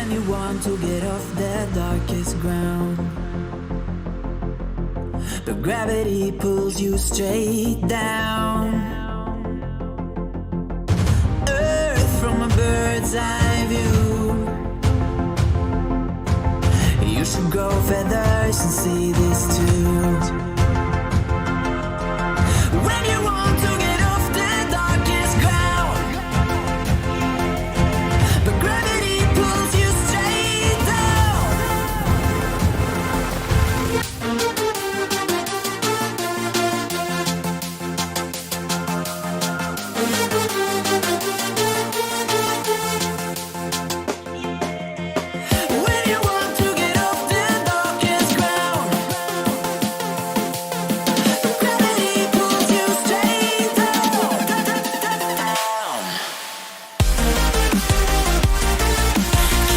When you want to get off the darkest ground, but gravity pulls you straight down. Earth from a bird's eye view. You should grow feathers and see this too. When you want to get off the darkest ground, but gravity pulls you straight down. When you want to get off the darkest ground, but gravity pulls you straight down.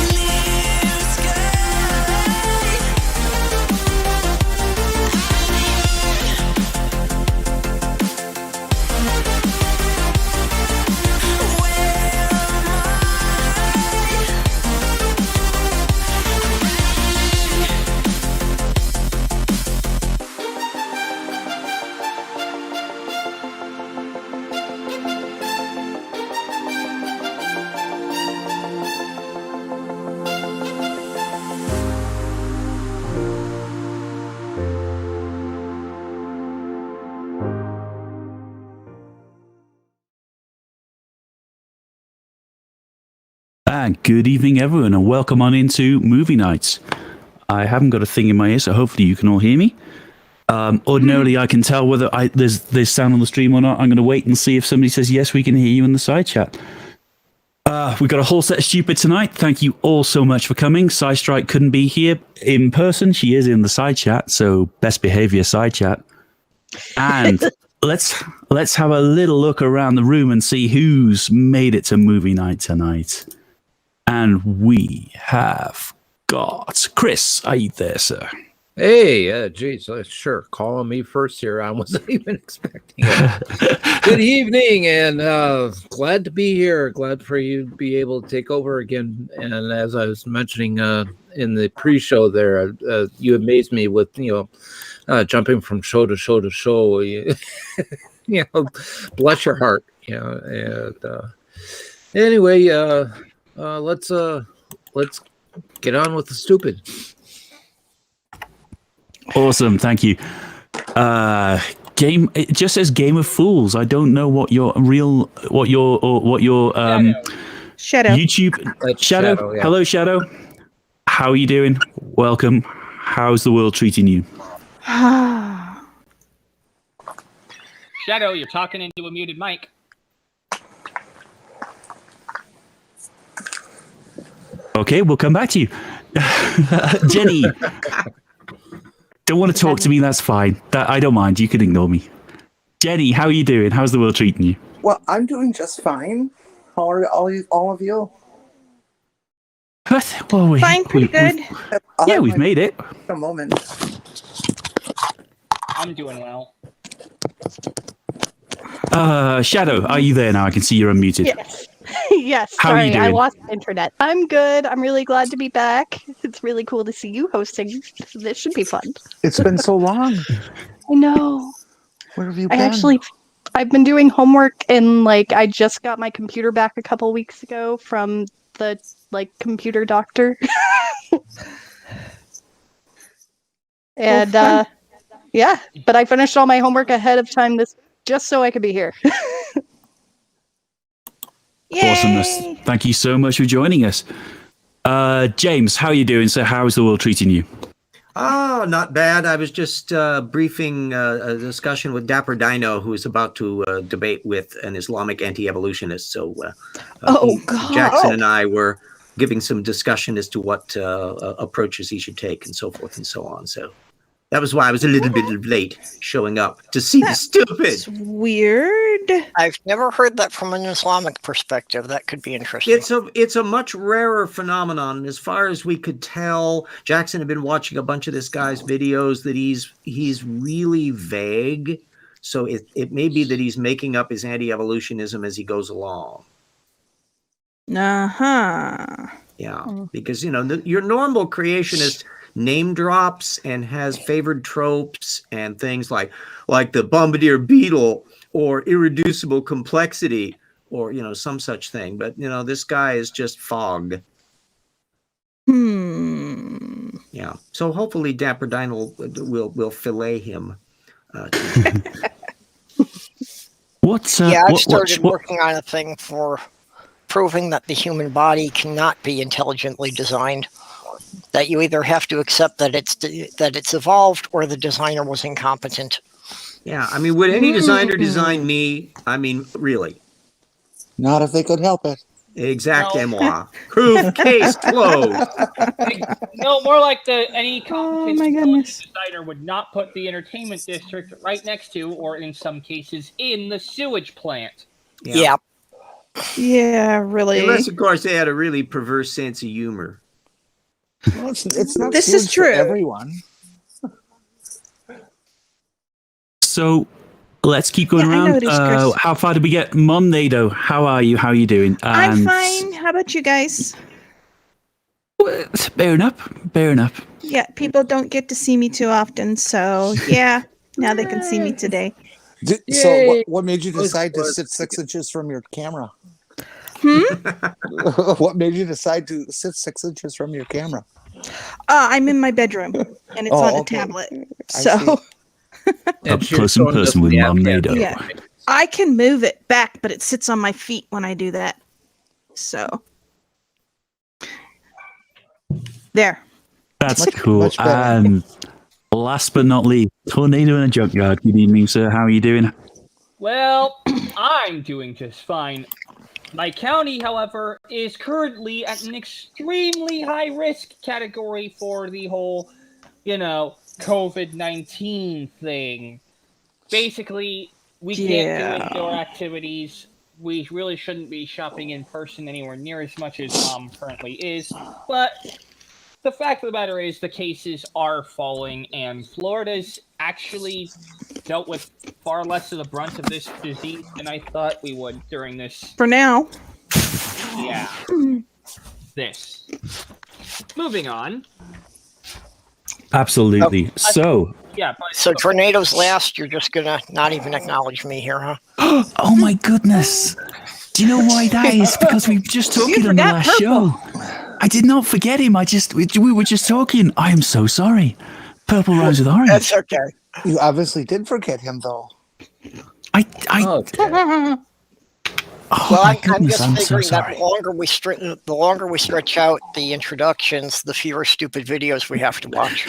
Clear sky. And good evening, everyone, and welcome on into Movie Nights. I haven't got a thing in my ear, so hopefully you can all hear me. Ordinarily, I can tell whether there's sound on the stream or not. I'm going to wait and see if somebody says, yes, we can hear you in the side chat. We've got a whole set of stupid tonight. Thank you all so much for coming. Strike couldn't be here in person. She is in the side chat, so best behavior side chat. And let's have a little look around the room and see who's made it to Movie Night tonight. And we have got Chris. Are you there, sir? Hey, geez, sure. Calling me first here. I wasn't even expecting it. Good evening, and glad to be here. Glad for you to be able to take over again. And as I was mentioning in the pre-show there, you amazed me with, jumping from show to show to show. Bless your heart. And anyway, let's get on with the stupid. Awesome, thank you. Game. It just says Game of Fools. I don't know what your Shadow. YouTube That's Shadow. Shadow, yeah. Hello, Shadow. How are you doing? Welcome. How's the world treating you? Shadow, you're talking into a muted mic. Okay, we'll come back to you. Jenny. Don't want to talk to me, that's fine. I don't mind. You can ignore me. Jenny, how are you doing? How's the world treating you? Well, I'm doing just fine. How are all of you? Well, Fine, pretty good. We've made it. A moment. I'm doing well. Shadow, are you there now? I can see you're unmuted. Yes. Yes. How are you Sorry, I doing? lost the internet. I'm good. I'm really glad to be back. It's really cool to see you hosting. This should be fun. It's been so long. I know. Where have you been? I've been doing homework, and I just got my computer back a couple weeks ago from the computer doctor. And yeah, but I finished all my homework ahead of time just so I could be here. Awesomeness. Thank you so much for joining us. James, how are you doing? So how's the world treating you? Oh, not bad. I was just briefing a discussion with Dapper Dino, who is about to debate with an Islamic anti-evolutionist. So God. Jackson and I were giving some discussion as to what approaches he should take and so forth and so on. So that was why I was a little bit late showing up to see the stupid. It's weird. I've never heard that from an Islamic perspective. That could be interesting. It's a much rarer phenomenon. And as far as we could tell, Jackson had been watching a bunch of this guy's videos that he's really vague. So it may be that he's making up his anti-evolutionism as he goes along. Uh-huh. Yeah, because your normal creationist name drops and has favored tropes and things like the bombardier beetle or irreducible complexity or some such thing. But this guy is just fog. Yeah. So hopefully Dapper Dine will fillet him. I've started working on a thing for proving that the human body cannot be intelligently designed. That you either have to accept that it's evolved or the designer was incompetent. Yeah, I mean, would any designer design me? I mean, really? Not if they could help it. Exactement. Proof, case closed. No, more like any competent my goodness. designer would not put the entertainment district right next to, or in some cases, in the sewage plant. Yeah. Yeah, really. Unless, of course, they had a really perverse sense of humor. Well, it's not This is huge for true. everyone. So let's keep going Yeah, I around. noticed, Chris. How far did we get? Mom Nado, how are you? How are you doing? I'm fine. How about you guys? Bearing up. Yeah, people don't get to see me too often, so yeah, now they can see me today. So what made you decide to sit 6 inches from your camera? What made you decide to sit 6 inches from your camera? I'm in my bedroom, and it's on a tablet, so Up close and personal with Mom Nado. yeah, I can move it back, but it sits on my feet when I do that. So there. That's Much- cool. much better. And last but not least, Tornado in a Junkyard. Good evening, sir. How are you doing? Well, I'm doing just fine. My county, however, is currently at an extremely high risk category for the whole, COVID-19 thing. Basically, we can't do indoor activities. We really shouldn't be shopping in person anywhere near as much as currently is. But the fact of the matter is the cases are falling, and Florida's actually dealt with far less of the brunt of this disease than I thought we would during this. For now. Yeah. This. Moving on. Absolutely. So Tornado's last. You're just gonna not even acknowledge me here, huh? oh my goodness. Do you know why that is? Because we just talked on the last show. I did not forget him. We were just talking. I am so sorry. Purple rhymes with orange. That's okay. You obviously did forget him, though. I'm just figuring that the longer we stretch out the introductions, the fewer stupid videos we have to watch.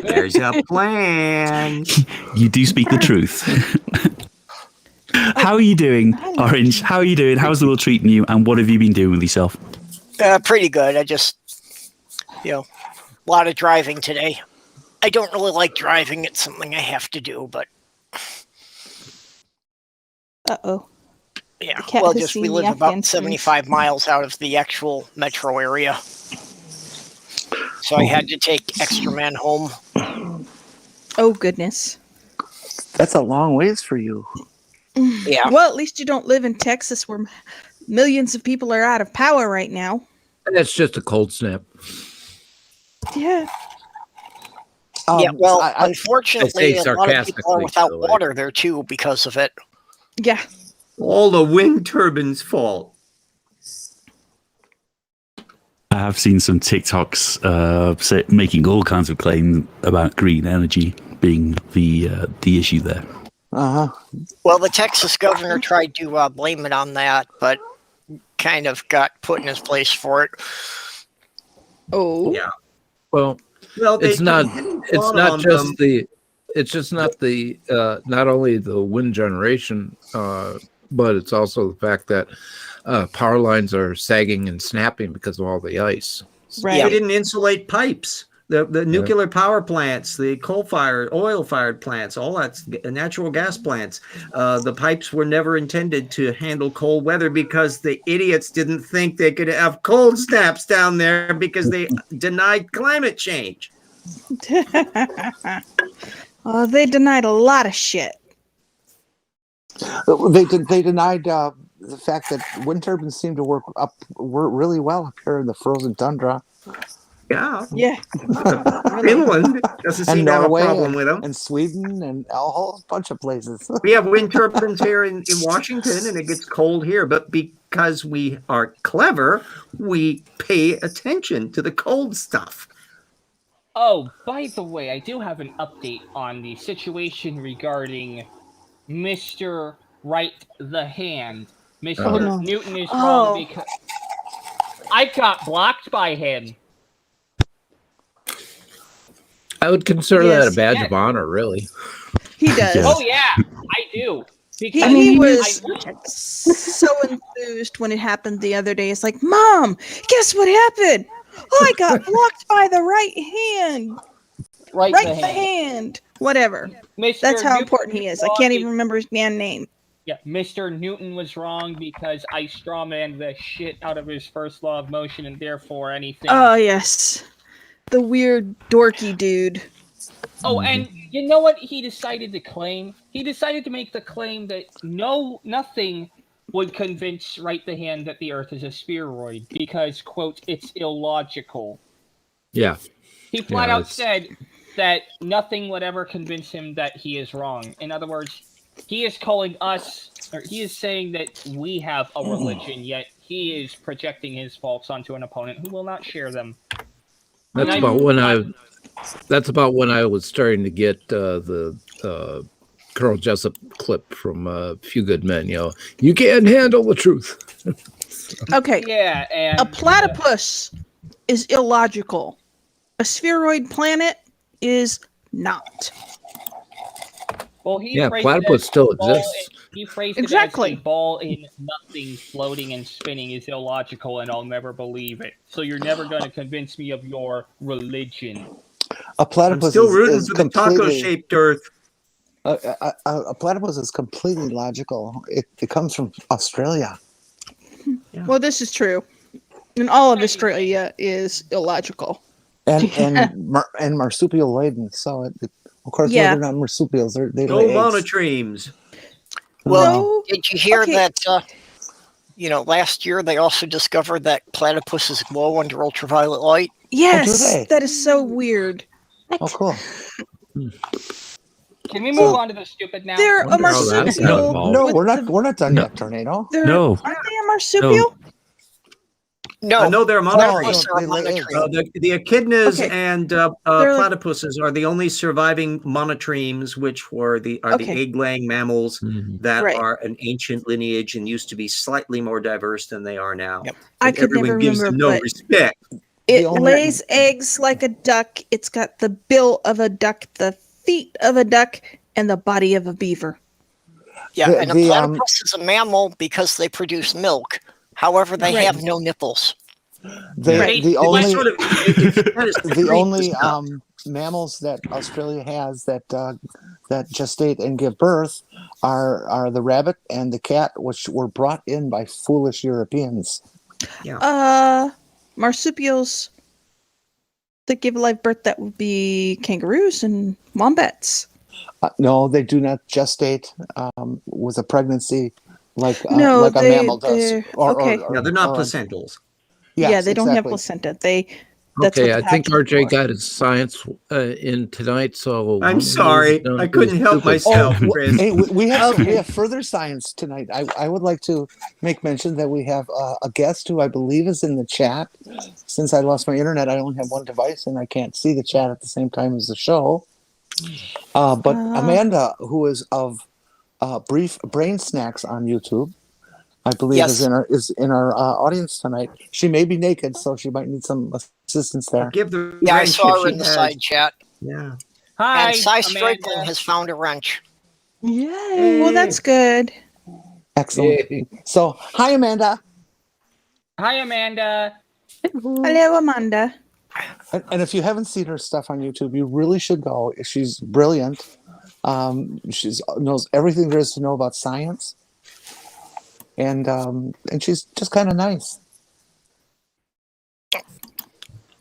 There's a plan. You do speak the truth. How are you doing, Orange? How are you doing? How's the world treating you? And what have you been doing with yourself? Pretty good. I just, a lot of driving today. I don't really like driving. It's something I have to do, but. Uh-oh. Yeah, Cat has we seen live the about Afghan 75 miles out of the actual metro area. So I had to take extra man home. Oh, goodness. That's a long ways for you. Yeah. Well, at least you don't live in Texas where millions of people are out of power right now. That's just a cold snap. Yeah. Unfortunately, I say a lot of people are sarcastically, without so, water there too because of it. Yeah. All the wind turbines' fault. I have seen some TikToks making all kinds of claims about green energy being the issue there. Uh-huh. Well, the Texas governor tried to blame it on that, but kind of got put in his place for it. Oh. Yeah. Well, it's not only the wind generation, but it's also the fact that power lines are sagging and snapping because of all the ice. Right. They didn't insulate pipes. The nuclear power plants, the coal-fired, oil-fired plants, all that's natural gas plants. The pipes were never intended to handle cold weather because the idiots didn't think they could have cold snaps down there because they denied climate change. Oh, they denied a lot of shit. They denied the fact that wind turbines seem to work really well up here in the frozen tundra. Yeah. Yeah. Finland doesn't seem And to have a Norway problem with them. and Sweden and a whole bunch of places. We have wind turbines here in Washington, and it gets cold here. But because we are clever, we pay attention to the cold stuff. Oh, by the way, I do have an update on the situation regarding Mr. Right the Hand. Mr. Oh, no. Newton is Oh. wrong because I got blocked by him. I would consider that a Yes, badge yes. of honor, really. He does. Yes. Oh yeah, I do. Because He, I mean, he he was I- so enthused when it happened the other day. It's like, Mom, guess what happened? Oh, I got blocked by the right hand. right Right the the hand. hand. Whatever. Mr. That's how Newton important he is. I was can't wrong even remember his damn name. Yeah, Mr. Newton was wrong because I strawmanned the shit out of his first law of motion, and therefore anything. Oh, yes. The weird, dorky dude. Oh, and you know what he decided to claim? He decided to make the claim that nothing would convince Right the Hand that the Earth is a spheroid because, quote, it's illogical. Yeah. He flat Yeah, out it's- said that nothing would ever convince him that he is wrong. In other words, he is calling us, or he is saying that we have a religion, yet he is projecting his faults onto an opponent who will not share them. That's And about when I. That's about when I was starting to get the Colonel Jessup clip from A Few Good Men. You can't handle the truth. Okay. Yeah, and A platypus is illogical. A spheroid planet is not. well, he Yeah, phrased platypus it as still a ball exists. He phrased Exactly. it as a ball in nothing floating and spinning is illogical, and I'll never believe it. So you're never going to convince me of your religion. A I'm platypus still rooting is for the completely taco-shaped Earth. a platypus is completely logical. It comes from Australia. Well, this is true. And all of Australia is illogical. and marsupial laden. So of course, Yeah. they're not marsupials. They No lay eggs. monotremes. Well, No. did you hear Okay. that? Last year they also discovered that platypuses glow under ultraviolet light. Yes, they? that is so weird. Oh, cool. Can we move on to the stupid now? They're a Wonder how that got marsupial. involved. No, with we're not done No. yet, Tornado. No. Aren't they a marsupial? No, No, they're platypus no, are they a lay eggs. monotreme. The echidnas Okay. and They're like- platypuses are the only surviving monotremes, which are the Okay. egg-laying mammals Mhm. that Right. are an ancient lineage and used to be slightly more diverse than they are now. Yep. I And could never everyone gives remember, them no but respect. it only- lays eggs like a duck. It's got the bill of a duck, the feet of a duck, and the body of a beaver. Yeah, The- and a the, platypus is a mammal because they produce milk. However, they Right. have no nipples. The Right. the It's only sort of- it's kind of the strange only stuff. mammals that Australia has that gestate and give birth are the rabbit and the cat, which were brought in by foolish Europeans. Marsupials that give live birth, that would be kangaroos and wombats. No, they do not gestate with a pregnancy like No, like a mammal does. they're- okay. Yeah, they're not or- placentals. yes, Yeah, they don't have exactly. placenta. That's Okay, what the I think patch is RJ for. got his science in tonight, so I'm sorry. I couldn't help myself, Chris. Hey, we have further science tonight. I would like to make mention that we have a guest who I believe is in the chat. Since I lost my internet, I only have one device and I can't see the chat at the same time as the show. But Amanda, who is of Brief Brain Snacks on YouTube, I believe Yes. is in our audience tonight. She may be naked, so she might need some assistance there. Give the Yeah, I wrench saw if her she in the has. side chat. Yeah. Hi, And Cy Amanda. Strickling has found a wrench. Yay! Well, that's good. Excellent. Yay. So, hi, Amanda. Hi, Amanda. Hello, Amanda. And if you haven't seen her stuff on YouTube, you really should go. She's brilliant. She's knows everything there is to know about science, and she's just kind of nice.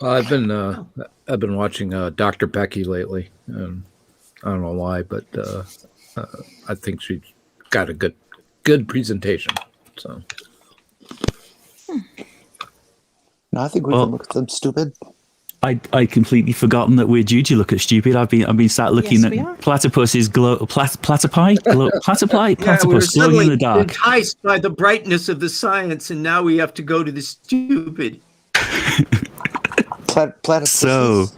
I've been watching Dr. Becky lately, and I don't know why, but I think she's got a good presentation. So No, I think we Well- can look at them stupid. I completely forgotten that we're due to look at stupid. I've been sat looking Yes, we are. at platypuses platypi platypus glowing in the dark. enticed by the brightness of the science, and now we have to go to the stupid. Platypus. So,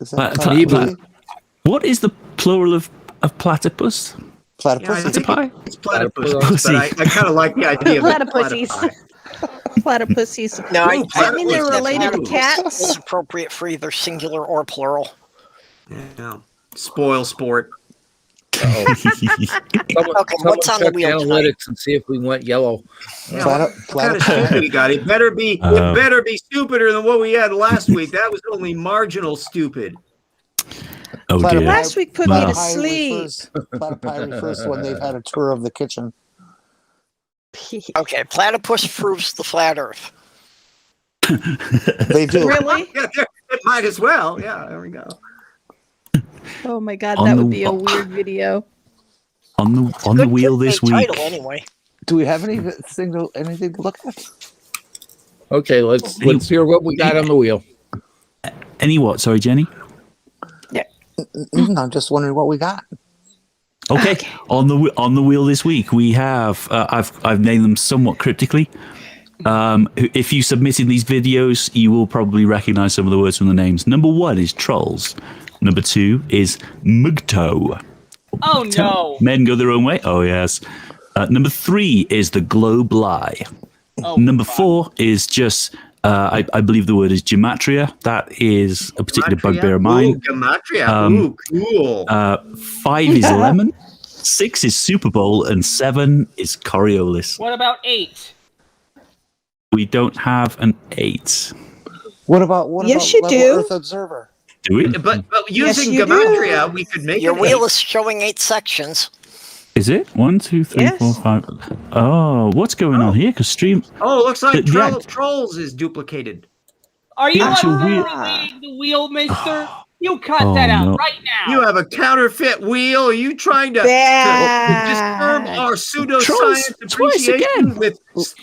Is pla- that pla- platypus? what is the plural of platypus? Platypus? I think Platypi? it's platypus, Pussy. but I kind of like the idea of Platypussies. platypi. Platypussies. No, Ooh, I mean, they're platypus. related to It's cats. appropriate for either singular or plural. Yeah. Spoil sport. someone, Okay, what's on the check wheel tonight? analytics and see if we went yellow. Yeah, Platy- what kind of platypus. stupid we got? It better be stupider than what we had last week. That was only marginal stupid. Oh Platypi- dear. Last week put me to Platypi sleep. Platypi refers to when they've had a tour of the kitchen. Okay, platypus proves the flat Earth. They do. Really? Yeah, it might as well. Yeah, there we go. Oh my god, On that the would be a wa- weird video. On the Good wheel clickbait this week. title, anyway. Do we have anything to look at? Okay, let's hear what we got on the wheel. Any what? Sorry, Jenny. I'm just wondering what we got. Okay. On the wheel this week we have I've named them somewhat cryptically. If you submitted these videos, you will probably recognize some of the words from the names. Number 1 is trolls. Number 2 is mugto. Oh no! Men go their own way. Oh yes. Number 3 is the globe lie. Oh, Number fuck. 4 is just I believe the word is gematria. That is a particular bugbear of mine. Ooh, Gematria. Ooh, cool. 5 is lemon. 6 is Super Bowl, and 7 is Coriolis. What about 8? We don't have an 8. What about Yes, you Level do. Earth Observer? Do we? But Yes, using you do. Gematria, we could make Your it wheel eight. is showing 8 sections. Is it 1, 2, 3, Yes. 4, 5? Oh, what's going on here? Because stream. Oh, looks like The- Trolls is duplicated. Are you Actual literally wheel- reading the wheel, mister? You cut Oh, that out no. right now. You have a counterfeit wheel. Are you trying to disturb Bad. our pseudoscience Trolls, twice appreciation again.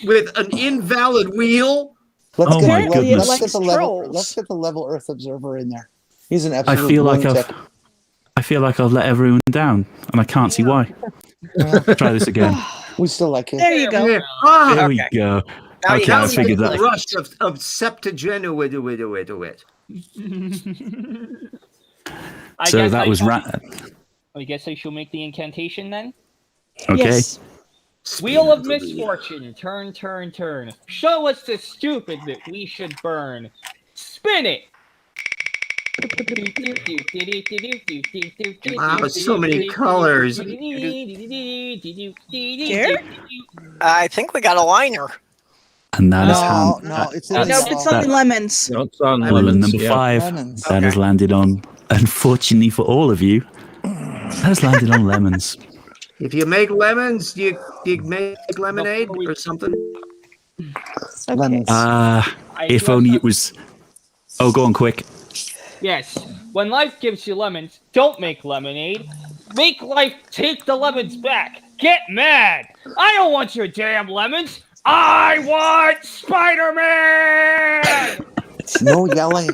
with an invalid wheel? Let's Oh get my the goodness. Let's get the level. Trolls. Let's get the Level Earth Observer in there. He's an I absolute feel like lunatic. I've let everyone down, and I can't see why. Try this again. We still like him. There you go. Yeah. Ah, There we Okay. go. Now you Okay, have I to figured the that. rush of septuagenariate. I So guess that was I guess I shall make the incantation then. okay. Yes. Wheel of misfortune, turn, turn, turn. Show us the stupid that we should burn. Spin it. Wow, so many colors. Jared? I think we got a liner. And that is No, it's that's- Nope, it's on that- lemons. No, it's on Well, lemons. number yeah. 5 Lemons. that has landed on. Unfortunately for all of you, that has landed on lemons. If you make lemons, do you make lemonade or something? Lemons. If only it was. Oh, go on, quick. Yes. When life gives you lemons, don't make lemonade. Make life take the lemons back. Get mad. I don't want your damn lemons. I want Spider-Man. No yelling.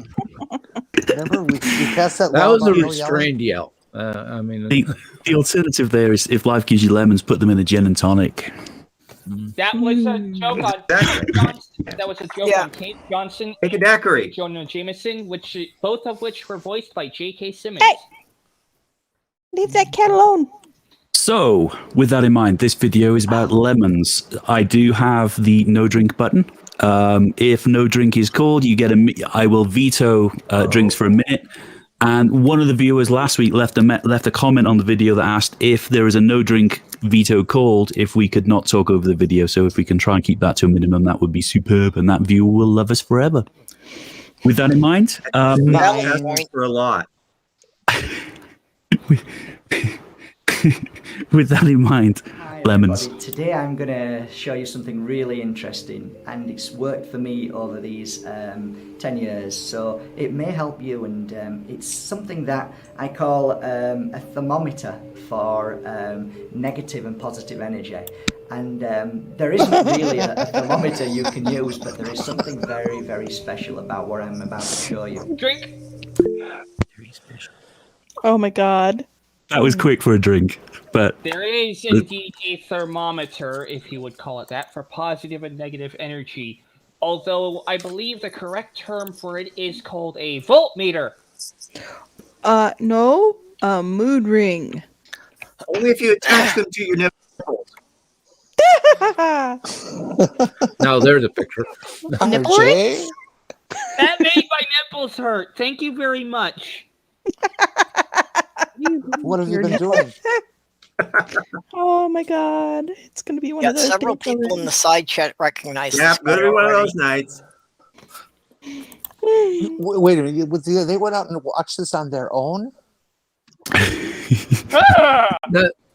Remember, we passed that That law was a about no yelling? restrained yell. I mean, The alternative there is if life gives you lemons, put them in a gin and tonic. That was a joke on Johnson. That was a joke Yeah. on Kate Johnson Take a and daiquiri. Jonah Jameson, both of which were voiced by J.K. Simmons. Hey! Leave that cat alone. So, with that in mind, this video is about lemons. I do have the no drink button. If no drink is called, you get I will veto drinks for a minute. And one of the viewers last week left a comment on the video that asked if there is a no drink veto called, if we could not talk over the video. So if we can try and keep that to a minimum, that would be superb, and that viewer will love us forever. With that in mind, That's for a lot. with that in mind, Lemons. everybody. Today I'm going to show you something really interesting, and it's worked for me over these 10 years, so it may help you, and it's something that I call a thermometer for negative and positive energy. And there isn't really a thermometer you can use, but there is something very, very special about what I'm about to show you. Drink. Very special. Oh my god. That was quick for a drink, but There is indeed a thermometer, if you would call it that, for positive and negative energy. Although I believe the correct term for it is called a voltmeter. No, a mood ring. Only if you attach them to your nipples. Now there's a picture. Nipple RJ? That made my nipples hurt. Thank you very much. What have you been doing? Oh my god. It's gonna be one Yeah, of those several days people in the side chat recognize Yeah, this gonna guy be one of already. those nights. Wait a minute. They went out and watched this on their own?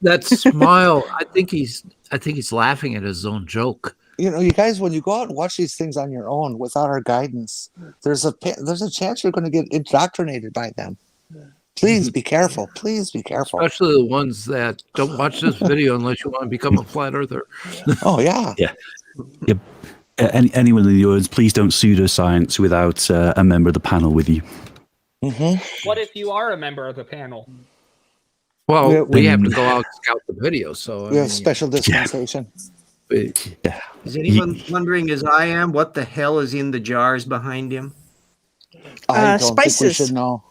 That smile. I think he's laughing at his own joke. You know, you guys, when you go out and watch these things on your own without our guidance, there's a chance you're going to get indoctrinated by them. Please be careful. Please be careful. Especially the ones that don't watch this video unless you want to become a flat earther. Oh, yeah. Yep. Anyone in the audience, please don't pseudoscience without a member of the panel with you. Mm-hmm. What if you are a member of the panel? Well, we have to then- go out and scout the video, so We have special dispensation. Yeah. Is anyone wondering, as I am, what the hell is in the jars behind him? I don't think we spices. should know.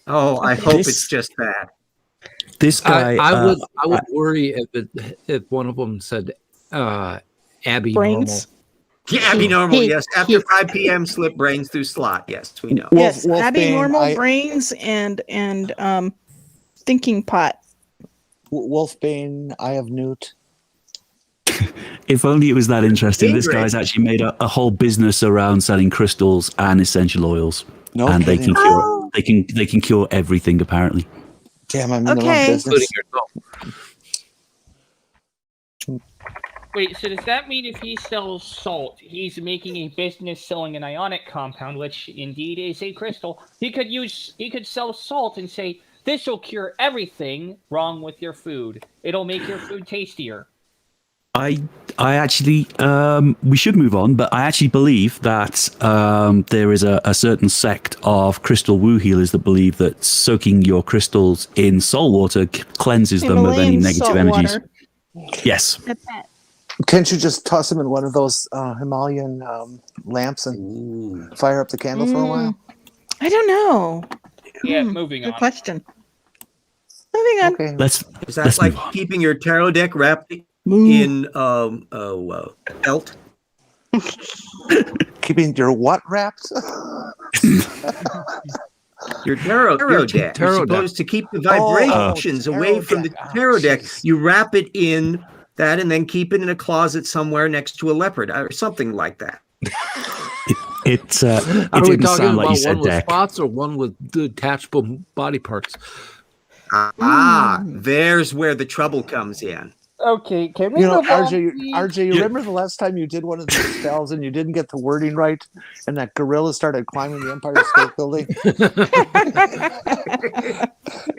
Oh, I hope This- it's just that. This guy, I would worry if one of them said Abby Brains. Yeah, Abby Normal, yes. After 5 p.m., slip brains through slot. Yes, we know. Yes, Wolfbane, Abby normal brains and thinking pot. Wolfbane, Eye of Newt. if only it was that interesting. This Dangerous. guy's actually made a whole business around selling crystals and essential oils, No and they kidding. can cure. They can cure everything apparently. Damn, I'm in the wrong Okay. business. Wait, so does that mean if he sells salt, he's making a business selling an ionic compound, which indeed is a crystal? He could sell salt and say, this will cure everything wrong with your food. It'll make your food tastier. I actually, we should move on, but I actually believe that there is a certain sect of crystal woo healers that believe that soaking your crystals in salt water cleanses them of any Himalayan negative salt energies. water. Yes. Can't you just toss them in one of those Himalayan lamps and fire up the candle for a while? I don't know. Yeah, moving Good on. question. Moving on. Okay. Let's Is that let's like move on. keeping your tarot deck wrapped Move. in felt? Keeping your what wrapped? Your tarot deck. tarot You're deck. supposed to keep the vibrations away from the tarot deck. You wrap it in that and then keep it in a closet somewhere next to a leopard or something like that. It Are we didn't talking sound like you about said one with deck. spots or one with detachable body parts? There's where the trouble comes in. Okay, can we You know, move on, RJ, please? RJ, you remember the last time you did one of these spells and you didn't get the wording right, and that gorilla started climbing the Empire State Building?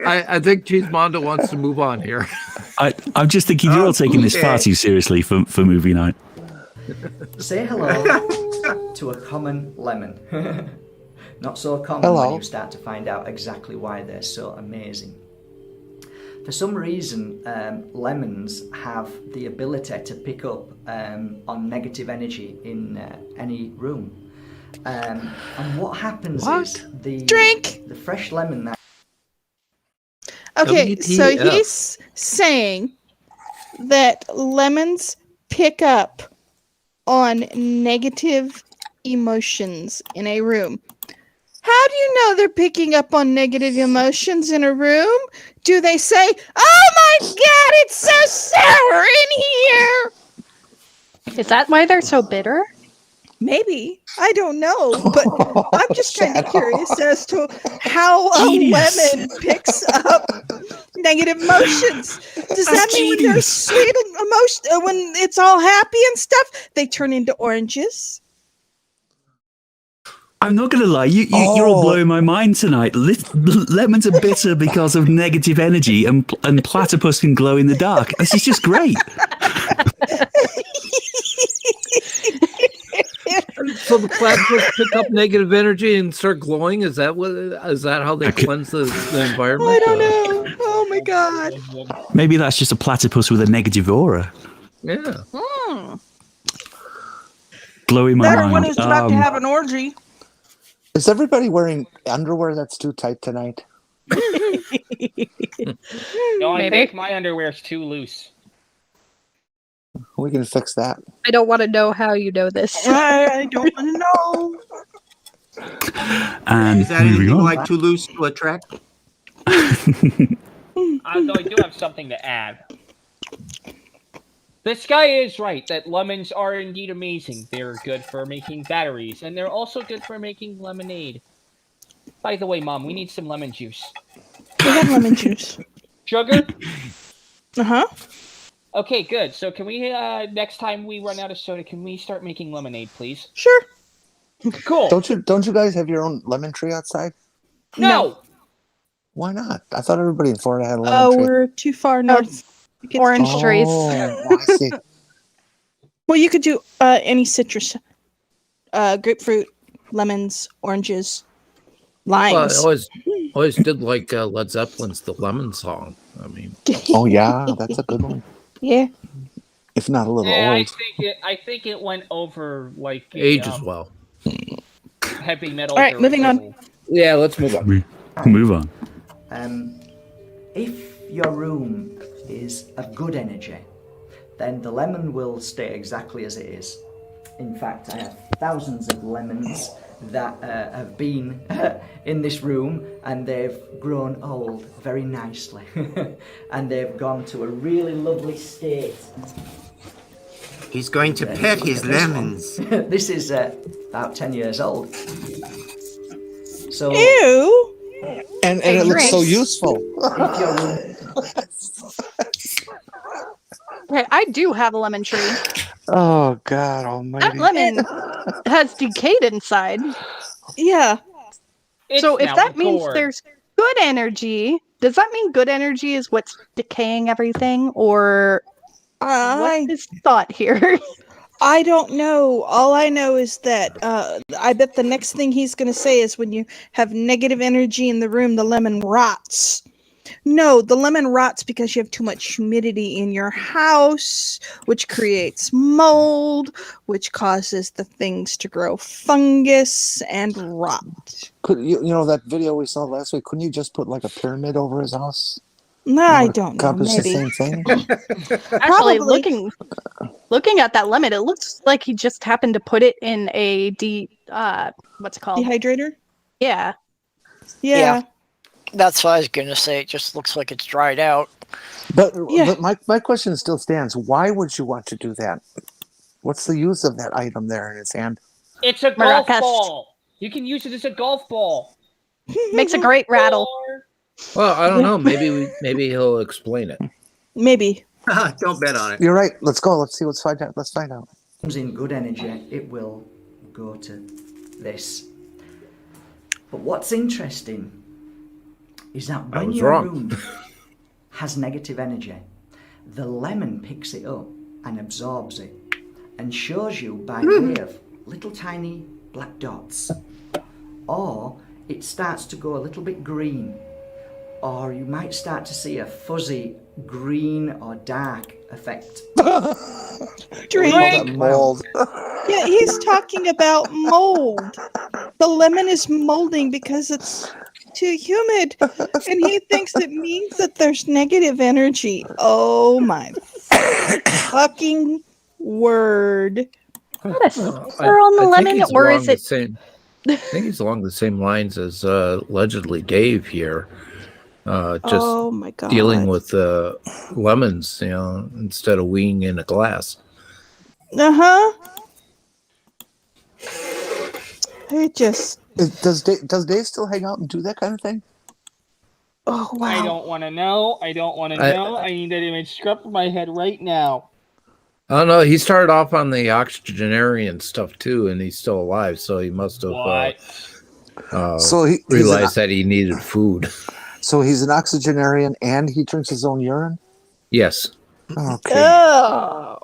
I think Cheesemondo wants to move on here. I'm just thinking you're all taking this far okay. too seriously for movie night. Say hello to a common lemon. Not so common Hello. when you start to find out exactly why they're so amazing. For some reason, lemons have the ability to pick up on negative energy in any room. And what happens is the fresh lemon that Okay, so WTF. he's saying that lemons pick up on negative emotions in a room. How do you know they're picking up on negative emotions in a room? Do they say, "Oh my god, it's so sour in here"? Is that why they're so bitter? Maybe. I don't know, but I'm just kind of Shut curious as to how a Genius. lemon picks up negative emotions. Does That's that mean when there's genius. sweet emotion, when it's all happy and stuff, they turn into oranges? I'm not gonna lie, you're all blowing my mind tonight. Lemons are bitter because of negative energy, and platypus can glow in the dark. This is just great. So the platypus pick up negative energy and start glowing. Is that how they cleanse the environment? I don't know. Oh my god. Maybe that's just a platypus with a negative aura. Yeah. Blowing my Everyone mind. is about to have an orgy. Is everybody wearing underwear that's too tight tonight? No, I Maybe. think my underwear's too loose. We can fix that. I don't want to know how you know this. I don't want to know. And Is that moving anything on. like too loose to attract? Although I do have something to add. This guy is right that lemons are indeed amazing. They're good for making batteries, and they're also good for making lemonade. By the way, Mom, we need some lemon juice. We have lemon juice. Sugar? Uh-huh. Okay, good. So can we, next time we run out of soda, can we start making lemonade, please? Sure. Cool. Don't you guys have your own lemon tree outside? No! Why not? I thought everybody in Florida had a lemon tree. We're too far north. It gets Orange too- trees. Oh, I see. Well, you could do any citrus. Grapefruit, lemons, oranges, Well, I limes. always did like Led Zeppelin's "The Lemon Song." I mean, Oh yeah, that's a good one. Yeah. If not a little Yeah, old. I think it went over like age as well. heavy metal. All right, moving on. Yeah, let's move on. Move on. If your room is of good energy, then the lemon will stay exactly as it is. In fact, I have thousands of lemons that have been in this room, and they've grown old very nicely. And they've gone to a really lovely state. He's going to pet his lemons. This is about 10 years old. So Ew. And it looks so useful. if your room Okay, I do have a lemon tree. Oh God That Almighty! lemon has decayed inside. Yeah. So if now that means gourd. there's good energy, does that mean good energy is what's decaying everything, or what is thought here? I don't know. All I know is that I bet the next thing he's going to say is when you have negative energy in the room, the lemon rots. No, the lemon rots because you have too much humidity in your house, which creates mold, which causes the things to grow fungus and rot. Could you know that video we saw last week? Couldn't you just put like a pyramid over his house? No, I don't know. Accomplish the Maybe. same thing. Actually, Probably. looking at that lemon, it looks like he just happened to put it in a what's it called? Dehydrator? Yeah. Yeah. That's what I was gonna say. It just looks like it's dried out. But Yeah. my question still stands. Why would you want to do that? What's the use of that item there in his hand? It's a golf Maracas. ball. You can use it as a golf ball. Makes a great rattle. Well, I don't know. Maybe he'll explain it. Maybe. Don't bet on it. You're right. Let's go. Let's see. Let's find out. Let's find out. comes in good energy, it will go to this. But what's interesting is that I when was your wrong. room has negative energy, the lemon picks it up and absorbs it and shows you by way of little tiny black dots. Or it starts to go a little bit green, or you might start to see a fuzzy green or dark effect. Drink. Mold. Yeah, he's talking about mold. The lemon is molding because it's too humid, and he thinks it means that there's negative energy. Oh my fucking word! What a spur on the lemon, he's or along is the it? same? I think he's along the same lines as allegedly Dave here. Just Oh my god! dealing with lemons, instead of weeing in a glass. It just Does Dave still hang out and do that kind of thing? Oh wow. I don't want to know. I don't want to know. I need that image scrubbed from my head right now. Oh no, he started off on the octogenarian stuff too, and he's still alive, so he must have So he's realized that he needed food. So he's an oxygenarian and he drinks his own urine? Yes. Okay. Oh.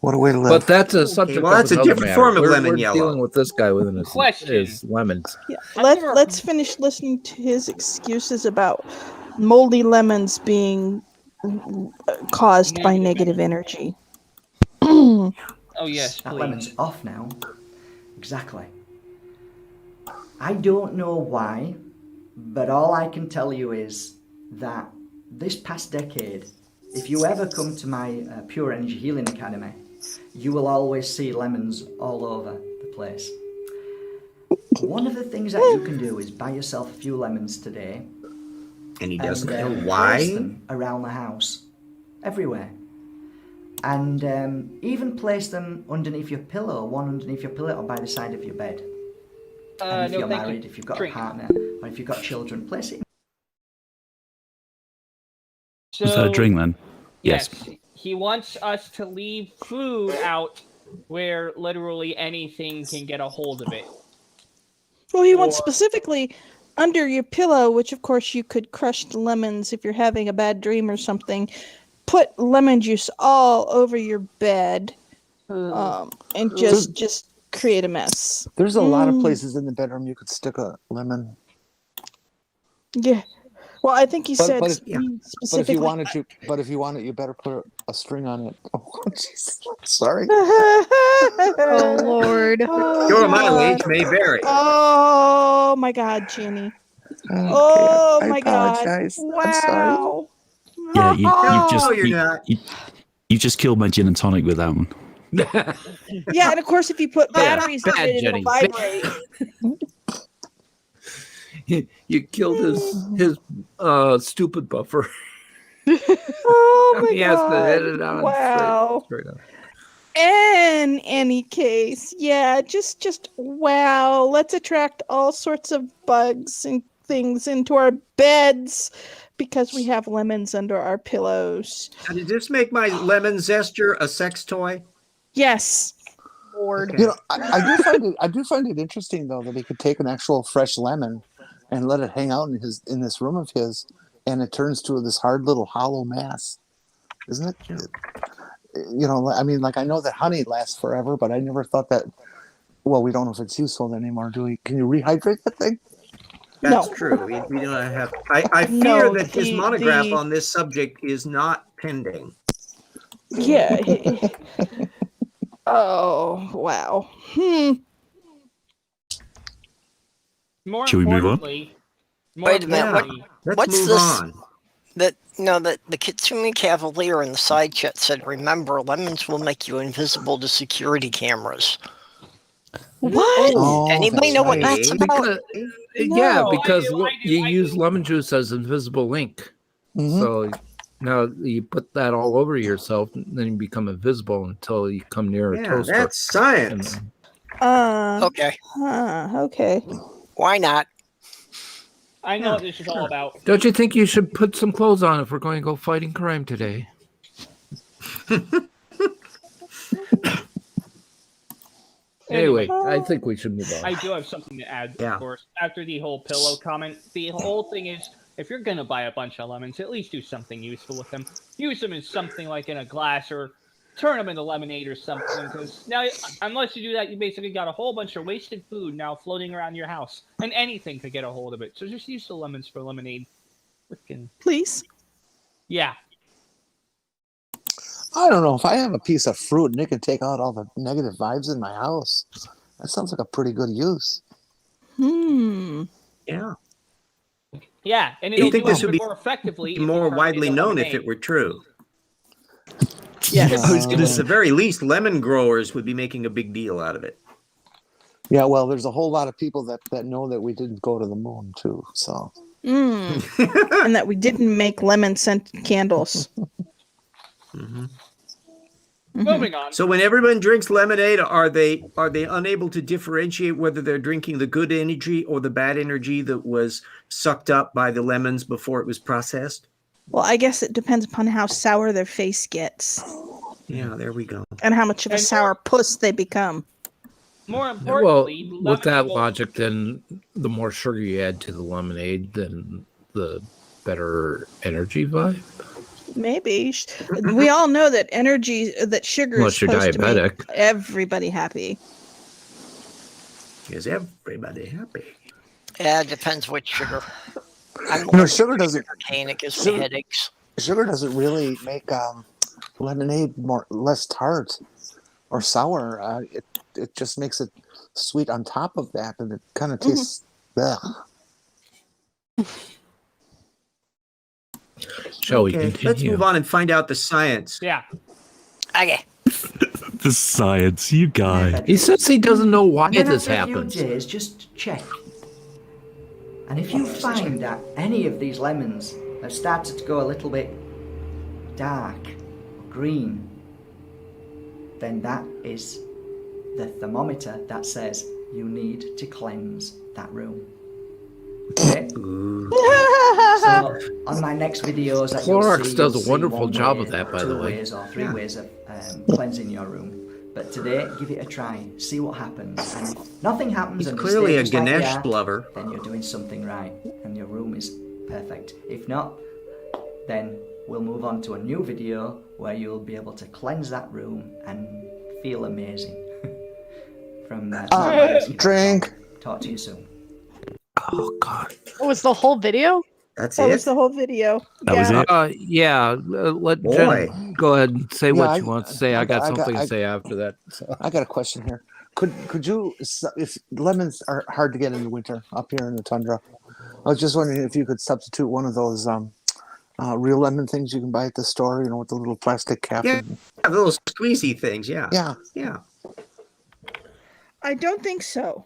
What a way to live. But that's a subject. well, that's of a another different matter. form of We're lemon yellow. dealing with this guy within Question. his lemons. Yeah. Let's finish listening to his excuses about moldy lemons being caused by negative energy. Oh yes, That please. lemon's off now. Exactly. I don't know why, but all I can tell you is that this past decade, if you ever come to my Pure Energy Healing Academy, you will always see lemons all over the place. One of the things that you can do is buy yourself a few lemons today. And he doesn't know Place why. them around the house, everywhere. And even place them underneath your pillow, one underneath your pillow or by the side of your bed. And if No, you're thank married, you. if you've got Drink. a partner, or if you've got children, place it. Was that a drink then? Yes. He wants us to leave food out where literally anything can get a hold of it. Well, he wants specifically under your pillow, which of course you could crush the lemons if you're having a bad dream or something. Put lemon juice all over your bed, and just create a mess. There's a lot of places in the bedroom you could stick a lemon. Yeah. Well, I think he said But specifically. if you want it, you better put a string on it. Oh, Jesus. Sorry. Oh Lord. Your mileage may vary. Oh my God, Jenny. Okay, Oh I my God. apologize. Wow. I'm sorry. Yeah, you've just you're not. You just killed my gin and tonic with that one. Yeah, and of course, if you put batteries in Bad, it, it'll Jenny. vibrate. You killed his stupid buffer. Oh my He has to God. hit it on Wow. straight up. In any case, yeah, just wow. Let's attract all sorts of bugs and things into our beds because we have lemons under our pillows. Now, did this make my lemon zester a sex toy? Yes. Lord. You know, I do find it interesting though that he could take an actual fresh lemon and let it hang out in this room of his, and it turns to this hard little hollow mass, isn't it? You know, I mean, like I know that honey lasts forever, but I never thought that. Well, we don't know if it's useful anymore, do we? Can you rehydrate that thing? That's No. true. We don't have. I fear No, that his monograph on this subject is not pending. Yeah. Oh, wow. More Should we move on? importantly, Wait a minute, importantly, Let's what's move this? on. The Kitsumi Cavalier in the side chat said, "Remember, lemons will make you invisible to security cameras." What? Oh, Anybody that's know what right. that's about? Yeah, No. because I do, you I use do. lemon juice as invisible ink. Mhm. So now you put that all over yourself, and then you become invisible until you come near a Yeah, toaster. that's science. Okay, Okay. why not? I know what this is all about. Don't you think you should put some clothes on if we're going to go fighting crime today? Anyway, I think we should move on. I do have something to add, Yeah. of course. After the whole pillow comment, the whole thing is, if you're going to buy a bunch of lemons, at least do something useful with them. Use them as something like in a glass, or turn them into lemonade or something. Because now, unless you do that, you basically got a whole bunch of wasted food now floating around your house. And anything could get a hold of it. So just use the lemons for lemonade. Freaking. Please. Yeah. I don't know if I have a piece of fruit and it can take out all the negative vibes in my house. That sounds like a pretty good use. Yeah. Yeah, and You it'll think do this it would be more effectively. if you more turn it widely into known if lemonade. it were true? Yes. At the very least, lemon growers would be making a big deal out of it. Yeah, well, there's a whole lot of people that know that we didn't go to the moon too. So And that we didn't make lemon scent candles. Moving on. So when everyone drinks lemonade, are they unable to differentiate whether they're drinking the good energy or the bad energy that was sucked up by the lemons before it was processed? Well, I guess it depends upon how sour their face gets Yeah, there we go. and how much of a And sour puss they become. More Well, importantly, with that lemonade will- logic, then the more sugar you add to the lemonade, then the better energy vibe. Maybe. We all know that sugar Unless is you're supposed to make diabetic. everybody happy. Is everybody happy? Yeah, it depends which sugar. I'm No, sugar doesn't. cane. It gives me Sugar- headaches. Sugar doesn't really make lemonade less tart or sour. It just makes it sweet on top of that, and it kind of tastes. Ugh. Shall we Okay, continue? let's move on and find out the science. Yeah. Okay. The science, you guys. He says he doesn't know why And then this after a few happens. days, just check. And if you find that any of these lemons have started to go a little bit dark or green, then that is the thermometer that says you need to cleanse that room. Okay? So on my next videos, that you'll Clorox see, does you'll a see wonderful one job way, of that, by two the way. ways or three ways of cleansing your room. But today, give it a try. See what happens. And if nothing happens, He's and they clearly stay a just like they Ganesh are, lover. then you're doing something right, and your room is perfect. If not, then we'll move on to a new video where you'll be able to cleanse that room and feel amazing. From Drink. Talk to you soon. Oh God. What was the whole video? That's That it. was the whole video. That was it. Yeah, let Boy. Jen go ahead and say Yeah, what you want to say. I got something to I- say after that. So. I got a question here. Could you? If lemons are hard to get in the winter up here in the tundra, I was just wondering if you could substitute one of those real lemon things you can buy at the store. You know, with the little plastic cap. Yeah, the little squeezy things. Yeah. Yeah. Yeah. I don't think so.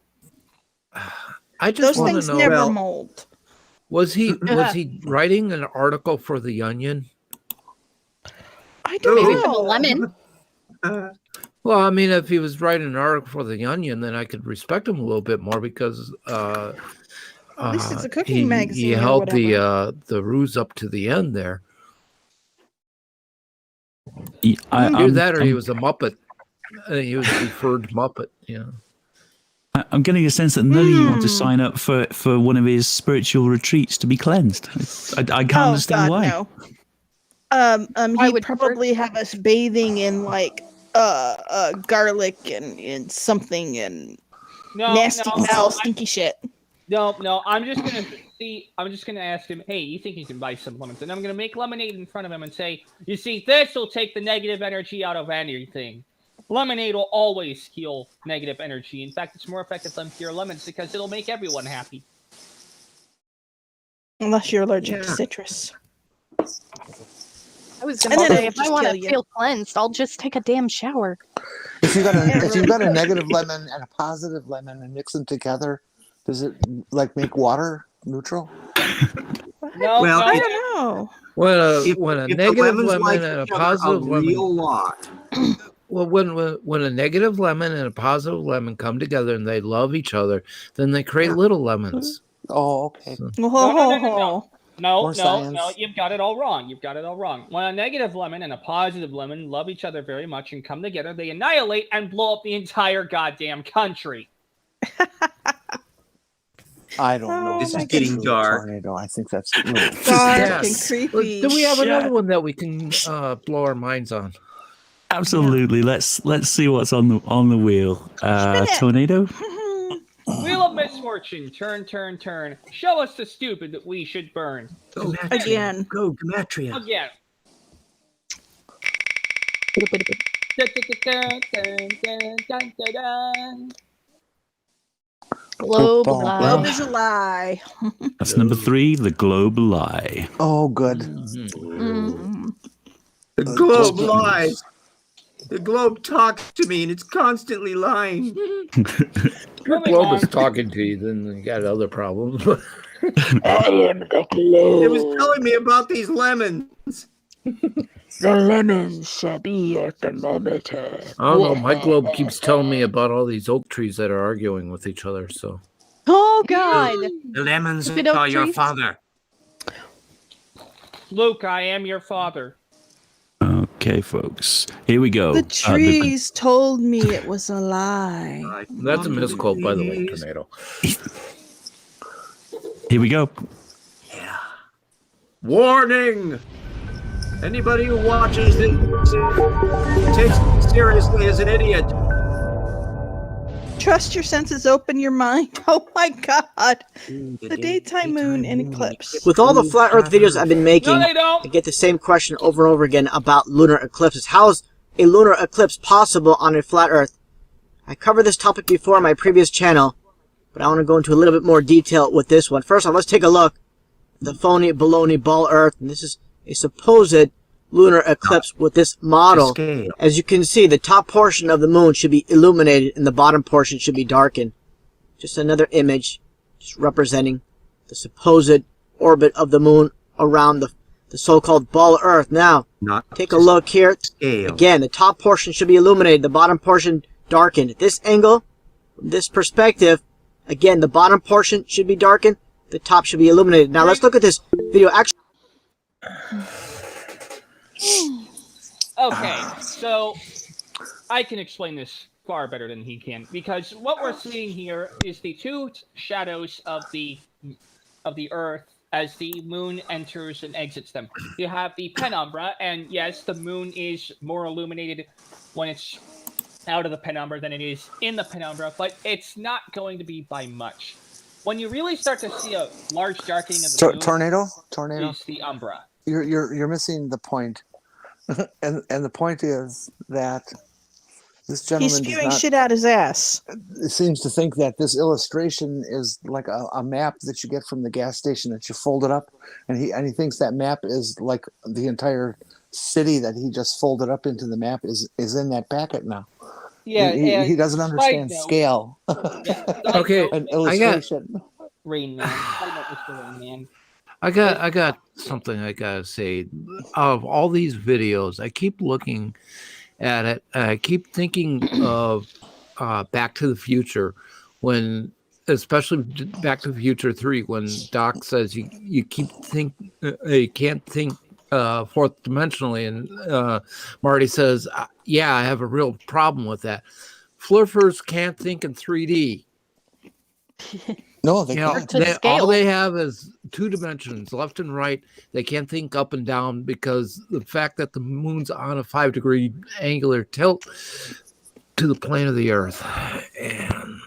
I just Those want to things know. never Well- mold. Was he writing an article for the Onion? I don't Maybe know. for the lemon. Well, I mean, if he was writing an article for the Onion, then I could respect him a little bit more because At least it's a cooking he magazine. or held whatever. the ruse up to the end there. I'm, Either that, or he I'm- was a Muppet. He was a preferred Muppet. Yeah. I'm getting a sense that none of you want to sign up for one of his spiritual retreats to be cleansed. I can't understand why. No. I He'd would prefer- probably have us bathing in like garlic and something and nasty foul stinky shit. No. I'm just gonna see. I'm just gonna ask him. Hey, you think you can buy some lemons? And I'm gonna make lemonade in front of him and say, "You see, this will take the negative energy out of anything. Lemonade will always heal negative energy. In fact, it's more effective than pure lemons because it'll make everyone happy." Unless you're allergic to citrus. I was And gonna then say, it'll if I just want to kill you. feel cleansed, I'll just take a damn shower. If you got a negative lemon and a positive lemon and mix them together, does it like make water neutral? No, Well, I no, don't know. When a If negative the lemons lemon like and a each other positive lemon. real lot. Well, when a negative lemon and a positive lemon come together and they love each other, then they create little lemons. Oh, okay. So- No, More science. you've got it all wrong. When a negative lemon and a positive lemon love each other very much and come together, they annihilate and blow up the entire goddamn country. I don't know. Oh, This my is getting True dark. Tornado. I think that's really Dark Yes. and creepy. Well, do we have another shit. one that we can blow our minds on? Absolutely. Let's see what's on the wheel. Spin it. Tornado. Wheel of misfortune, turn. Show us the stupid that we should burn. Go, Again. Go, Gematria. Again. Globe Football. Love live. is a lie. That's number 3. The Globe Lie. Oh, good. Mm. The globe lies. The globe talks to me and it's constantly lying. Your globe is talking to you, then you got other problems. It was telling me about these lemons. The lemons shall be your thermometer. I don't know. My globe keeps telling me about all these oak trees that are arguing with each other. So Oh God! The lemons Stupid oak are your trees. father. Luke, I am your father. Okay, folks. Here we go. The trees told me it was a lie. that's a misquote, by the way, Tornado. Here we go. Warning! Anybody who watches this takes it seriously is an idiot. Trust your senses, open your mind. Oh my God. The daytime moon in eclipse. With all the flat Earth videos I've been making, No, they don't. I get the same question over and over again about lunar eclipses. How is a lunar eclipse possible on a flat Earth? I covered this topic before on my previous channel, but I want to go into a little bit more detail with this one. First off, let's take a look at the phony baloney ball Earth. And this is a supposed lunar eclipse with this model. As you can see, the top portion of the moon should be illuminated and the bottom portion should be darkened. Just another image just representing the supposed orbit of the moon around the so-called ball Earth. Now, take a look here. Again, the top portion should be illuminated, the bottom portion darkened. At this angle, from this perspective, again, the bottom portion should be darkened, the top should be illuminated. Now, let's look at this video. Actually, Okay, so I can explain this far better than he can, because what we're seeing here is the two shadows of the Earth as the moon enters and exits them. You have the penumbra, and yes, the moon is more illuminated when it's out of the penumbra than it is in the penumbra, but it's not going to be by much. When you really start to see a large darkening of the moon, Tornado, is the umbra. You're missing the point, and the point is that this gentleman He's spewing shit out his ass. seems to think that this illustration is like a map that you get from the gas station that you fold it up, and he thinks that map is like the entire city that he just folded up into the map is in that packet now. Yeah, he doesn't understand scale. Okay, an illustration. Rain Man. Mr. Rain Man. I got something I gotta say. Of all these videos, I keep looking at it, and I keep thinking of Back to the Future, when, especially Back to the Future 3, when Doc says you can't think fourth dimensionally, and Marty says, yeah, I have a real problem with that. Flurfers can't think in 3D. No, they can't. All they have is 2 dimensions, left and right. They can't think up and down because the fact that the moon's on a 5-degree angular tilt to the plane of the Earth. And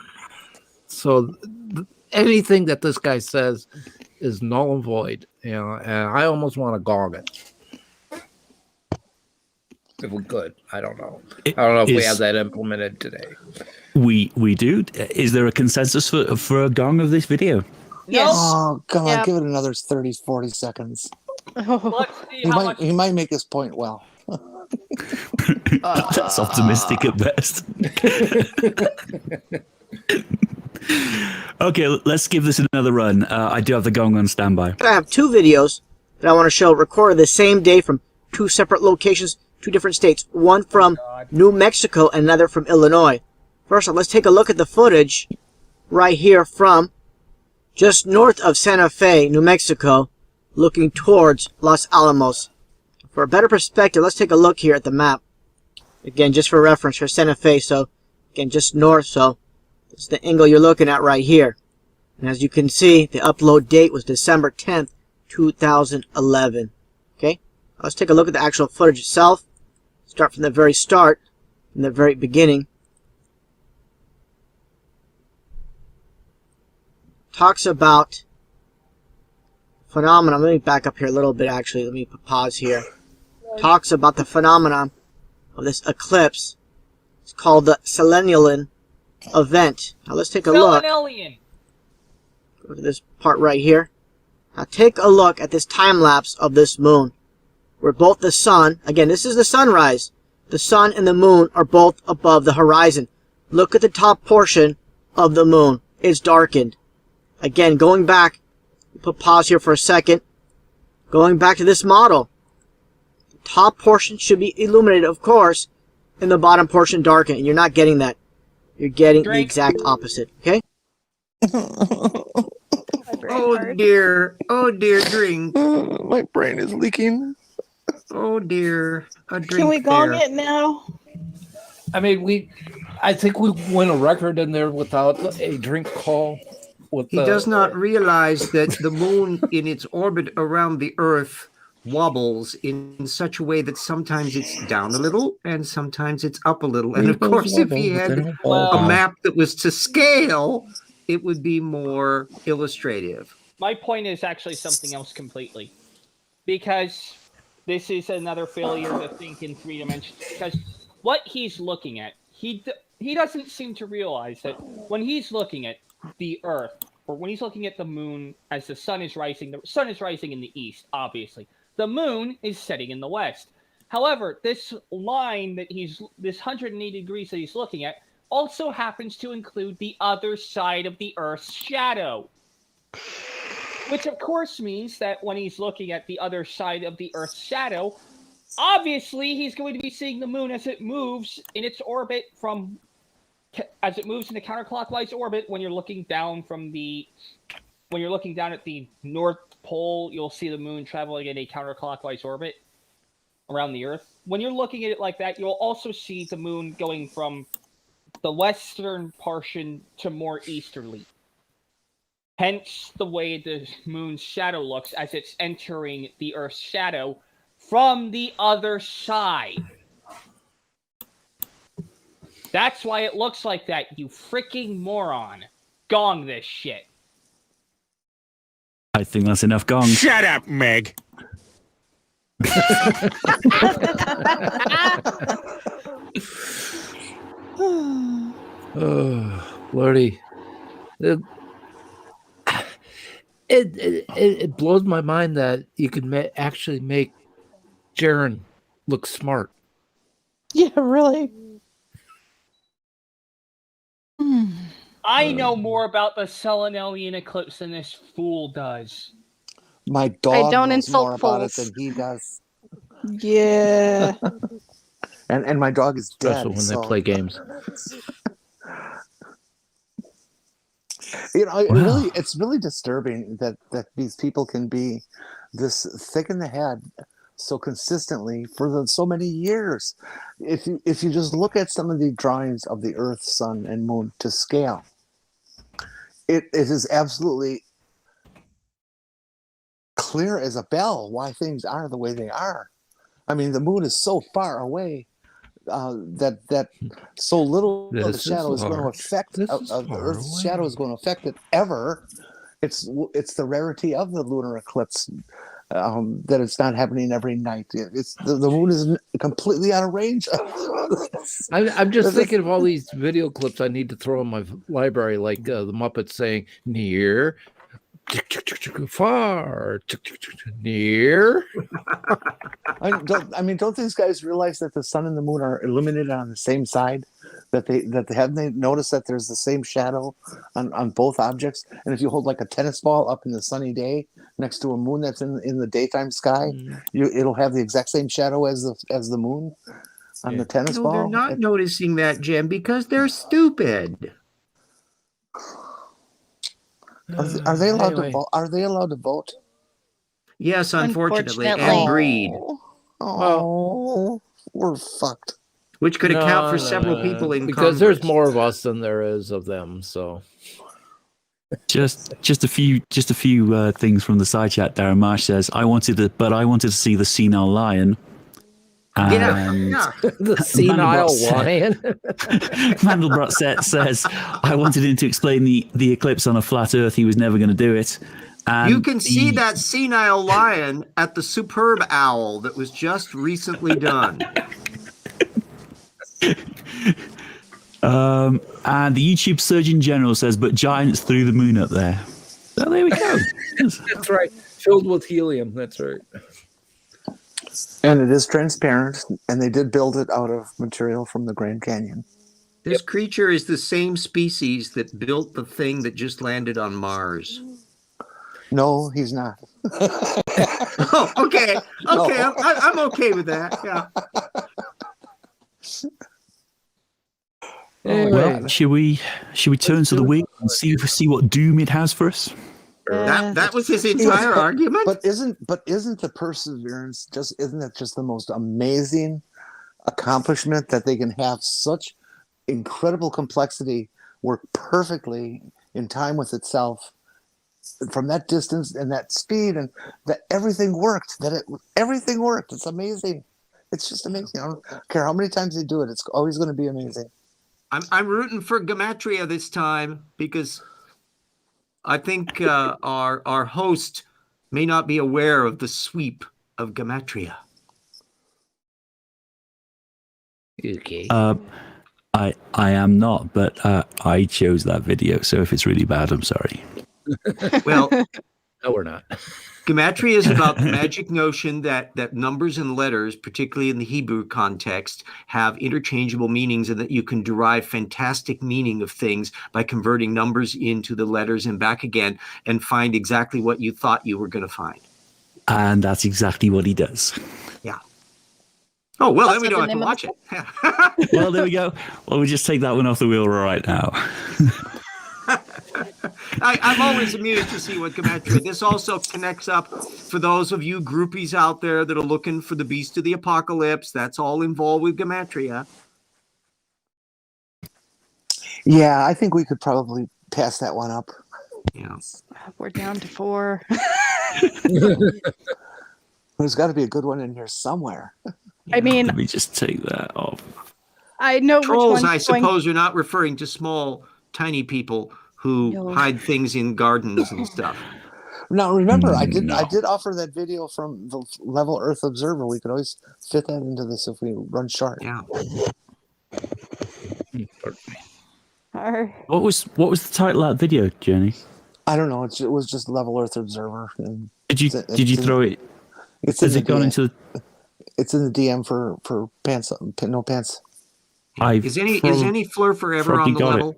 so anything that this guy says is null and void, and I almost want to gog it. If we could, I don't know. I don't know if we have that implemented today. We do. Is there a consensus for a gong of this video? Yes. Oh, come on, give it another 30, 40 seconds. Let's see how much. He might make his point well. That's optimistic at best. Okay, let's give this another run. I do have the gong on standby. I have 2 videos that I want to show recorded the same day from 2 separate locations, 2 different states. One from New Mexico and another from Illinois. First off, let's take a look at the footage right here from just north of Santa Fe, New Mexico, looking towards Los Alamos. For a better perspective, let's take a look here at the map. Again, just for reference, for Santa Fe, so again, just north, so it's the angle you're looking at right here. And as you can see, the upload date was December 10th, 2011. Okay, let's take a look at the actual footage itself. Start from the very start, from the very beginning. Talks about phenomenon. Let me back up here a little bit, actually. Let me pause here. Talks about the phenomenon of this eclipse. It's called the Selenian event. Now let's take a look. Go to this part right here. Now take a look at this time lapse of this moon, where both the sun, again, this is the sunrise. The sun and the moon are both above the horizon. Look at the top portion of the moon. It's darkened. Again, going back, put pause here for a second. Going back to this model. The top portion should be illuminated, of course, and the bottom portion darkened. And you're not getting that. You're getting the exact opposite, okay? Oh dear, drink. My brain is leaking. Oh dear, a drink. Can we gong there. it now? I mean, I think we went a record in there without a drink call. He does not realize that the moon in its orbit around the Earth wobbles in such a way that sometimes it's down a little and sometimes it's up a little. And of course, if he had a map that was to scale, it would be more illustrative. My point is actually something else completely. Because this is another failure to think in 3 dimensions. Because what he's looking at, he doesn't seem to realize that when he's looking at the Earth, or when he's looking at the moon as the sun is rising in the east, obviously. The moon is setting in the west. However, this line that this 180 degrees that he's looking at also happens to include the other side of the Earth's shadow. Which of course means that when he's looking at the other side of the Earth's shadow, obviously he's going to be seeing the moon as it moves in its orbit as it moves in the counterclockwise orbit. When you're looking down at the North Pole, you'll see the moon traveling in a counterclockwise orbit around the Earth. When you're looking at it like that, you'll also see the moon going from the western portion to more easterly. Hence the way the moon's shadow looks as it's entering the Earth's shadow from the other side. That's why it looks like that, you freaking moron. Gong this shit. I think that's enough gong. Shut up, Meg. Oh, Lordy. It blows my mind that you can actually make Jaren look smart. Yeah, really. I know more about the Selenelian eclipse than this fool does. My dog don't knows insult more about it fools. than he does. Yeah. And my dog is dead. Especially when they play games. You know, it's really disturbing that these people can be this thick in the head so consistently for so many years. If you just look at some of the drawings of the Earth, Sun, and Moon to scale, it is absolutely clear as a bell why things are the way they are. I mean, the moon is so far away that so little of the shadow is going to affect the Earth's shadow is going to affect it ever. It's the rarity of the lunar eclipse that it's not happening every night. It's the moon is completely out of range. I'm just thinking of all these video clips I need to throw in my library, like the Muppets saying near, far, near. Don't these guys realize that the sun and the moon are illuminated on the same side? That they haven't they noticed that there's the same shadow on both objects? And if you hold like a tennis ball up in the sunny day next to a moon that's in the daytime sky, it'll have the exact same shadow as the moon on the tennis ball. They're not noticing that, Jim, because they're stupid. Are they allowed to vote? Are they allowed to vote? Yes, unfortunately. And greed. Oh, we're fucked. Which could account for several people in because Congress. there's more of us than there is of them. So just a few things from the side chat. Darren Marsh says, I wanted to see the senile lion. And the senile lion. Mandelbrot says, I wanted him to explain the eclipse on a flat Earth. He was never going to do it. And you can see that senile lion at the superb owl that was just recently done. And the YouTube Surgeon General says, but giants threw the moon up there. So there we go. That's right. Filled with helium. That's right. And it is transparent, and they did build it out of material from the Grand Canyon. This creature is the same species that built the thing that just landed on Mars. No, he's not. Oh, okay. Okay, No. I'm okay with that. Yeah. Well, should we turn to the wheel and see what doom it has for us? That was his Yes, entire argument. But isn't the perseverance isn't that just the most amazing accomplishment that they can have such incredible complexity work perfectly in time with itself from that distance and that speed, and that everything worked. Everything worked. It's amazing. It's just amazing. I don't care how many times they do it. It's always going to be amazing. I'm rooting for Gematria this time because I think our host may not be aware of the sweep of Gematria. Okay. I am not, but I chose that video. So if it's really bad, I'm sorry. Well, no, we're not. Gematria is about the magic notion that numbers and letters, particularly in the Hebrew context, have interchangeable meanings, and that you can derive fantastic meaning of things by converting numbers into the letters and back again, and find exactly what you thought you were going to find. And that's exactly what he does. Yeah. Oh, well, That's then we what don't the have to name watch it. Well, there we go. Well, we'll just take that one off the wheel right now. I'm always amused to see what Gematria. This also connects up for those of you groupies out there that are looking for the Beast of the Apocalypse. That's all involved with Gematria. Yeah, I think we could probably pass that one up. Yeah. We're down to 4. There's got to be a good one in here somewhere. I mean, Let me just take that off. I know which Trolls, one's I going. suppose, are not referring to small, tiny people who No. hide things in gardens and stuff. Now, remember, I No. did offer that video from the Level Earth Observer. We could always fit that into this if we run short. Yeah. What was the title of that video, Jenny? I don't know. It was just Level Earth Observer. And Did you throw it? Has it gone into? It's in the DM for pants. No pants. Is any Fleur Forever on the level?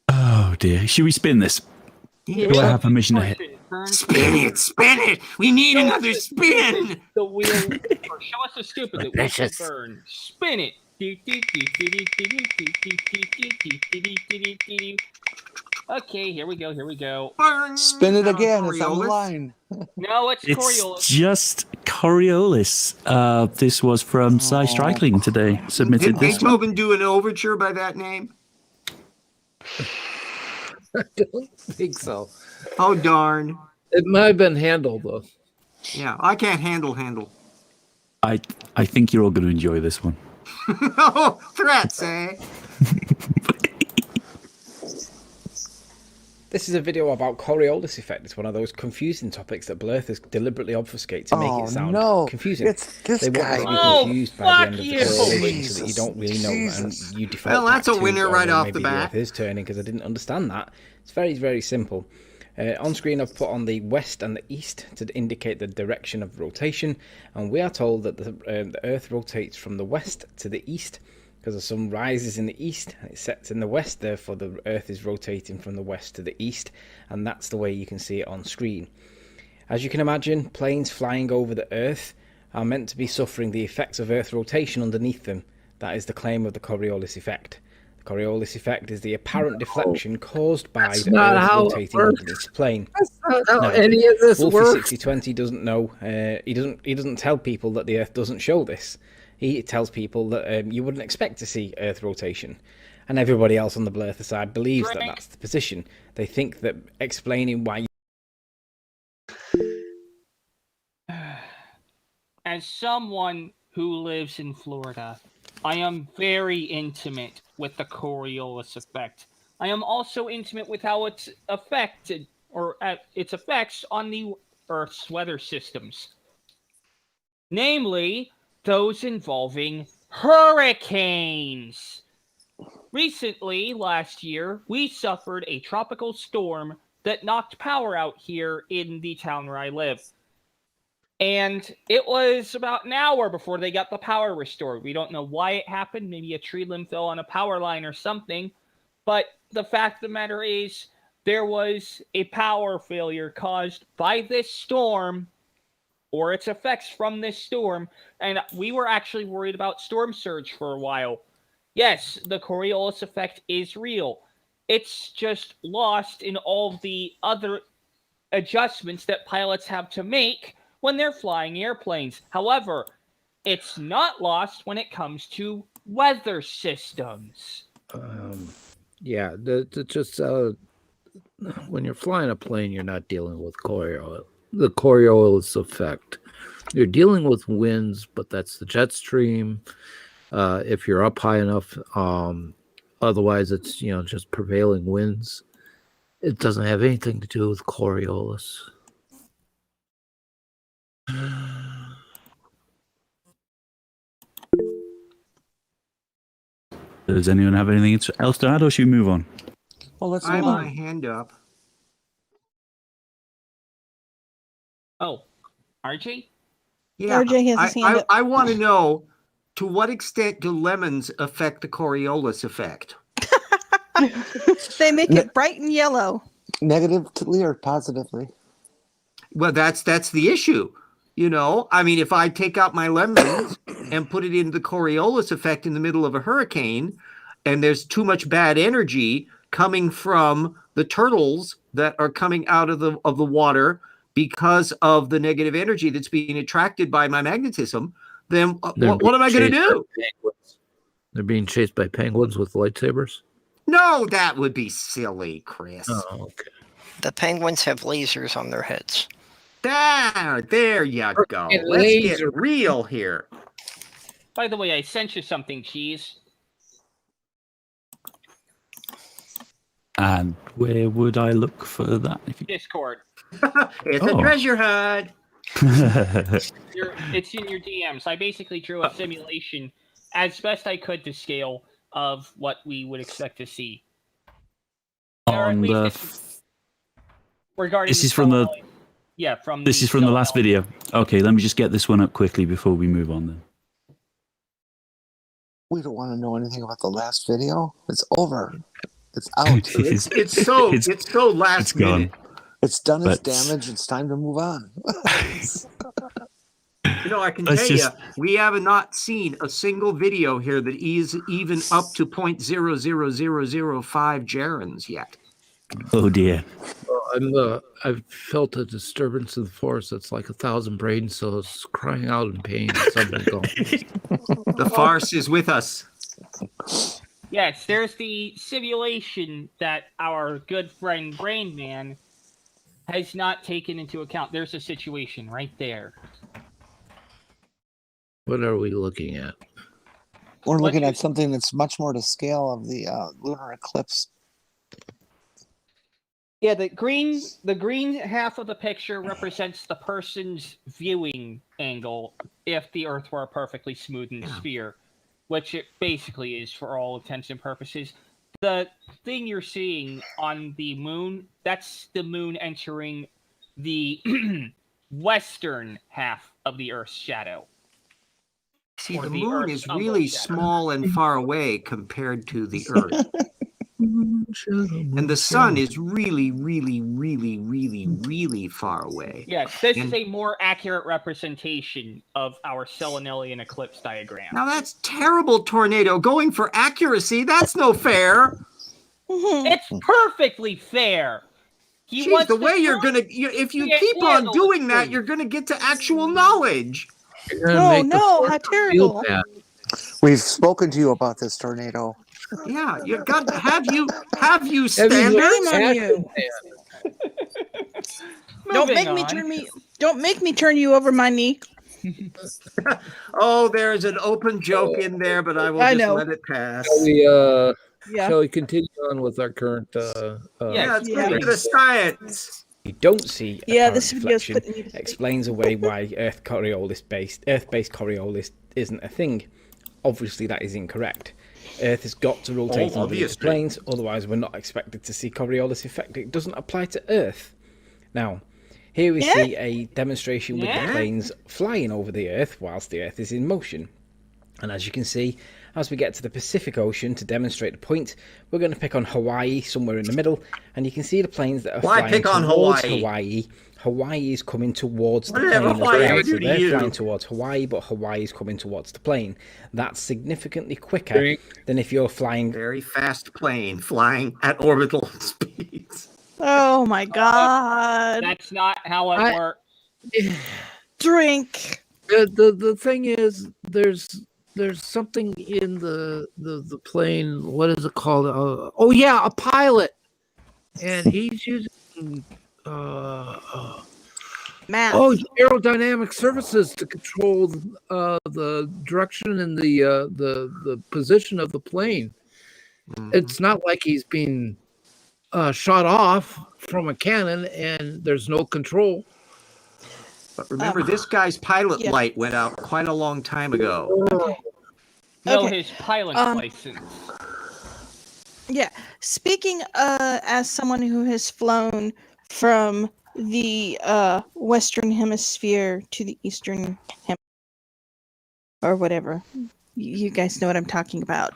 Oh dear! Should we spin this? Yeah. Do I have permission to hit? Spin it! We need another spin. The wheel, or show us the stupid that we should burn. Spin it. Okay, here we go. Burn. Spin it again. It's on the line. No, it's Coriolis. It's just Coriolis. This was from Cy Strickling today. Submitted Did this one. Beethoven do an overture by that name? I don't think so. Oh, darn. It might have been handled, though. Yeah, I can't handle. I think you're all going to enjoy this one. Oh, threats, eh? This is a video about Coriolis effect. It's one of those confusing topics that Blurthers deliberately obfuscate to make it sound confusing. It's this they want guy. you to be confused by the end of the correlation so that you Jesus, don't really know Jesus. and you default Well, that's back a to, winner oh, right well, off maybe the bat. Earth is turning because I didn't understand that. It's very, very simple. On screen I've put on the west and the east to indicate the direction of rotation, and we are told that the Earth rotates from the west to the east because the sun rises in the east and it sets in the west, therefore the Earth is rotating from the west to the east, and that's the way you can see it on screen. As you can imagine, planes flying over the Earth are meant to be suffering the effects of Earth rotation underneath them. That is the claim of the Coriolis effect. The Coriolis effect is the apparent deflection caused by the Earth rotating under this plane. That's not how Now, any of this Wolfie works. 6020 doesn't know. He doesn't tell people that the Earth doesn't show this. He tells people that you wouldn't expect to see Earth rotation, and everybody else on the Blurther side believes that that's the position. They think that explaining why. As someone who lives in Florida, I am very intimate with the Coriolis effect. I am also intimate with how it's affected, or its effects on the Earth's weather systems. Namely, those involving hurricanes. Recently, last year, we suffered a tropical storm that knocked power out here in the town where I live. And it was about an hour before they got the power restored. We don't know why it happened. Maybe a tree limb fell on a power line or something. But the fact of the matter is, there was a power failure caused by this storm, or its effects from this storm, and we were actually worried about storm surge for a while. Yes, the Coriolis effect is real. It's just lost in all of the other adjustments that pilots have to make when they're flying airplanes. However, it's not lost when it comes to weather systems. Yeah, just when you're flying a plane, you're not dealing with the Coriolis effect. You're dealing with winds, but that's the jet stream. If you're up high enough, otherwise it's just prevailing winds. It doesn't have anything to do with Coriolis. Does anyone have anything else to add, or should we move on? Well, let's I have move my on. hand up. Oh, RJ? Yeah, RJ has his hand up. I want to know, to what extent do lemons affect the Coriolis effect? They make it bright and yellow. Negatively or positively? Well, that's the issue. I mean, if I take out my lemons and put it into the Coriolis effect in the middle of a hurricane, and there's too much bad energy coming from the turtles that are coming out of the water because of the negative energy that's being attracted by my magnetism, then what am I going to do? They're being chased by penguins with lightsabers? No, that would be silly, Chris. Oh, okay. The penguins have lasers on their heads. There you go. And Let's get laser. real here. By the way, I sent you something, Cheese. And where would I look for that? Discord. It's a treasure hunt. It's in your DMs. I basically drew a simulation as best I could to scale of what we would expect to see. On the Regarding this is from the this is from the last video. Okay, let me just get this one up quickly before we move on then. We don't want to know anything about the last video. It's over. It's out. It's so last minute. It's done its damage. It's time to move on. I can tell you, we have not seen a single video here that is even up to 0.00005 gerons yet. Oh dear. I've felt a disturbance in the force that's like 1,000 brain cells crying out in pain. The farce is with us. Yes, there's the simulation that our good friend Brain Man has not taken into account. There's a situation right there. What are we looking at? We're looking at something that's much more to scale of the lunar eclipse. Yeah, the green half of the picture represents the person's viewing angle if the Earth were a perfectly smoothened sphere, which it basically is for all intents and purposes. The thing you're seeing on the moon, that's the moon entering the western half of the Earth's shadow. See, the moon is really small and far away compared to the Earth. And the sun is really, really, really, really, really far away. Yes, this is a more accurate representation of our Selenelian eclipse diagram. Now that's terrible, Tornado. Going for accuracy, that's no fair. It's perfectly fair. Jeez, the way you're going to... If you keep on doing that, you're going to get to actual knowledge. Oh, no, how terrible. We've spoken to you about this, Tornado. Yeah, you got have you standards? Don't make me turn you over my knee. Oh, there's an open joke in there, but I will let it pass. Shall we continue on with our current let's go to the science. You don't see this video's reflection explains away why Earth-based Coriolis isn't a thing. Obviously, that is incorrect. Earth has got to rotate on these planes, otherwise we're not expected to see Coriolis effect. It doesn't apply to Earth. Now, here we see a demonstration with the planes flying over the Earth whilst the Earth is in motion. And as you can see, As we get to the Pacific Ocean to demonstrate the point, we're going to pick on Hawaii somewhere in the middle, and you can see the planes that are Why flying pick on towards Hawaii? Hawaii. Hawaii is coming towards the What did plane Hawaii as ever well, do so to they're you? flying towards Hawaii, but Hawaii is coming towards the plane. That's significantly quicker than if you're flying... Very fast plane flying at orbital speeds. Oh my god. That's not how it works. Drink. The thing is, there's something in the plane. What is it called? Oh yeah, a pilot, and he's using math. Oh, aerodynamic services to control the direction and the position of the plane. It's not like he's being shot off from a cannon and there's no control. But remember, this guy's pilot light went out quite a long time ago. Okay. No, Okay. his pilot's license. Yeah. Speaking as someone who has flown from the Western Hemisphere to the Eastern Hemisphere, or whatever, you guys know what I'm talking about.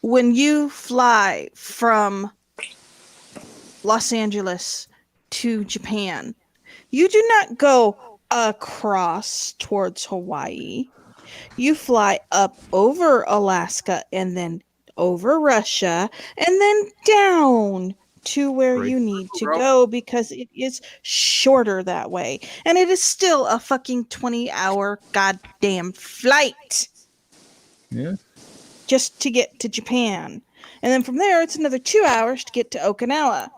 When you fly from Los Angeles to Japan, you do not go across towards Hawaii. You fly up over Alaska and then over Russia and then down to where you need to go because it is shorter that way. And it is still a fucking 20-hour goddamn flight. Yeah. Just to get to Japan. And then from there, it's another 2 hours to get to Okinawa.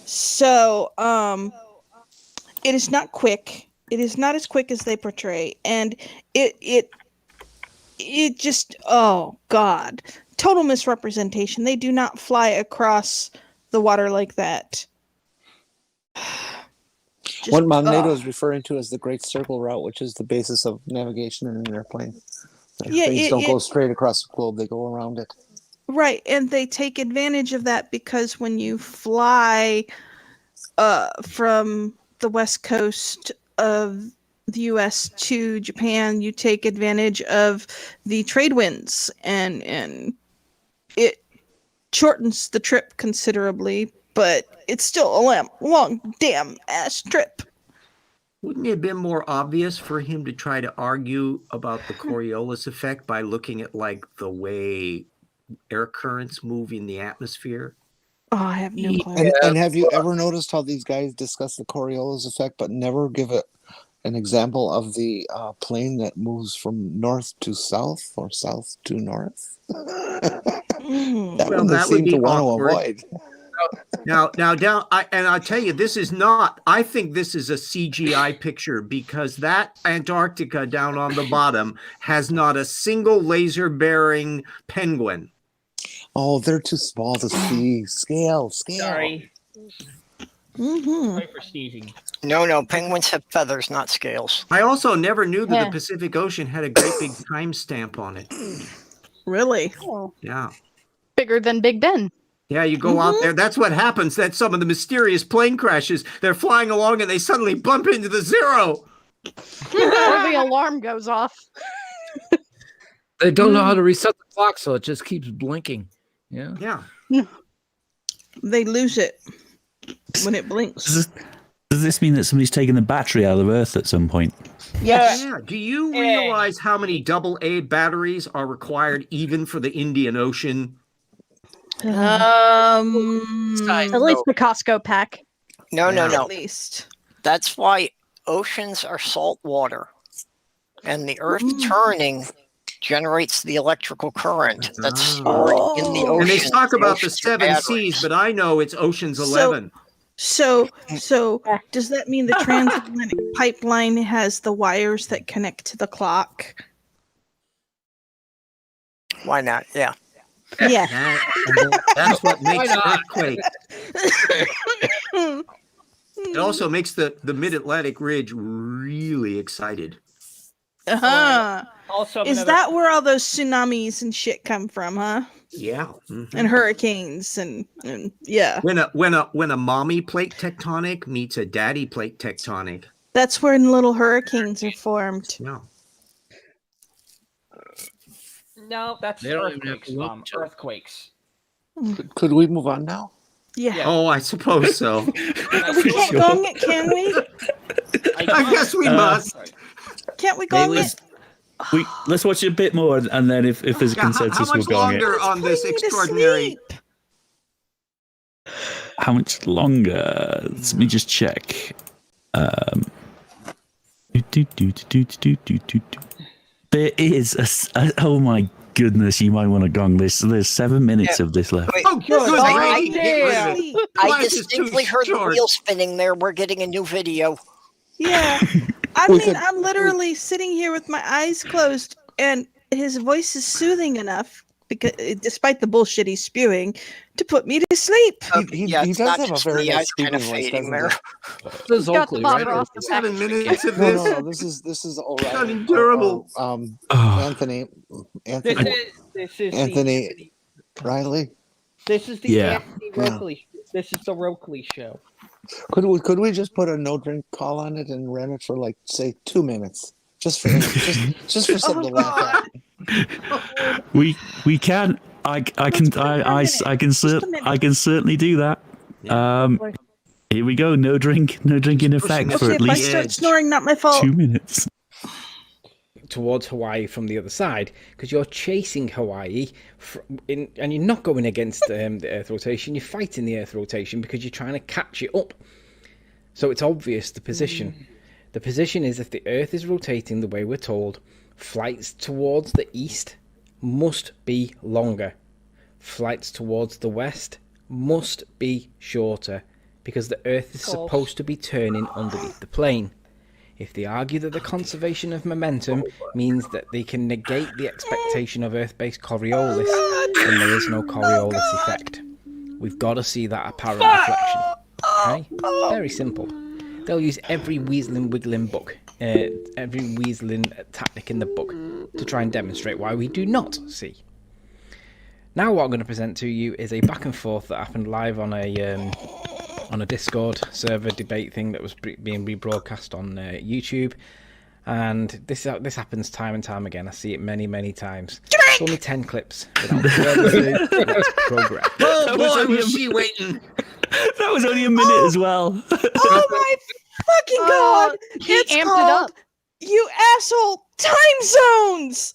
So, it is not quick. It is not as quick as they portray. And it just, oh God, total misrepresentation. They do not fly across the water like that. What Magneto is referring to as the Great Circle Route, which is the basis of navigation in an airplane. Yeah, Things don't go straight across the globe, they go around it. Right, and they take advantage of that because when you fly from the west coast of the US to Japan, you take advantage of the trade winds and it shortens the trip considerably, but it's still a long damn ass trip. Wouldn't it have been more obvious for him to try to argue about the Coriolis effect by looking at like the way air currents move in the atmosphere? Oh, I have no clue. And have you ever noticed how these guys discuss the Coriolis effect but never give an example of the plane that moves from north to south or south to north? That one they seem to want to avoid. Now, I'll tell you, this is not. I think this is a CGI picture because that Antarctica down on the bottom has not a single laser-bearing penguin. Oh, they're too small to see. Scale. Sorry. Mm-hmm. Sorry for sneezing. No, penguins have feathers, not scales. I also never knew that the Pacific Ocean had a great big timestamp on it. Really? Yeah. Bigger than Big Ben. Yeah, you go out there. That's what happens. That's some of the mysterious plane crashes. They're flying along and they suddenly bump into the zero. Or the alarm goes off. They don't know how to reset the clock, so it just keeps blinking. Yeah. Yeah. They lose it when it blinks. Does this mean that somebody's taken the battery out of Earth at some point? Yes. Yeah. Do you realize how many AA batteries are required even for the Indian Ocean? At least the Costco pack. No. At least. That's why oceans are salt water. And the Earth turning generates the electrical current that's stored in the ocean. And they talk about the Oceans are 7 batteries. seas, but I know it's Ocean's 11. So does that mean the transatlantic pipeline has the wires that connect to the clock? Why not? Yeah. Yeah. That's what makes not? earthquake. It also makes the Mid-Atlantic Ridge really excited. Uh-huh. Also, Is that where all those tsunamis and shit come from, huh? Yeah. Mhm. And hurricanes and yeah. When a mommy plate tectonic meets a daddy plate tectonic. That's when little hurricanes are formed. Yeah. No, that's They don't even have earthquakes. to look, Joe. Earthquakes. Could we move on now? Yeah. Yeah. Oh, I suppose so. We can't gong it, can we? I guess we must. Can't we gong it? Let's watch it a bit more, and then if there's a Yeah, how consensus, much we'll gong it. longer on this Putting me to extraordinary? sleep. How much longer? Let me just check. There is oh my goodness, you might want to gong this. There's 7 minutes of this left. Oh, good. I distinctly heard the wheel spinning there. We're getting a new video. Yeah. I mean, I'm literally sitting here with my eyes closed, and his voice is soothing enough, because despite the bullshit he's spewing, to put me to sleep. He does have a very nice speaking voice, doesn't he? This is Oakley, right? 7 minutes of No, this. no, this is O'Reilly. Unendurable. Anthony This is Anthony Riley. This is the Anthony Roakley. This is the Roakley show. Could we just put a no drink call on it and run it for like say 2 minutes, just for just for something to laugh at? We can. I can certainly do that. Here we go. No drink in effect for Okay, at if I least start snoring, not my fault. 2 minutes. Towards Hawaii from the other side, because you're chasing Hawaii and you're not going against the Earth rotation, you're fighting the Earth rotation because you're trying to catch it up. So it's obvious the position. The position is, if the Earth is rotating the way we're told, flights towards the east must be longer. Flights towards the west must be shorter, because the Earth is supposed to be turning underneath the plane. If they argue that the conservation of momentum means that they can negate the expectation of Earth-based Coriolis, then there is no Coriolis effect. We've got to see that apparent reflection. Okay? Very simple. They'll use every weaseling wiggling book, every weaseling tactic in the book to try and demonstrate why we do not see. Now what I'm going to present to you is a back and forth that happened live on a Discord server debate thing that was being rebroadcast on YouTube, and this happens time and time again. I see it many times. It's only 10 clips. Without further ado, let's program. Oh boy, was she waiting? That was only a minute as well. Oh my fucking god! It's amped it called, up. you asshole, time zones!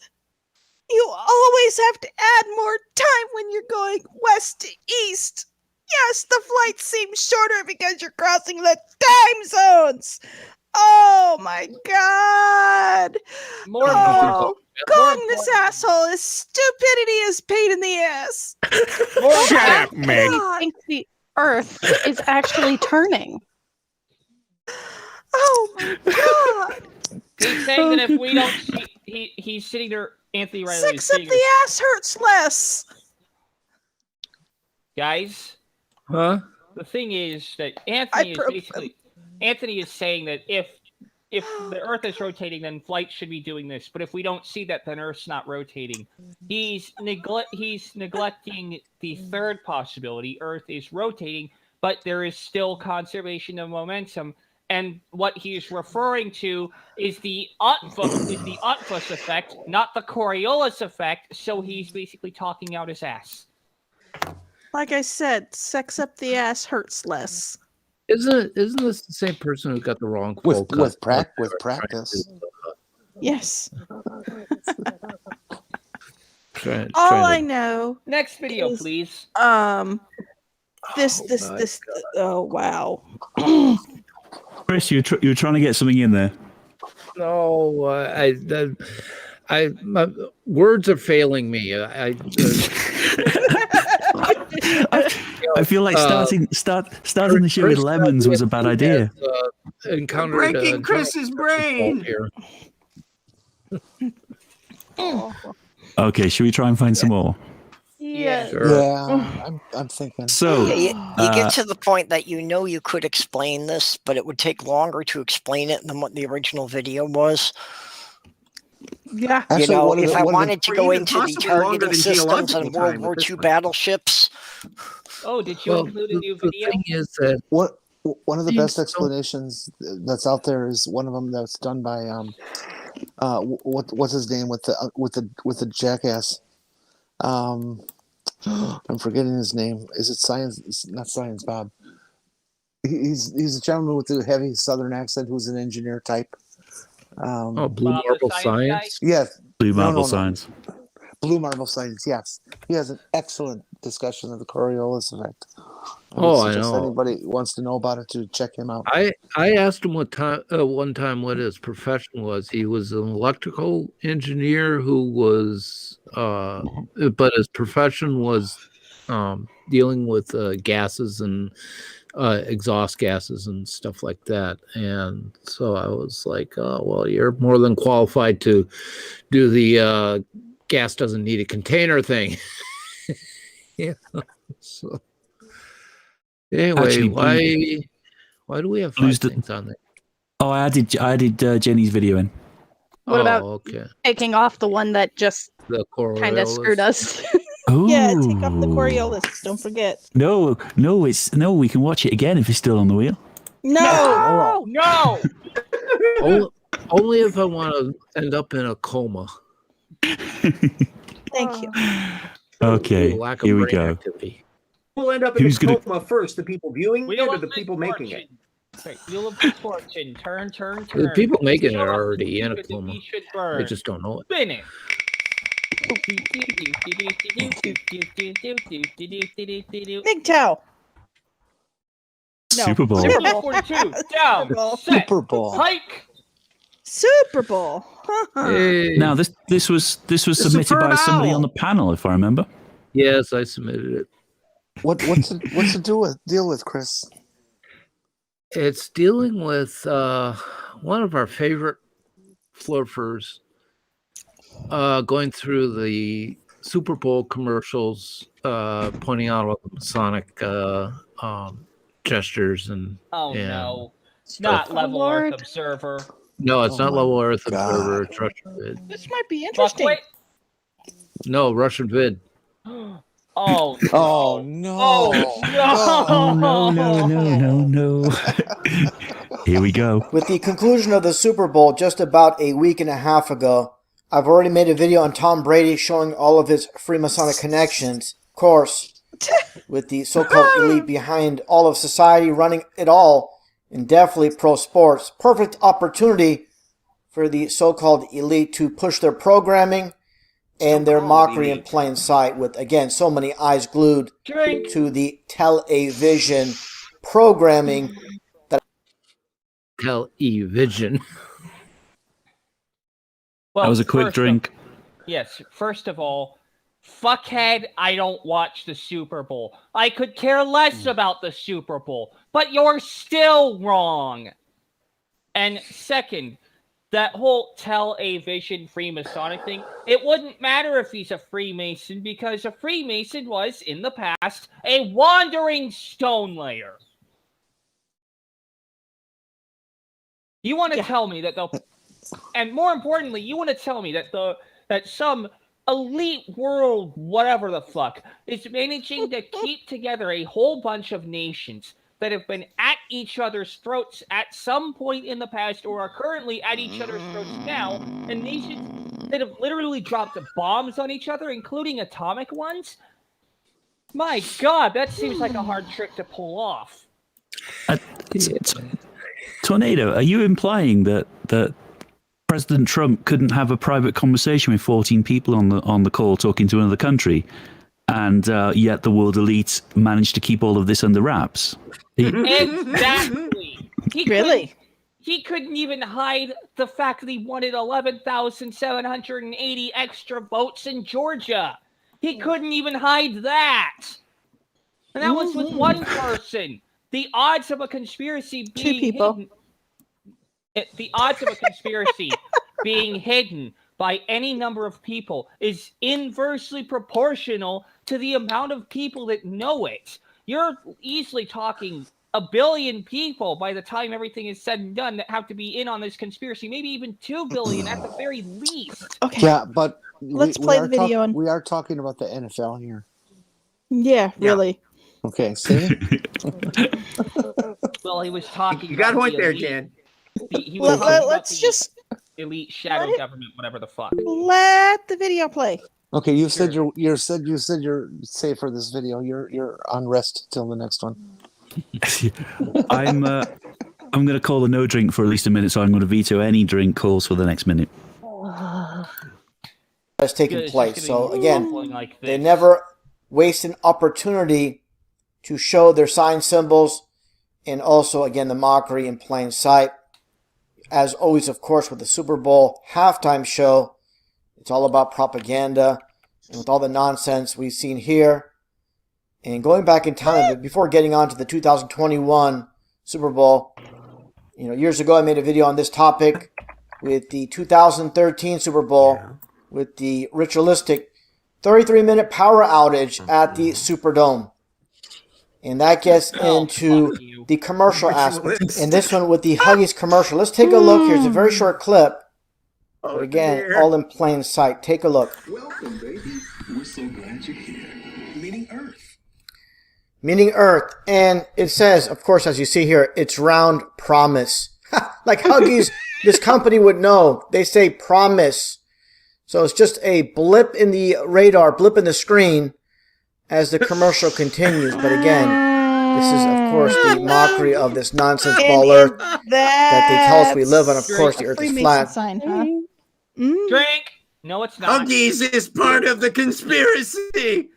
You always have to add more time when you're going west to east. Yes, the flight seems shorter because you're crossing the time zones. Oh my god! Gong this asshole! His stupidity is pain in the ass. Shut up, Meg. He thinks the Earth is actually turning. Oh my god! He's saying that if we don't see, he's sitting there. Anthony Riley. Sex up the ass hurts less. Guys. Huh? The thing is that Anthony is saying that if the Earth is rotating, then flight should be doing this. But if we don't see that, then Earth's not rotating. He's neglecting the third possibility. Earth is rotating, but there is still conservation of momentum. And what he's referring to is the Otfus effect, not the Coriolis effect. So he's basically talking out his ass. Like I said, sex up the ass hurts less. Isn't this the same person who got the wrong quote? With practice. Yes. All I know. Next video, is, please. This. Oh wow. Chris, you're trying to get something in there. No, my words are failing me. I feel like starting the show with lemons was a bad idea. Breaking Chris's brain. Here. Okay, should we try and find some more? Yeah. Sure. Yeah, I'm thinking. So you get to the point that you could explain this, but it would take longer to explain it than what the original video was. Yeah. Actually, if I wanted to go into the targeting systems and World War II battleships. Oh, did you include a new video? The thing is that one of the best explanations that's out there is one of them that's done by what's his name with the jackass. I'm forgetting his name. Is it Science? It's not Science Bob. He's a gentleman with a heavy Southern accent who's an engineer type. Blue Bob the Marble Science guy? Science. Yes. Blue No, Marble no, no. Science. Blue Marble Science. Yes, he has an excellent discussion of the Coriolis effect. I Oh, would I suggest know. anybody wants to know about it to check him out. I asked him one time what his profession was. He was an electrical engineer who was, but his profession was dealing with gases and exhaust gases and stuff like that. And so I was like, oh, well, you're more than qualified to do the gas doesn't need a container thing. Yeah. So anyway, Actually, why do we have Blue's five things on there? Oh, I added Jenny's video in. What about okay. taking off the one that just The kind of screwed us? Yeah, take off the Coriolis. Don't forget. No, we can watch it again if it's still on the wheel. No, no. Only if I want to end up in a coma. Thank you. Okay, Lack of here we brain go. activity. We'll end up in Who's a gonna- coma first. The people viewing it or the people making it? Right, Wheel of Misfortune. Turn. The people making it Shut are up. already in a Stupid, coma. we should They burn. just don't know it. Spin it. MGTOW. No. Super Bowl. Super Wheel Bowl. 42. Down. Super Bowl. Set. Super Bowl. Hike. Super Bowl. Hey. Now this was submitted by somebody on the panel, if I remember. Yes, I submitted it. What's the deal with Chris? It's dealing with one of our favorite flurfers going through the Super Bowl commercials, pointing out all the Masonic gestures and No. stuff. Not Level Lord. Earth Observer. No, it's not my Level Earth God. Observer. It's Russian Vid. This might be interesting. Buckwheat? No, Russian Vid. Oh. Oh no! Oh, Oh no. Here we go. With the conclusion of the Super Bowl just about a week and a half ago, I've already made a video on Tom Brady showing all of his Freemasonic connections. Of course, with the so-called elite behind all of society running it all, and definitely pro sports. Perfect opportunity for the so-called elite to push their programming and their mockery in plain sight with, again, so many eyes glued to the television programming. Television. Well, That was a quick drink. Yes, first of all, fuckhead, I don't watch the Super Bowl. I could care less about the Super Bowl, but you're still wrong. And second, that whole Television Freemasonic thing, it wouldn't matter if he's a Freemason because a Freemason was, in the past, a wandering stone layer. You want to tell me that and more importantly, you want to tell me that some elite world, whatever the fuck, is managing to keep together a whole bunch of nations that have been at each other's throats at some point in the past or are currently at each other's throats now, and nations that have literally dropped bombs on each other, including atomic ones? My God, that seems like a hard trick to pull off. Tornado, are you implying that President Trump couldn't have a private conversation with 14 people on the call talking to another country, and yet the world elite managed to keep all of this under wraps? Exactly. He couldn't even hide the fact that he wanted 11,780 extra votes in Georgia. He couldn't even hide that. And that was with one person. The odds of a conspiracy being hidden. The odds of a conspiracy being hidden by any number of people is inversely proportional to the amount of people that know it. You're easily talking 1 billion people by the time everything is said and done that have to be in on this conspiracy, maybe even 2 billion at the very least. Okay. Yeah, but Let's play the video. We are talking about the NFL here. Yeah, really. Okay, see? Well, he was talking. You got a about point the there, elite. Jan. He was talking about Let's the just elite shadow government, whatever the fuck. let the video play. Okay, you said you're safe for this video. You're on rest till the next one. I'm going to call a no drink for at least a minute, so I'm going to veto any drink calls for the next minute. That's taking It's just place. gonna So be again, ruffling like they this. never waste an opportunity to show their sign symbols, and also again the mockery in plain sight. As always, of course, with the Super Bowl halftime show, it's all about propaganda, and with all the nonsense we've seen here. And going back in time, before getting on to the 2021 Super Bowl, years ago I made a video on this topic with the 2013 Super Bowl with the ritualistic 33-minute power outage at the Superdome. And that gets into the commercial aspect. And this one with the Huggies commercial. Let's take a look here. It's a very short clip. But again, all in plain sight. Take a look. Welcome, baby. We're so glad you're here. Meaning Earth. Meaning Earth. And it says, of course, as you see here, it's round promise. Like Huggies, this company would know. They say promise. So it's just a blip in the radar, blip in the screen as the commercial continues. But again, this is, of course, the mockery of this nonsense ball Earth that they tell us we live on. Of course, the Earth is flat. Sign, huh? Drink. No, it's not. Huggies is part of the conspiracy.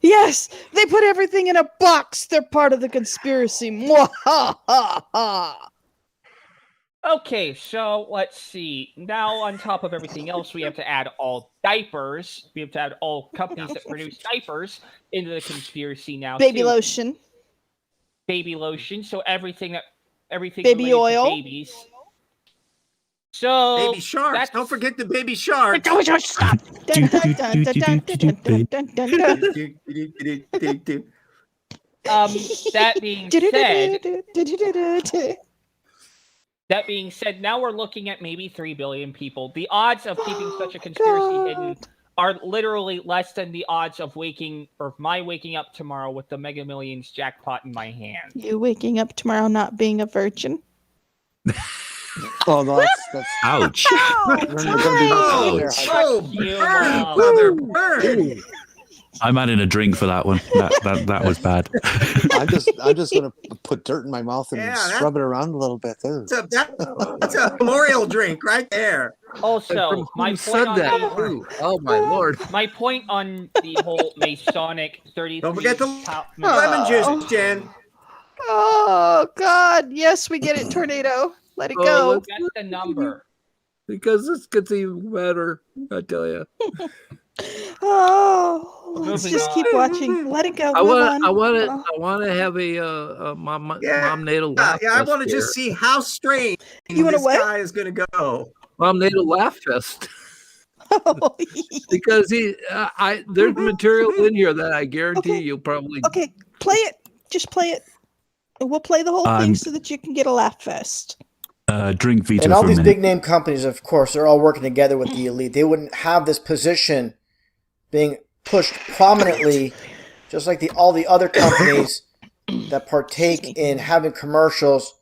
Yes, they put everything in a box. They're part of the conspiracy. Mwahaha. Okay, so let's see. Now, on top of everything else, we have to add all diapers. We have to add all companies that produce diapers into the conspiracy now. Baby too. lotion. Baby lotion. So everything Baby related to oil. babies. So Baby sharks. Don't forget the baby sharks. Stop. That being said, now we're looking at maybe 3 billion people. The odds of keeping such a conspiracy hidden are literally less than the odds of my waking up tomorrow with the Mega Millions jackpot in my hand. You waking up tomorrow not being a virgin. Oh, no, that's ouch. I'm adding a drink for that one. That was bad. I'm just gonna put dirt in my mouth and scrub it around a little bit. That's a memorial drink right there. Also, my point on oh my lord! My point on the whole Masonic 33. Don't forget the lemon juice, Jen. Oh God! Yes, we get it. Tornado. Let it go. That's the number. Because this gets even better, I tell you. Oh, let's just keep watching. Let it go. I want to have a mom natal laugh. Yeah, I want to just see how strange this guy is going to go. Mom natal laugh fest. Because there's material in here that I guarantee you'll probably. Okay, play it. Just play it. We'll play the whole thing so that you can get a laugh fest. Drink veto and all for a these minute. big name companies, of course, they're all working together with the elite. They wouldn't have this position being pushed prominently, just like all the other companies that partake in having commercials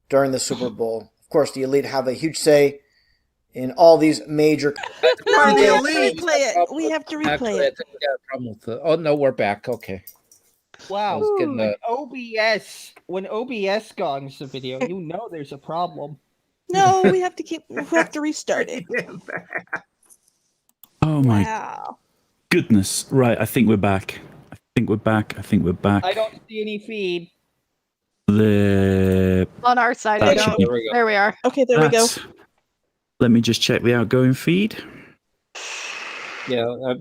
during the Super Bowl. Of course, the elite have a huge say in all these major. We have to replay it. We have to replay it. Oh no, we're back. Okay. Wow. Getting When OBS gongs the video, you know there's a problem. No, we have to restart it. Oh my goodness. Right, I think we're back. I think we're back. I don't see any feed. On our side, I don't. There we are. Okay, there we go. Let me just check the outgoing feed. Yeah,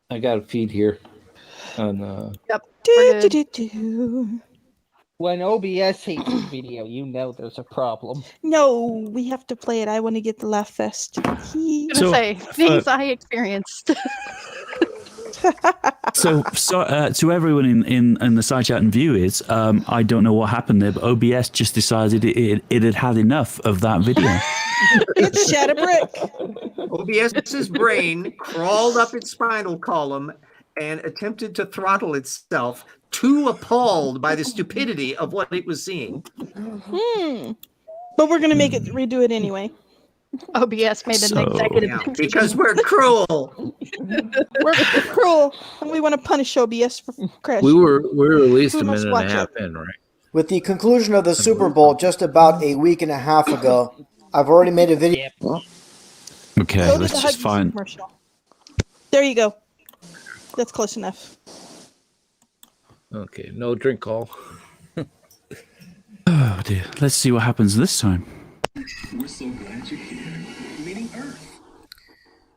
I got a feed here. On, Yep. When OBS hates the video, you know there's a problem. No, we have to play it. I want to get the laugh fest. I was gonna say things I experienced. So to everyone in the side chat and viewers, I don't know what happened there, but OBS just decided it had had enough of that video. It shat a brick. OBS's brain crawled up its spinal column and attempted to throttle itself, too appalled by the stupidity of what it was seeing. But we're gonna redo it anyway. OBS made an executive Yeah, decision. because we're cruel. We're cruel, and we want to punish OBS for crashing. We were released Who a must minute and a watch half it? in, right? With the conclusion of the Super Bowl just about a week and a half ago, I've already made a video. Yep. Okay, Go to let's the just Huggies find. commercial. There you go. That's close enough. Okay, no drink call. Oh dear. Let's see what happens this time. We're so glad you're here. Meeting Earth.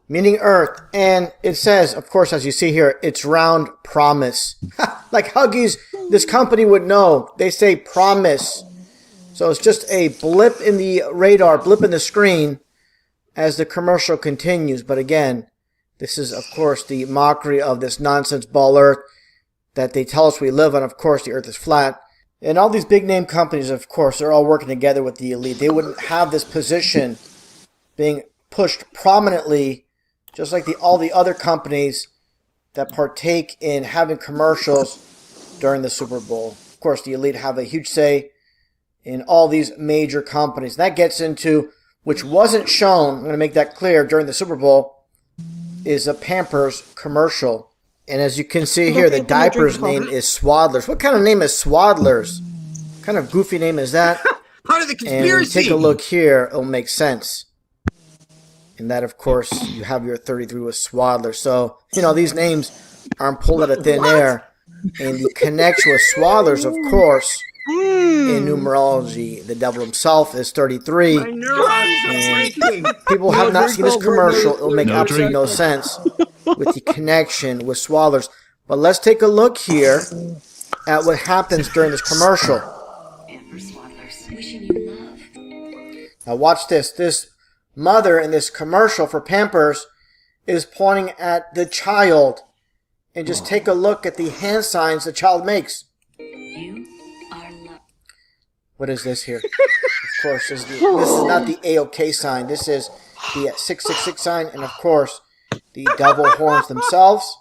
Meaning Earth, and it says, of course, as you see here, it's round promise. Like Huggies, this company would know. They say promise. So it's just a blip in the radar, blip in the screen as the commercial continues. But again, this is, of course, the mockery of this nonsense ball Earth that they tell us we live on. Of course, the Earth is flat. And all these big name companies, of course, are all working together with the elite. They wouldn't have this position being pushed prominently, just like all the other companies that partake in having commercials during the Super Bowl. Of course, the elite have a huge say in all these major companies. That gets into, which wasn't shown, I'm going to make that clear, during the Super Bowl, is a Pampers commercial. And as you can see here, the diaper's name is Swaddlers. What kind of name is Swaddlers? What kind of goofy name is that? Part of the And when you conspiracy. take a look here, it'll make sense. And that, of course, you have your 33 with Swaddler. So, these names aren't pulled out of thin air. And the connection with Swaddlers, of course, in numerology, the devil himself is 33. My neurons are breaking. People have not seen this commercial. It'll make No absolutely drink. no sense with the connection with Swaddlers. But let's take a look here at what happens during this commercial. Now watch this. This mother in this commercial for Pampers is pointing at the child. And just take a look at the hand signs the child makes. What is this here? Of course, this is not the AOK sign. This is the 666 sign. And of course, the devil horns themselves.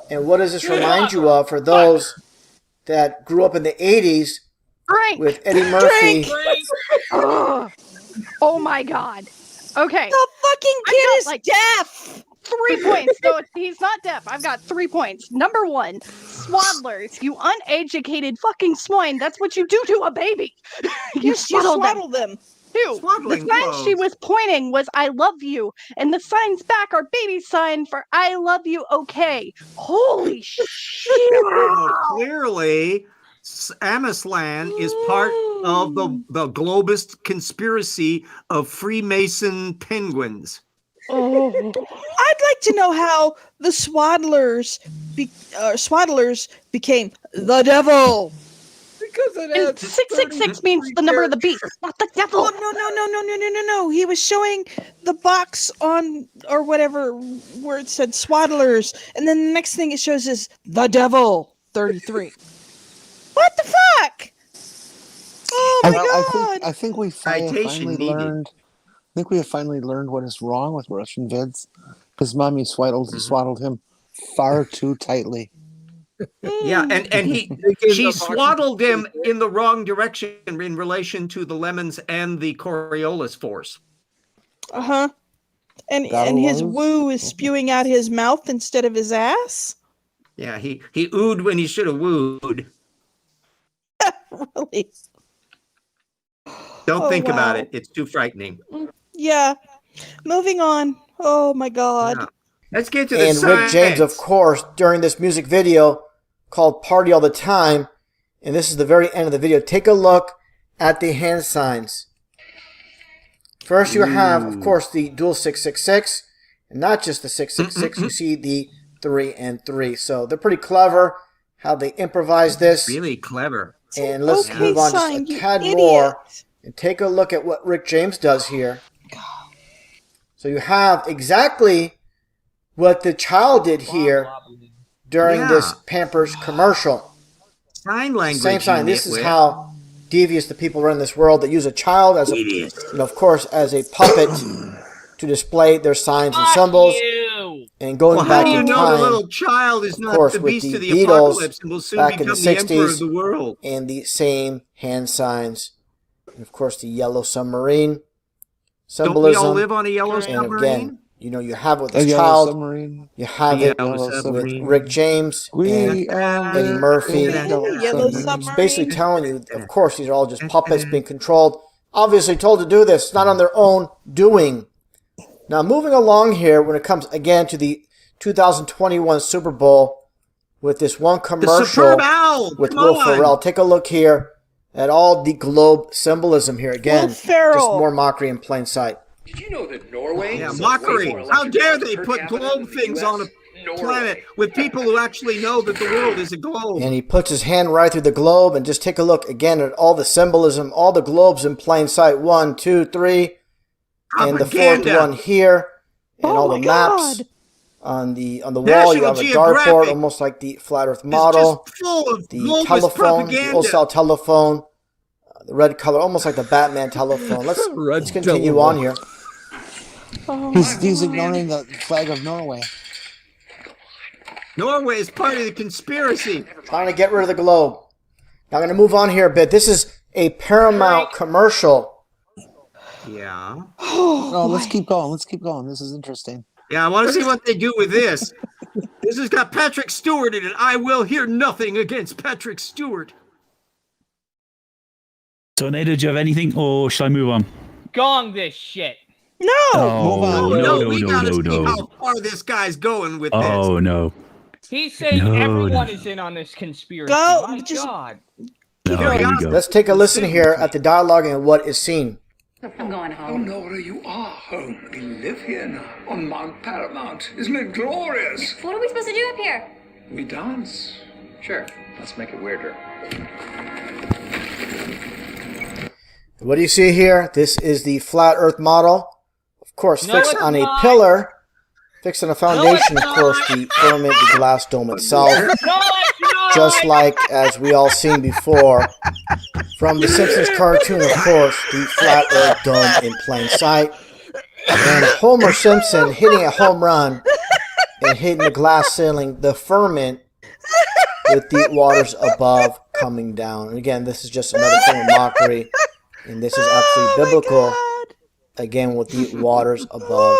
And what does this remind you of for those that grew up in the 80s with Eddie Murphy? Oh my god. Okay. The fucking kid is deaf. 3 points. No, he's not deaf. I've got 3 points. Number 1, swaddlers. You uneducated fucking swine. That's what you do to a baby. You swaddle them. 2, the Swaddling sign clothes. she was pointing was I love you. And the signs back are baby sign for I love you okay. Holy shit. Oh, clearly, Amislan is part of the globist conspiracy of Freemason penguins. I'd like to know how the swaddlers became the devil. Because it And 666 means the number of the beast, not the devil. Oh, no. He was showing the box on or whatever where it said swaddlers, and then the next thing it shows is the devil 33. What the fuck? Oh my god! I think we Citation finally needed. learned. I think we have finally learned what is wrong with Russian vids. His mommy swaddled him far too tightly. Yeah, and she swaddled him in the wrong direction in relation to the lemons and the Coriolis force. Uh-huh. And That'll his lose. woo is spewing out his mouth instead of his ass? Yeah, he oohed when he should have wooed. Really? Don't Oh, think about wow. it. It's too frightening. Yeah. Moving on. Oh my god. Yeah. Let's get to the And Rick James, of science. course, during this music video called Party All the Time, and this is the very end of the video, take a look at the hand signs. First you have, of course, the dual 666, and not just the 666, you see the 3 and 3. So they're pretty clever how they improvise this. Really clever. And let's okay move on sign, just a you tad idiot. more and take a look at what Rick James does here. So you have exactly what the child did here during this Pampers commercial. Sign language. Same sign. you This is nitwit. how devious the people run this world that use a child as a, of course, as a puppet to display their signs and symbols. And going Well, how back do you in know time, the little child is of not course, the with beast the of the Beatles apocalypse and will soon back in the become the emperor 60s, of the world? and the same hand signs. And of course, the yellow submarine. Don't we all symbolism. live on a yellow And submarine? again, you know, you have it with A this yellow child. submarine. You have The it yellow with submarine. Rick James and We Eddie Murphy. Yellow It's submarine. basically telling you, of course, these are all just puppets being controlled. Obviously told to do this, not on their own doing. Now, moving along here, when it comes again to the 2021 Super Bowl, with this one The commercial superb owl. with Come Will on. Ferrell. Take a look here at all the globe symbolism here. Again, just Ferrell. more mockery in plain sight. Did you know that Norway Yeah, is mockery. How dare they per put capita globe than the things US? on a planet with people who actually know that the world is a globe? And he puts his hand right through the globe, and just take a look again at all the symbolism, all the globes in plain sight. 1, 2, 3, and the fourth Propaganda. one here, and all the my maps God. on the wall. National You have a Geographic dartboard, almost like the flat Earth It's model. just full of The globalist telephone, the propaganda. old style telephone, the red color, almost like the Batman telephone. Let's continue on here. He's ignoring the flag of Norway. Norway is part of the conspiracy. Trying to get rid of the globe. Now I'm going to move on here a bit. This is a Paramount commercial. Yeah. Oh, let's keep going. Let's keep going. This is interesting. Yeah, I want to see what they do with this. This has got Patrick Stewart in it. I will hear nothing against Patrick Stewart. Tornado, do you have anything, or shall I move on? Gong this shit. No. Oh, No, no, we no, gotta no, see no. how far this guy's going with this. Oh, no. He's saying No, everyone no. is in on this conspiracy. Go, My just- God. No, here we go. Let's take a listen here at the dialogue and what is seen. I'm going home. Oh, Nora, you are home. We live here now, on Mount Paramount. Isn't it glorious? What are we supposed to do up here? We dance. Sure, let's make it weirder. What do you see here? This is the flat Earth model. Of course, No, fixed it's on a not. pillar. Fixed on a foundation, it's of course, the firmament, the glass dome itself. No, it's not. Just like, as we all seen before, from the Simpsons cartoon, of course, the flat Earth dome in plain sight. And Homer Simpson hitting a home run and hitting the glass ceiling, the firmament, with the waters above coming down. And again, this is just another form of mockery. And this is absolutely biblical. Again, with the waters above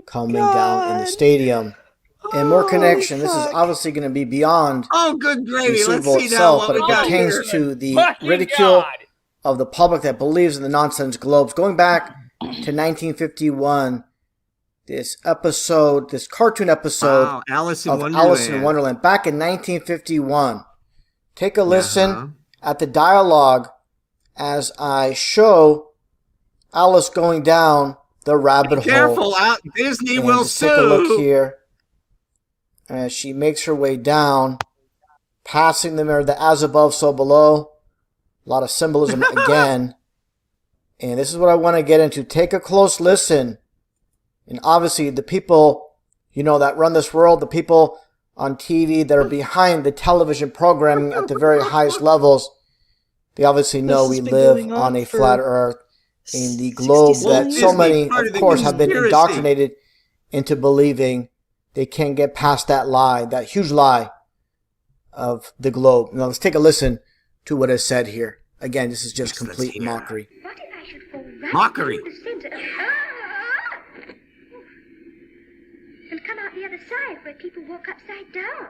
coming down in the stadium. And more connection. This is obviously going to be beyond Oh, good the gravy. Super Let's Bowl see now itself, what but we it got pertains here. to the Fucking ridicule God. of the public that believes in the nonsense globes. Going back to 1951, this cartoon episode Wow, Alice in of Wonderland. Alice in Wonderland, back in 1951. Take a listen at the dialogue as I show Alice going down the rabbit hole. Careful, out. Disney And will just take a look sue. here as she makes her way down, passing the mirror, the as above, so below. A lot of symbolism again. And this is what I want to get into. Take a close listen. And obviously, the people, that run this world, the people on TV that are behind the television programming at the very highest levels, they obviously know we live on a flat Earth. In the globe that so many, of course, have been indoctrinated into believing they can't get past that lie, that huge lie of the globe. Now let's take a listen to what is said here. Again, this is just complete mockery. What if I should fall right Mockery. through the center and come out the other side where people walk upside down?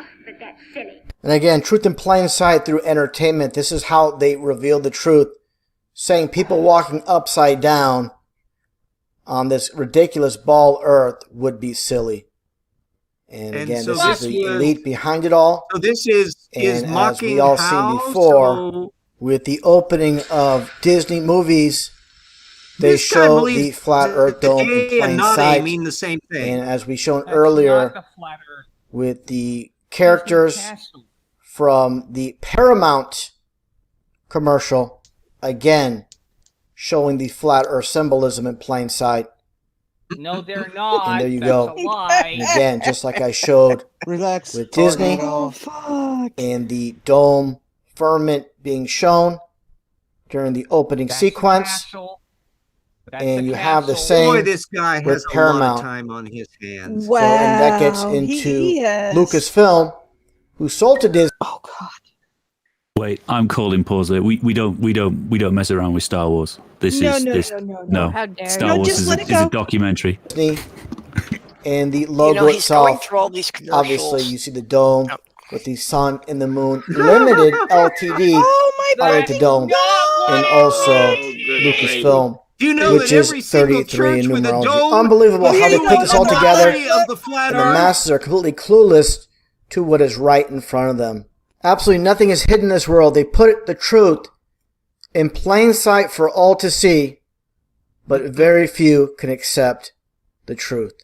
Oh, but that's silly. And again, truth in plain sight through entertainment. This is how they reveal the truth. Saying people walking upside down on this ridiculous ball Earth would be silly. And again, so this is this the was- elite behind it all. So this is And as mocking we all how? seen before, So with the opening of Disney movies, they this guy show believes the flat Earth that dome A in plain and not A sight. mean the same thing. And as we shown That's earlier, not the flat Earth. with the characters Castle. from the Paramount commercial, again, showing the flat Earth symbolism in plain sight. No, they're not. And there you That's go. a lie. And again, just like I showed Relax. with Disney Oh, fuck. and the dome firmament being shown during the opening That's the sequence. castle. That's And the you have the castle. same Boy, this guy with has a lot Paramount. of time on his hands. Wow. So, and that gets into Yes. Lucasfilm, who sold to Disney. Oh, God. Wait, I'm calling pause there. We don't mess around with Star Wars. No. How dare Star you. Wars just let it is a go. documentary. And the logo he's going itself, through all these commercials. obviously you see the dome with the sun and the moon. Limited LTD Oh my underneath the fucking dome. And also Lucasfilm, Do you know which that is every single 33 in church with a numerology. dome Unbelievable how they is put this all the together. property of the flat And the Earth? masses are completely clueless to what is right in front of them. Absolutely nothing is hidden in this world. They put the truth in plain sight for all to see, but very few can accept the truth.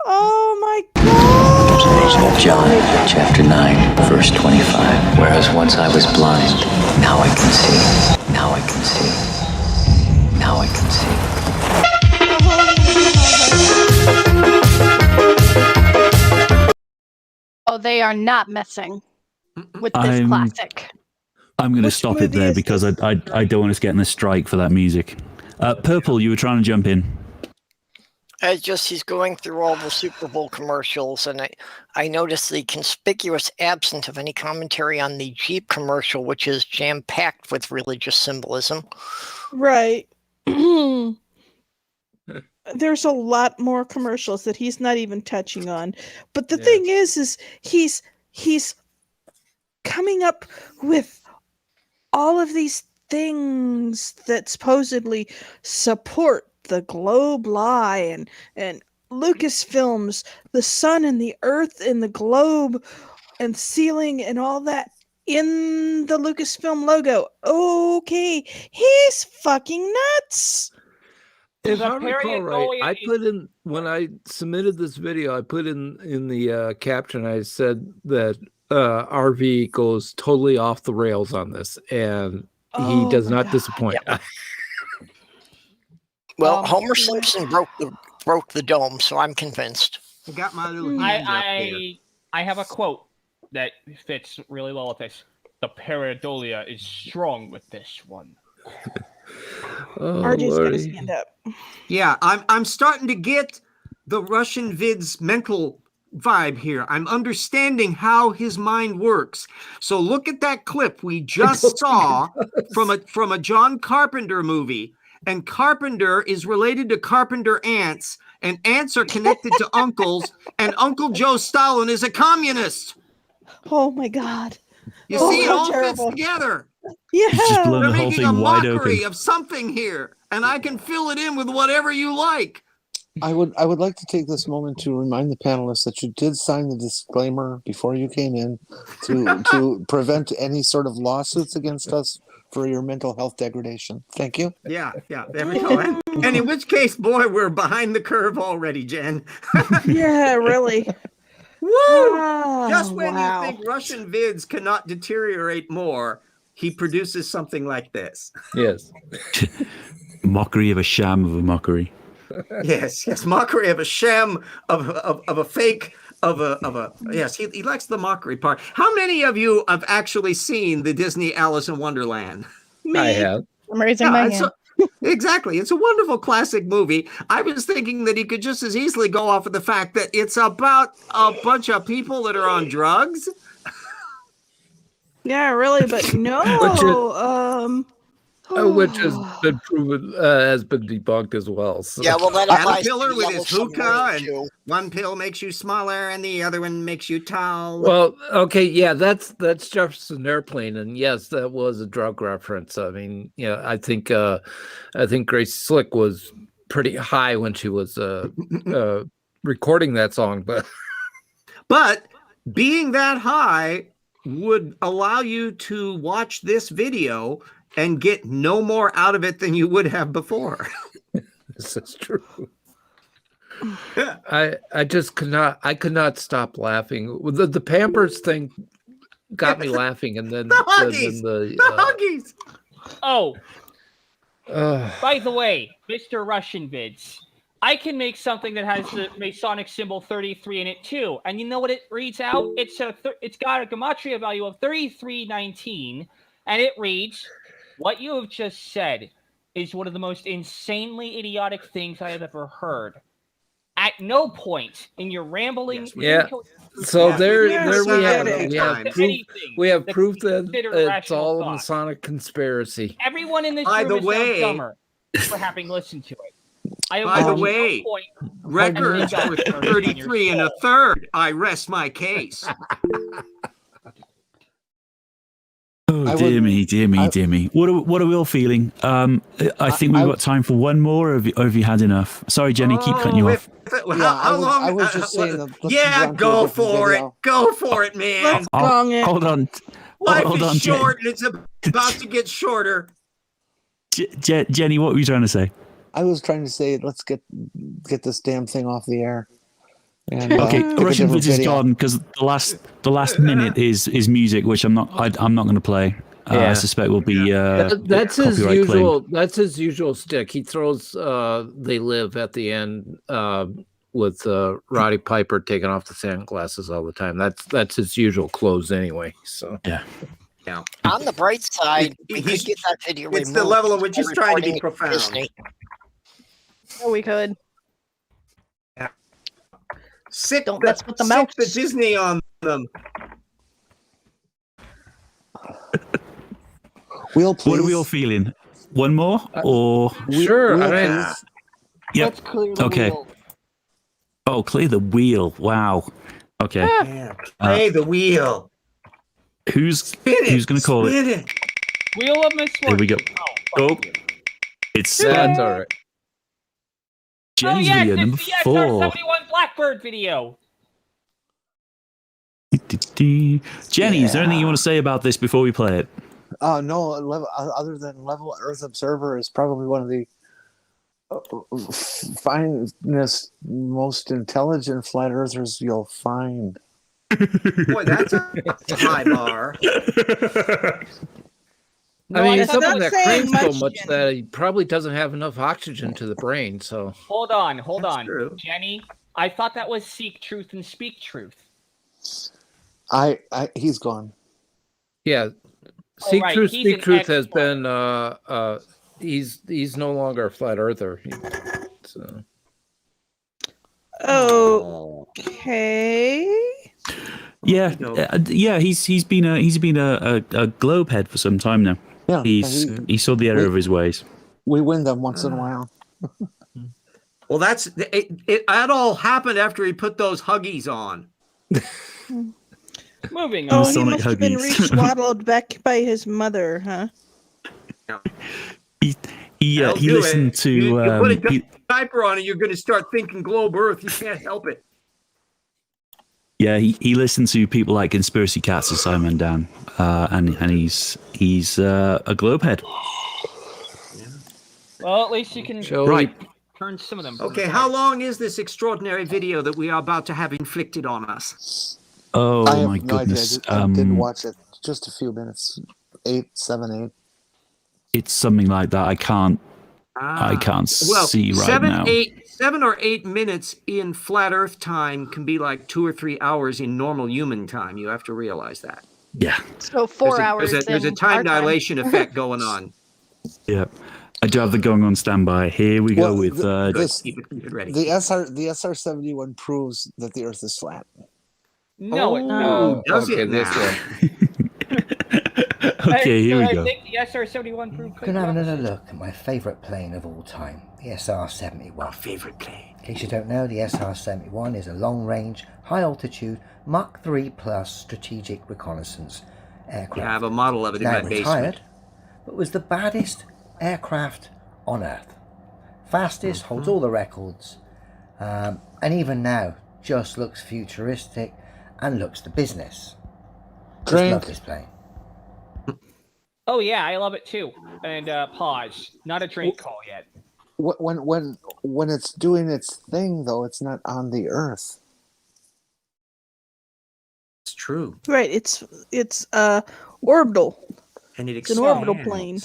Oh my god! John chapter 9, verse 25. Whereas once I was blind, now I can see. Now I can see. Now I can see. Oh, they are not messing with this classic. I'm going to stop it there because I don't want us getting a strike for that music. Purple, you were trying to jump in. He's going through all the Super Bowl commercials, and I noticed the conspicuous absence of any commentary on the Jeep commercial, which is jam-packed with religious symbolism. Right. There's a lot more commercials that he's not even touching on. But the thing is he's coming up with all of these things that supposedly support the globe lie and Lucasfilms, the sun and the earth and the globe and ceiling and all that in the Lucasfilm logo. Okay, he's fucking nuts. If I recall right, I put in when I submitted this video, I put in the caption. I said that RV goes totally off the rails on this, and he does not disappoint. Well, Homer Simpson broke the dome, so I'm convinced. I got my little hand up there. I have a quote that fits really well with this. The pareidolia is strong with this one. RJ's got his hand up. Yeah, I'm starting to get the Russian vid's mental vibe here. I'm understanding how his mind works. So look at that clip we just saw from a John Carpenter movie. And Carpenter is related to Carpenter ants, and ants are connected to uncles, and Uncle Joe Stalin is a communist. Oh my god. You see, it all fits together. Yeah. Just blown They're the whole making thing a wide mockery open. of something here, and I can fill it in with whatever you like. I would like to take this moment to remind the panelists that you did sign the disclaimer before you came in to prevent any sort of lawsuits against us for your mental health degradation. Thank you. Yeah, there we go. And in which case, boy, we're behind the curve already, Jen. Yeah, really. Woo! Just when you think Russian vids cannot deteriorate more, he produces something like this. Yes. Mockery of a sham of a mockery. Yes, mockery of a sham, of a fake, of a yes, he likes the mockery part. How many of you have actually seen the Disney Alice in Wonderland? Me. I have. I'm raising my hand. Exactly. It's a wonderful classic movie. I was thinking that he could just as easily go off of the fact that it's about a bunch of people that are on drugs. Yeah, really, but no. Which has been proven, has been debunked as well. So. Yeah, well, that applies to Caterpillar the with Yellow his hookah, Submarine, and too. one pill makes you smaller and the other one makes you tall. Well, okay, yeah, that's Jefferson Airplane, and yes, that was a drug reference. I mean, I think Grace Slick was pretty high when she was recording that song, but being that high would allow you to watch this video and get no more out of it than you would have before. This is true. I could not stop laughing. The Pampers thing got me laughing, and then the Huggies. Oh, by the way, Mr. Russian Vids, I can make something that has the Masonic symbol 33 in it too, and you know what it reads out? It's got a Gematria value of 3319, and it reads, "What you have just said is one of the most insanely idiotic things I have ever heard. at no point in your rambling, Yeah. So Yeah, there yes, we have yes, it. yes. We have that proof could be that considered it's rational all a thought. Masonic conspiracy. Everyone in this By room the is now way- dumber for having listened to it. I have By the at no way, point records felt for burden on your 33 and a soul. third. I rest my case. Oh dear me, dear me, dear me. What are we all feeling? I think we've got time for one more. Or have you had enough? Sorry, Jenny, keep cutting you off. How long? I was just saying that. Let's Yeah, move on to a go different for video. it. Go for it, man. Let's gong it. Hold on. Life Hold is on, short, and it's about to get shorter. Jenny, what were you trying to say? I was trying to say, let's get this damn thing off the air. And, Okay, pick a Russian different Vids is video. gone because the last minute is music, which I'm not going to play. I Yeah. suspect will be That's his copyright usual. claimed. That's his usual stick. He throws "They Live" at the end with Roddy Piper taking off the sunglasses all the time. That's his usual close anyway. So yeah. On the bright side, we could get that video removed. It's the level at which by he's trying to be reporting it profound. Disney. Oh, we could. Sick Don't mess with the mouse. the Disney on them. Wheel, What are we please. all feeling? One more or sure. Wheel, I mean, please. Yep. Let's clear the Okay. wheel. Oh, clear the wheel. Wow. Okay. Yeah, play the wheel. Who's going to call it? Spin it. Wheel of Misfortune. Here we go. Oh, Go. It's That's all right. Jenny's yes, video it's number the 4. SR-71 Blackbird video. Jenny, is there anything you want to say about this before we play it? No, other than Level Earth Observer is probably one of the finest, most intelligent flat earthers you'll find. Boy, that's a high bar. I mean, he's that's up not in that saying crane so much, much Jenny. that he probably doesn't have enough oxygen to the brain. So Hold on. true. Jenny, I thought that was Seek Truth and Speak Truth. He's gone. yeah, Seek right, Truth, he's Speak an Truth has expert. been he's no longer a flat earther. So. Okay. Yeah, yeah. He's been a globe head for some time now. Yeah, he saw the error of his ways. We win them once in a while. Well, that all happened after he put those Huggies on. Moving Oh, on. he Sonic must have been Huggies. reswaddled back by his mother, huh? He That'll do listened it. to You put a diaper on it, you're going to start thinking globe Earth. You can't help it. yeah he listened to people like Conspiracy Cats and Simon Dan, and he's a globe head. Well, at least you can Right. turn some of them. Okay, how long is this extraordinary video that we are about to have inflicted on us? Oh I have my no goodness! idea. I didn't watch it. Just a few minutes. 7, 8. It's something like that. I can't see right now. 7 or 8 minutes in flat Earth time can be like 2 or 3 hours in normal human time. You have to realize that. Yeah. So 4 hours. There's a in time our time. dilation effect going on. Yeah. I do have the going on standby. Here we go with Keep it ready. The SR-71 proves that the Earth is flat. No, does okay, it this now? one. Okay, here we I go. think the SR-71 proved We're going to have another look at my favourite plane of all time, the SR-71. Our favorite plane. In case you don't know, the SR-71 is a long-range, high-altitude Mach 3 plus strategic reconnaissance aircraft. Yeah, I have a model of it in Now my basement. retired, but was the baddest aircraft on Earth. Fastest, holds all the records, and even now just looks futuristic and looks the business. Just love this plane. Oh yeah, I love it too. And pause. Not a drink call yet. When it's doing its thing, though, it's not on the Earth. It's true. Right. It's orbital. And It's an orbital plane.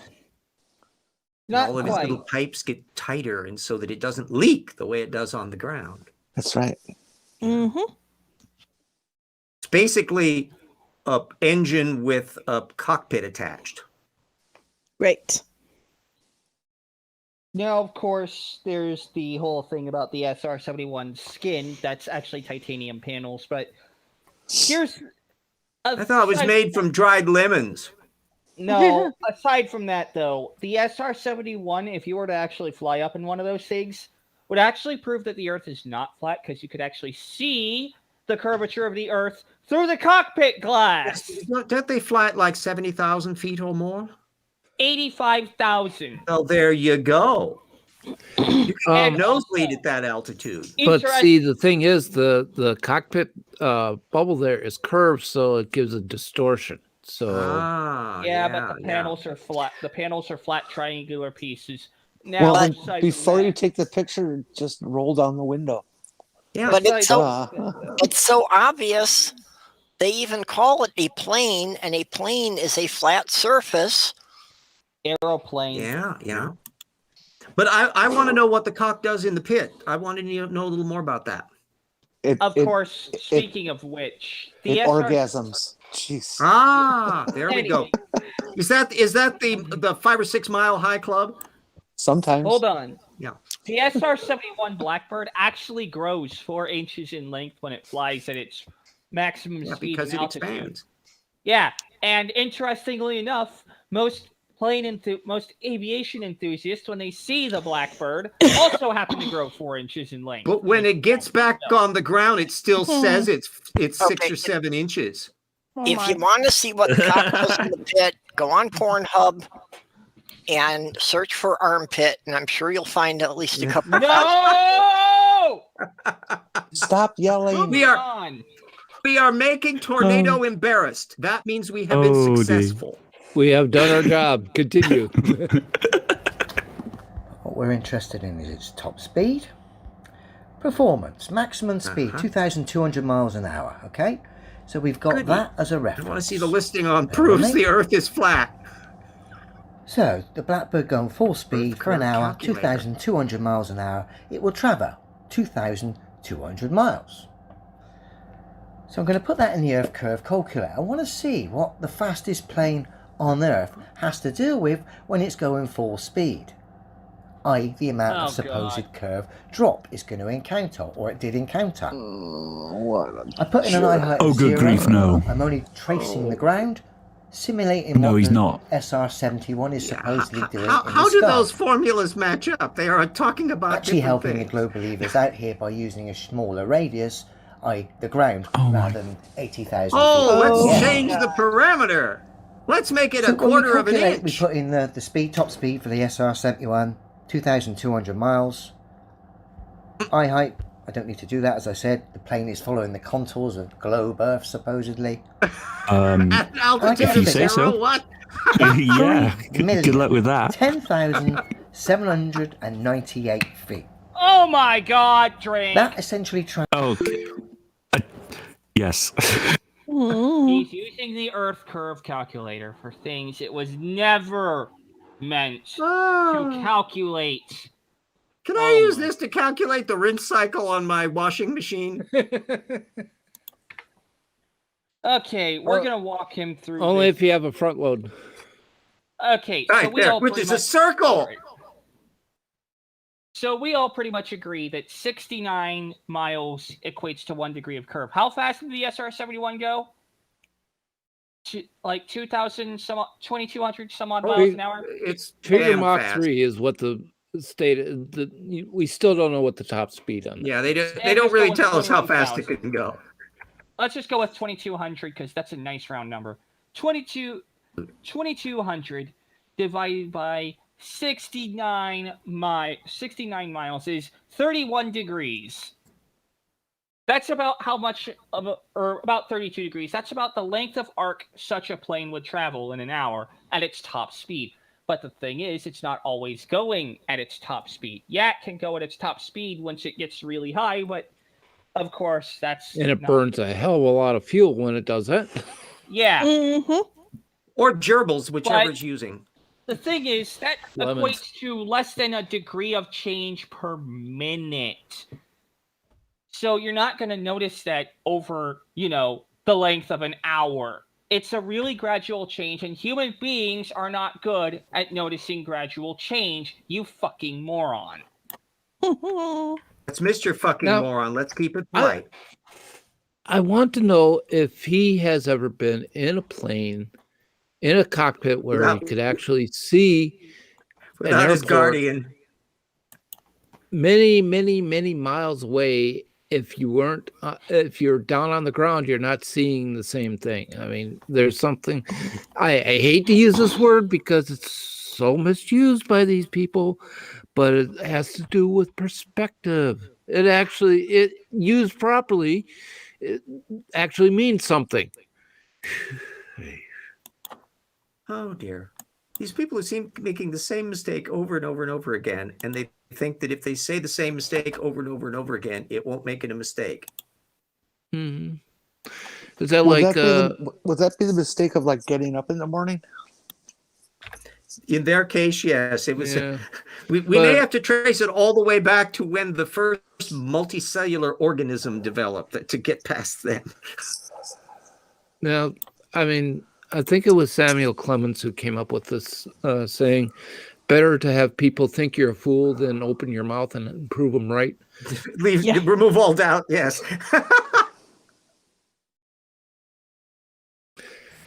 Not all of its quite. little pipes get tighter, and so that it doesn't leak the way it does on the ground. That's right. Mm-hmm. It's basically a engine with a cockpit attached. Right. Now, of course, there's the whole thing about the SR-71 skin. That's actually titanium panels, but here's... I thought it was made from dried lemons. No, aside from that, though, the SR-71, if you were to actually fly up in one of those things, would actually prove that the Earth is not flat, because you could actually see the curvature of the Earth through the cockpit glass. Don't they fly at like 70,000 feet or more? 85,000. Well, there you go. You can nosebleed at that altitude. But see, the thing is, the cockpit bubble there is curved, so it gives a distortion. So but the panels are flat. The panels are flat triangular pieces. Now, Well, then aside from before that- you take the picture, just roll down the window. Yeah, But it's Ah. so obvious. They even call it a plane, and a plane is a flat surface. Aeroplane. Yeah. But I want to know what the cock does in the pit. I want to know a little more about that. Of course, speaking of which, the it SR orgasms. Jeez. Ah, there we go. Is that the 5 or 6 mile high club? Sometimes. Hold on. Yeah. The SR-71 Blackbird actually grows 4 inches in length when it flies at its maximum speed because and it altitude. expands. Yeah, and interestingly enough, most aviation enthusiasts, when they see the Blackbird, also happen to grow 4 inches in length. But when it gets back on the ground, it still says it's 6 or 7 inches. If you want to see what the cock does in the pit, go on Pornhub and search for armpit, and I'm sure you'll find at least a couple. No! Stop yelling. We are making Tornado embarrassed. That means we have been successful. We have done our job. Continue. What we're interested in is its top speed, performance, maximum speed, 2,200 miles an hour. Okay, so we've got that as a reference. I want to see the listing on proofs the Earth is flat. So the Blackbird going full speed for an hour, 2,200 miles an hour. It will travel 2,200 miles. So I'm going to put that in the Earth curve calculator. I want to see what the fastest plane on Earth has to deal with when it's going full speed, i.e. the amount of supposed curve drop it's going to encounter, or it did encounter. I put in an eye height of 0. good grief, no. I'm only tracing the ground, simulating No, what he's the not. SR-71 is supposedly doing in How the do sky. those formulas match up? They are talking about Actually different helping things. the global leaders out here by using a smaller radius, i.e. the ground, rather than 80,000 feet. Let's change the parameter. Let's make it So a when we quarter of an calculate, inch. we put in the speed, top speed for the SR-71, 2,200 miles. Eye height, I don't need to do that, as I said. The plane is following the contours of globe Earth, supposedly. At altitude if you of say 0, so. what? Yeah, good luck with that. 10,798 feet. Oh my God, Drake! That essentially Yes. He's using the Earth curve calculator for things it was never meant to calculate. Can I use this to calculate the rinse cycle on my washing machine? Okay, we're gonna walk him through. Only this. if you have a front load. Okay, so Right we there, all which pretty is a much- circle. So we all pretty much agree that 69 miles equates to 1 degree of curve. How fast did the SR-71 go? Like 2,000 2,200 some odd miles an hour. It's Trigger damn Mach fast. 3 is what the state. We still don't know what the top speed on that. Yeah, they don't just really go with tell us how fast it 21,000. can go. Let's just go with 2,200 because that's a nice round number. 2,200 divided by 69 miles is 31 degrees. That's about how much or about 32 degrees. That's about the length of arc such a plane would travel in an hour at its top speed. But the thing is, it's not always going at its top speed. Yeah, it can go at its top speed once it gets really high, but of course, that's... And it not- burns a hell of a lot of fuel when it does that. Yeah. Or gerbils, whichever But- it's using. The thing is, that Lemons. equates to less than a degree of change per minute. So you're not going to notice that over, the length of an hour. It's a really gradual change, and human beings are not good at noticing gradual change, you fucking moron. That's Mr. Fucking Now, Moron. Let's keep it polite. I want to know if he has ever been in a plane, in a cockpit where he Without- could actually see an Without his airport guardian. many, many, many miles away. If you weren't, if you're down on the ground, you're not seeing the same thing. I mean, there's something. I hate to use this word because it's so misused by these people, but it has to do with perspective. It used properly, it actually means something. Oh dear. These people who seem making the same mistake over and over and over again, and they think that if they say the same mistake over and over and over again, it won't make it a mistake. Mm-hmm. Is that would like would that be the mistake of like getting up in the morning? In their case, yes. It was. Yeah. We may have to trace it all the way back to when the first multicellular organism developed to get past them. Now, I mean, I think it was Samuel Clemens who came up with this saying, better to have people think you're a fool than open your mouth and prove them right. Remove all doubt, yes.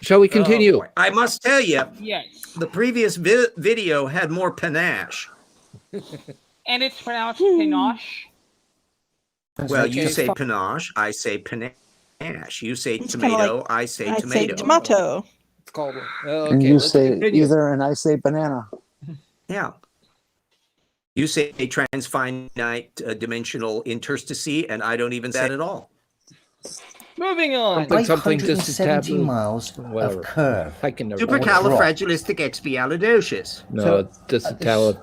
Shall we continue? Oh, I must tell you, yes, the previous video had more panache. And it's pronounced panache. Well, you say panache, I say panache. You say tomato, I say tomato. tomato. It's called. And you say either, and I say banana. Yeah. You say transfinite dimensional interstice, and I don't even say it at all. Moving on. Something just a tad 570 miles of curve. I can never. Supercalifragilisticexpialidocious. No,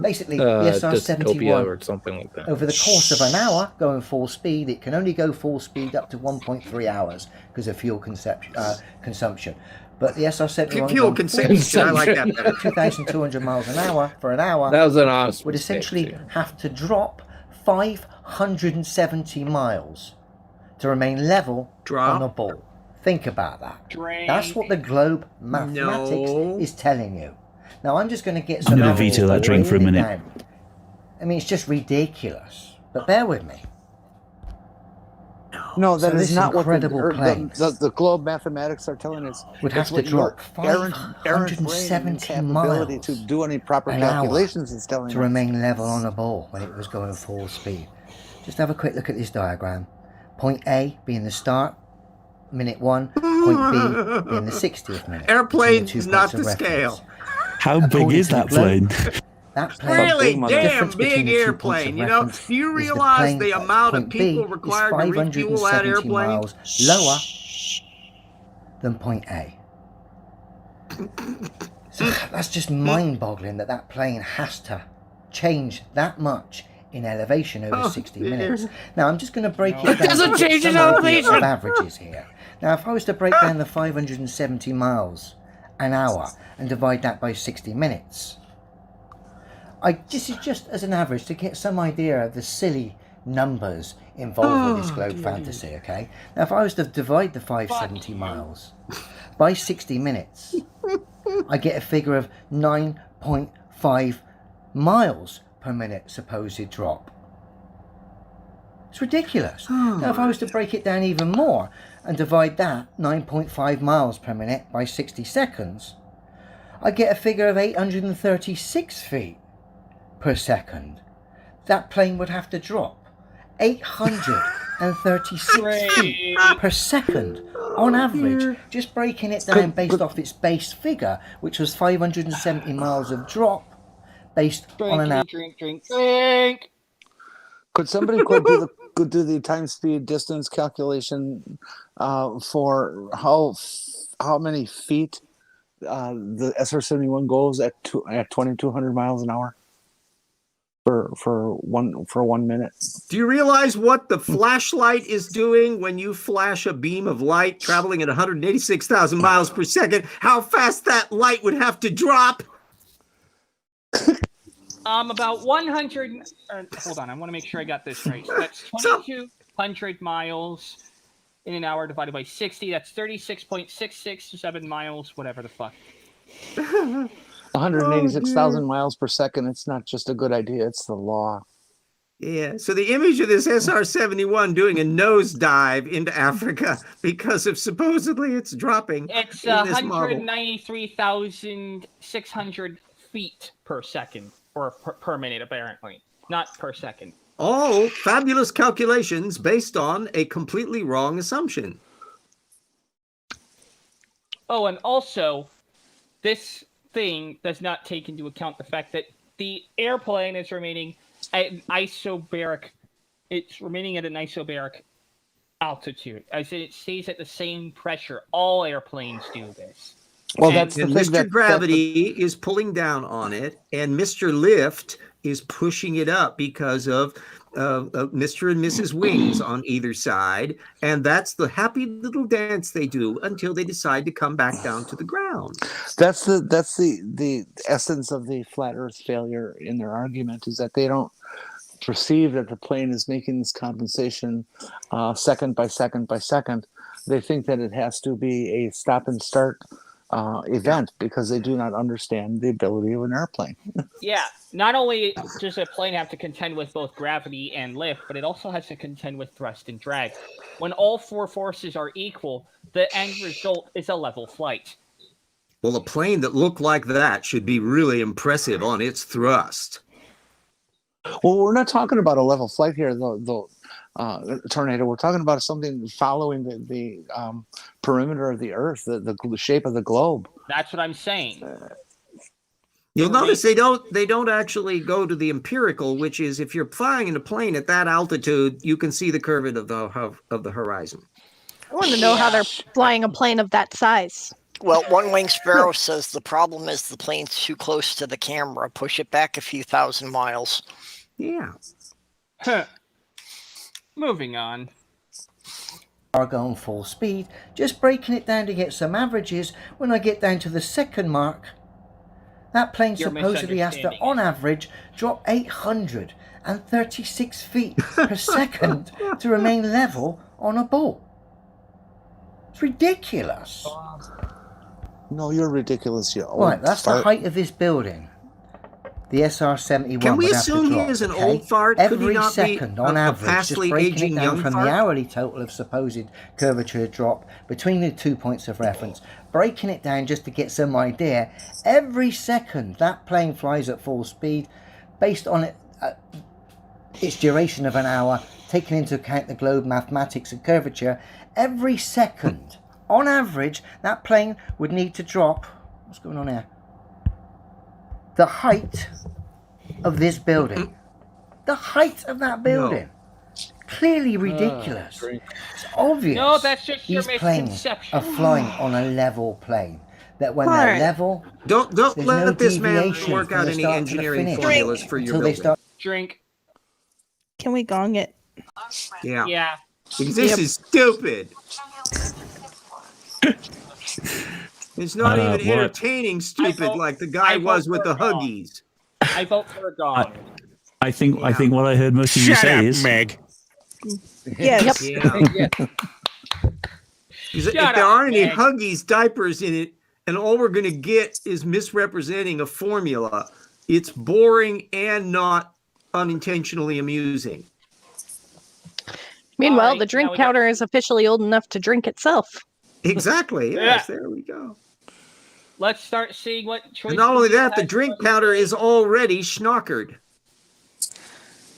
basically, the SR-71 or something like that. over the course of an hour, going full speed, it can only go full speed up to 1.3 hours because of fuel consumption. But the SR-71 fuel consumption, I like that better. 2,200 miles an hour for an hour. That was an honest would mistake, essentially have to drop 570 miles to remain level on a ball. Think about that. That's what the globe mathematics is telling you. Now I'm just going to get some. I'm going to veto that drink for a minute. Down. I mean, it's just ridiculous. But bear with me. No, that is not what the globe mathematics are telling us. Would have to drop 570 miles to do any proper calculations is telling to remain level on a ball when it was going full speed. Just have a quick look at this diagram. Point A being the start, minute 1. Point B being the 60th minute. Airplane is not the scale. How big is that plane? That plane, really damn big airplane. You know, do you realize the amount of people required to refuel that airplane? Miles lower than point A. So that's just mind-boggling that plane has to change that much in elevation over 60 minutes. Now I'm just going to break it down. It doesn't change in elevation. Of averages here. Now if I was to break down the 570 miles an hour and divide that by 60 minutes, this is just as an average to get some idea of the silly numbers involved with this globe fantasy, okay? Now if I was to divide the 570 miles by 60 minutes, I get a figure of 9.5 miles per minute supposed drop. It's ridiculous. Now if I was to break it down even more and divide that 9.5 miles per minute by 60 seconds, I get a figure of 836 feet per second. That plane would have to drop 836 feet per second on average, just breaking it down based off its base figure, which was 570 miles of drop based on an average. Drink. Could somebody do the time, speed, distance calculation for how many feet the SR-71 goes at 2,200 miles an hour for 1 minute? Do you realize what the flashlight is doing when you flash a beam of light traveling at 186,000 miles per second? How fast that light would have to drop? About 100. Hold on, I want to make sure I got this right. That's 2,200 miles in an hour divided by 60. That's 36.667 miles, whatever the fuck. 186,000 miles per second. It's not just a good idea, it's the law. Yeah, so the image of this SR-71 doing a nosedive into Africa because of supposedly it's dropping It's in this model. 193,600 feet per second, or per minute, apparently. Not per second. All fabulous calculations based on a completely wrong assumption. Oh, and also, this thing does not take into account the fact that the airplane is remaining at an isobaric. It's remaining at an isobaric altitude, as it stays at the same pressure. All airplanes do this. Well, that's the and thing Mr. Gravity is pulling down on it, and Mr. Lift is pushing it up because of Mr. and Mrs. Wings on either side, and that's the happy little dance they do until they decide to come back down to the ground. That's the essence of the flat Earth failure in their argument, is that they don't perceive that the plane is making this compensation second by second by second. They think that it has to be a stop and start event because they do not understand the ability of an airplane. Yeah, not only does a plane have to contend with both gravity and lift, but it also has to contend with thrust and drag. When all four forces are equal, the end result is a level flight. Well, a plane that looked like that should be really impressive on its thrust. Well, we're not talking about a level flight here, though, Tornado. We're talking about something following the perimeter of the Earth, the shape of the globe. That's what I'm saying. You'll notice they don't actually go to the empirical, which is if you're flying in a plane at that altitude, you can see the curve of the horizon. I want to know how they're flying a plane of that size. Well, One Wing Sparrow says the problem is the plane's too close to the camera. Push it back a few thousand miles. Yeah. Moving on. Are going full speed, just breaking it down to get some averages. When I get down to the second mark, that plane You're supposedly has to, on average, drop 836 feet per second to remain level on a boat. It's ridiculous. No, you're ridiculous, you old Right, that's the fart. height of this building. The SR-71 Can we would have to assume he drop, is an okay? old fart? Could he Every not be second, on a average, just fastly breaking aging it down young from fart? the hourly total of supposed curvature drop between the 2 points of reference, breaking it down just to get some idea. Every second that plane flies at full speed, based on its duration of an hour, taking into account the globe mathematics and curvature, every second, on average, that plane would need to drop. What's going on here? The height of this building. The height of that building. Clearly ridiculous. It's obvious. No, that's just your These planes misconception. are flying on a level plane. That when they're Alright. level, Don't there's let no this man deviation work from out the any start to the engineering finish. formulas for your until they building. start. Drink. Can we gong it? Yeah. Yeah. Because this is stupid. It's not even what? entertaining stupid like the guy I vote was with for the a gong. Huggies. I vote for a gong. I think what I heard most of you say is Meg. Yes. Yeah. Because if there aren't any Huggies diapers in it, and all we're going to get is misrepresenting a formula, it's boring and not unintentionally amusing. Meanwhile, the drink counter is officially old enough to drink itself. Exactly. Yes, there we go. Let's start seeing what choices. And not only that, the has. drink counter is already schnockered.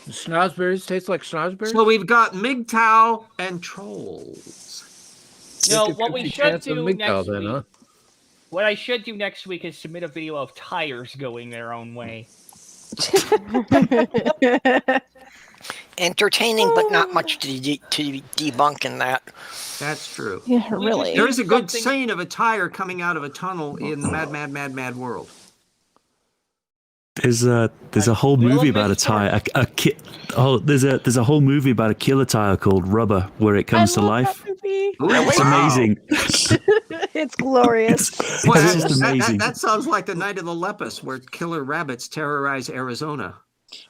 Schnozberries taste like schnozberries? So we've got MGTOW and Trolls. No, There's a what we 50 should chance of do MGTOW next then, week. huh? What I should do next week is submit a video of tires going their own way. Entertaining, but not much to debunk in that. That's true. Yeah, really. There's a good saying of a tire coming out of a tunnel in the Mad World. there's a whole movie about a tire. There's a whole movie about a killer tire called Rubber, where it comes to life. It's amazing. It's glorious. Well, It's just amazing. That sounds like the Night of the Lepus, where killer rabbits terrorize Arizona.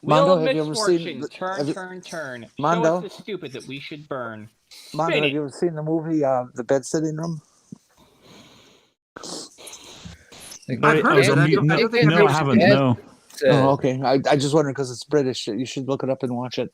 Wheel Mondo, of have you ever seen? misfortune. Turn. Show Mondo? Mondo? us the stupid that we should burn. Mondo, have you ever seen the movie The Bed Sitting Room? I've heard of it. No, I haven't. No. Oh, okay. I just wondered because it's British. You should look it up and watch it.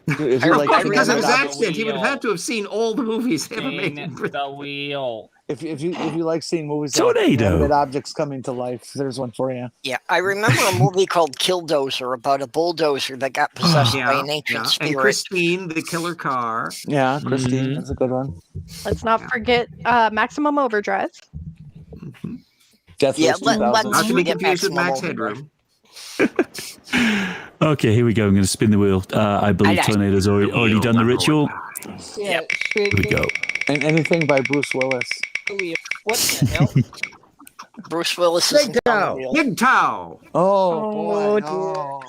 If you Of like course, thinking because of about his it. accent, he would have had to have seen all the movies ever made. Spin the wheel. If you like seeing movies Tornado. about inanimate objects coming to life, there's one for you. Yeah, I remember a movie called Killdozer about a bulldozer that got possessed by an ancient spirit. And Christine, the killer car. Yeah, Christine, that's a good one. Let's not forget Maximum Overdrive. Death Wish 2000. Not to be forget confused with Max Maximum Headroom. Okay, here we go. I'm going to spin the wheel. I believe Tornado's already done the ritual. Yeah. Here we go. And anything by Bruce Willis. What the hell? Bruce Willis is Big Toe. Big Toe. Oh, boy. No.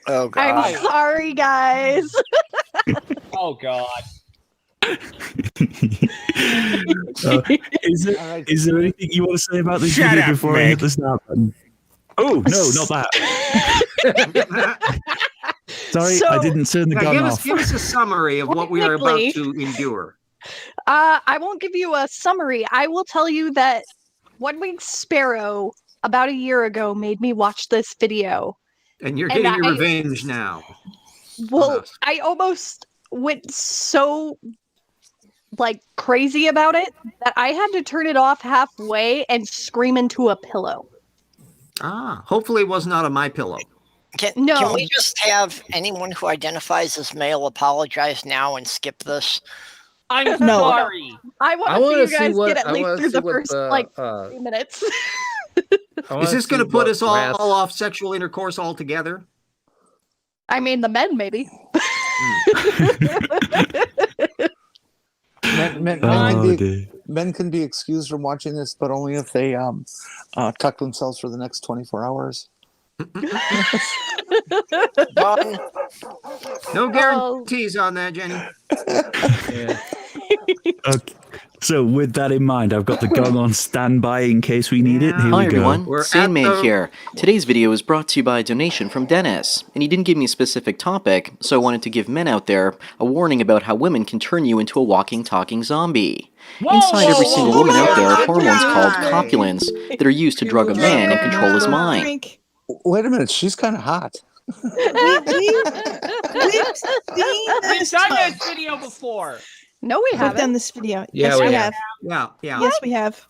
Oh, God. I'm sorry, guys. Oh, God. Is there anything you want to say about this video before I hit the start button? Oh, no, not that. Sorry, I didn't turn the gun off. Give us a summary of what we are about to endure. I won't give you a summary. I will tell you that One Winged Sparrow about a year ago made me watch this video. And you're getting your revenge now. Well, I almost went so crazy about it that I had to turn it off halfway and scream into a pillow. Hopefully it was not a My Pillow. Can we just have anyone who identifies as male apologize now and skip this? I'm sorry. I want to see you guys get at least through the first 3 minutes. Is this going to put us all off sexual intercourse altogether? I mean, the men maybe. Men can be excused from watching this, but only if they tuck themselves for the next 24 hours. No guarantees on that, Jenny. Okay. So with that in mind, I've got the gun on standby in case we need it. Here Hi we go. everyone, Sandman here. Today's video is brought to you by a donation from Dennis, and he didn't give me a specific topic, so I wanted to give men out there a warning about how women can turn you into a walking, talking zombie. Inside every single woman out there are hormones called copulins that are used to drug a man and control his mind. Wait a minute, she's kind of hot. We've done this video before. No, we haven't. We've done this video. Yeah, Yes, we have. Yeah. Yes, we have.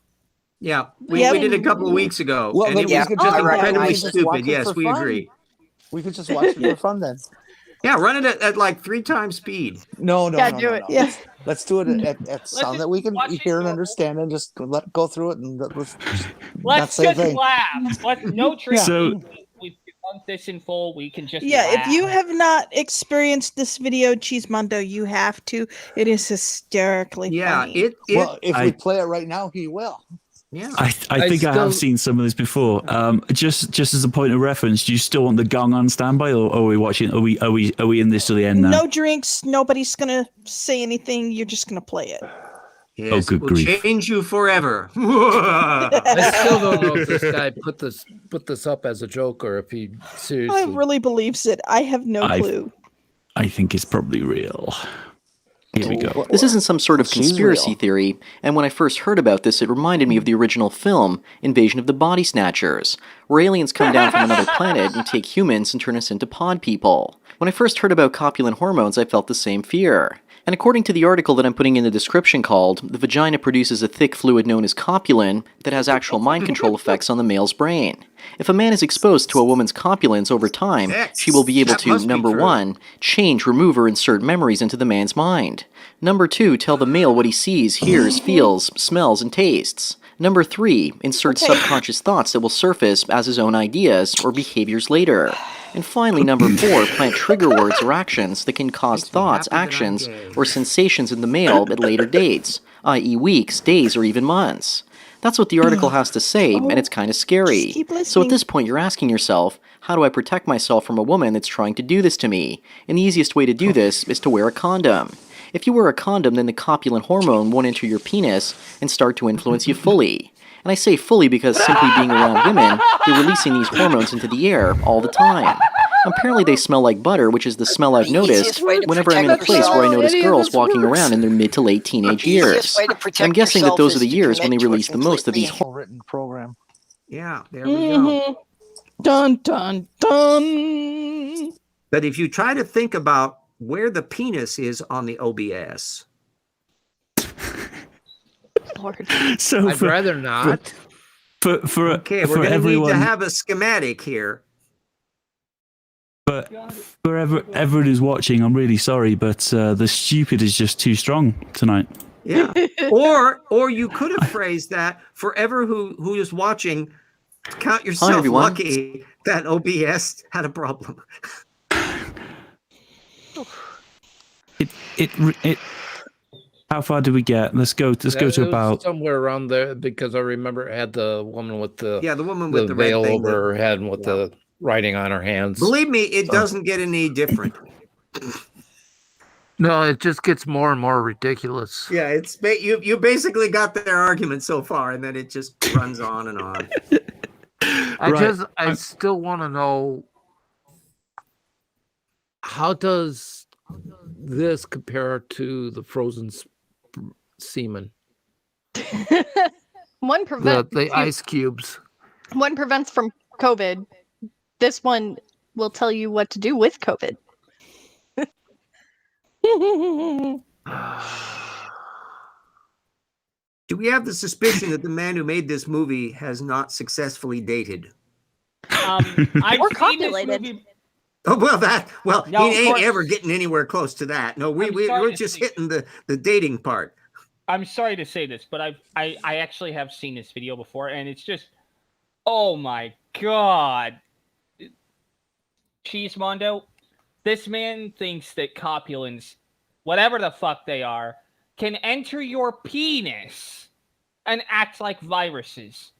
Yeah, we did a couple of weeks ago. Well, and then it was incredibly just watch stupid. it Yes, for we fun. agree. We could just watch it for fun then. Yeah, run it at like 3 times speed. No. do it. Yeah. Let's do it at sound that we can hear and understand, and just go through it and let's Let's say a just thing. laugh. No treat. So- We've done this in full. We can just Yeah, laugh. if you have not experienced this video, Cheesemondo, you have to. It is hysterically funny. Well, if we play it right now, he will. Yeah. I think I have seen some of this before. Just as a point of reference, do you still want the gong on standby, or are we watching? Are we in this to the end now? No drinks. Nobody's gonna say anything. You're just gonna play it. Yes, good it will grief. change you forever. I still don't know if this guy put this up as a joke or if he seriously. I really believes it. I have no clue. I think it's probably real. Here we go. This isn't some sort of conspiracy theory, and when I first heard about this, it reminded me of the original film, Invasion of the Body Snatchers, where aliens come down from another planet and take humans and turn us into pod people. When I first heard about copulin hormones, I felt the same fear. And according to the article that I'm putting in the description called, the vagina produces a thick fluid known as copulin that has actual mind control effects on the male's brain. If a man is exposed to a woman's copulins over time, she will be able to, number 1, change, remove, or insert memories into the man's mind. Number 2, tell the male what he sees, hears, feels, smells, and tastes. Number 3, insert subconscious thoughts that will surface as his own ideas or behaviors later. And finally, number 4, plant trigger words or actions that can cause thoughts, actions, or sensations in the male at later dates, i.e. weeks, days, or even months. That's what the article has to say, and it's kind of scary. So at this point, you're asking yourself, how do I protect myself from a woman that's trying to do this to me? And the easiest way to do this is to wear a condom. If you wear a condom, then the copulin hormone won't enter your penis and start to influence you fully. And I say fully because simply being around women, they're releasing these hormones into the air all the time. Apparently they smell like butter, which is the smell I've The noticed easiest way to whenever I'm in a protect place where I yourself- notice Any of girls this walking works. around in their mid to late teenage The easiest years. way to protect I'm guessing that yourself those are is the to years when they commit to a release the most of these completely- written program. Yeah, there we go. Dun dun dun. But if you try to think about where the penis is on the OBS, Lord. So I'd rather not. For okay, we're for going to need everyone, to have a schematic here. but for everyone who's watching, I'm really sorry, but the stupid is just too strong tonight. Yeah. or you could have phrased that forever who is watching, count yourself everyone. lucky that OBS had a problem. It. How far did we get? Let's go to It was about somewhere around there because I remember it had the woman with the woman with the red veil thing over that- her head and with the writing on her hands. Believe me, it So- doesn't get any different. No, it just gets more and more ridiculous. Yeah, it's you basically got their argument so far, and then it just runs on and on. I still want to know, how does this compare to the frozen semen? One prevents The ice cubes. One prevents from COVID. This one will tell you what to do with COVID. Do we have the suspicion that the man who made this movie has not successfully dated? I've Or seen this copulated. movie. Oh No, he of ain't course. ever getting anywhere close to that. No, we're just hitting the dating part. I'm sorry to say this, but I actually have seen this video before, and it's just, oh my god, Cheesemondo, this man thinks that copulants, whatever the fuck they are, can enter your penis and act like viruses.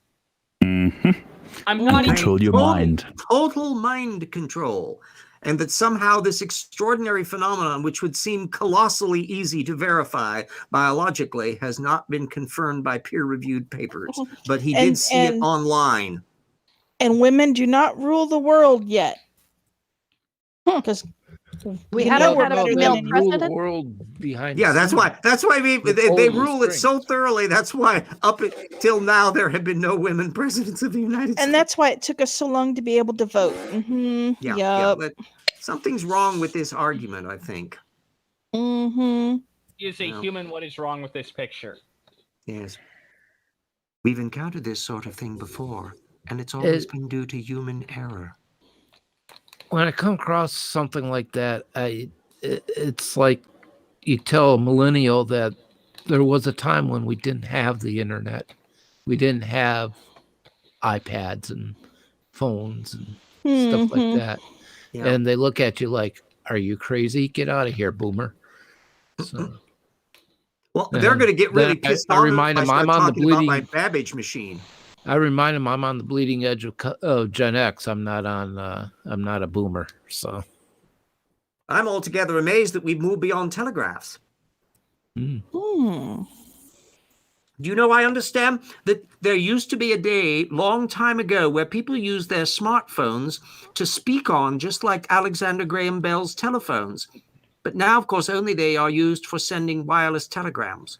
I'm not even control your mind. Total mind control. And that somehow this extraordinary phenomenon, which would seem colossally easy to verify biologically, has not been confirmed by peer-reviewed papers. But he did see it online. And women do not rule the world yet. Because We you haven't know we're had a better female than Rule the president. world behind. Yeah, the that's scenes. why With they pulling the rule it so strings. thoroughly. That's why up until now there have been no women presidents of the United States. And that's why it took us so long to be able to vote. Mm-hmm. Yeah, Yup. but something's wrong with this argument, I think. Mm-hmm. is a No. human. What is wrong with this picture? Yes. We've encountered this sort of thing before, and it's always been due to human error. When I come across something like that, it's like you tell a millennial that there was a time when we didn't have the internet, we didn't have iPads and phones and stuff like Mhm. that, Yeah. and they look at you like, "Are you crazy? Get out of here, boomer!" So, Well, they're going to get really then pissed I off remind if I them I'm start on the talking about my bleeding. Babbage machine. I remind them I'm on the bleeding edge of Gen X. I'm not a boomer. So I'm altogether amazed that we've moved beyond telegraphs. Hmm. Do you know, I understand that there used to be a day long time ago where people used their smartphones to speak on, just like Alexander Graham Bell's telephones. But now, of course, only they are used for sending wireless telegrams.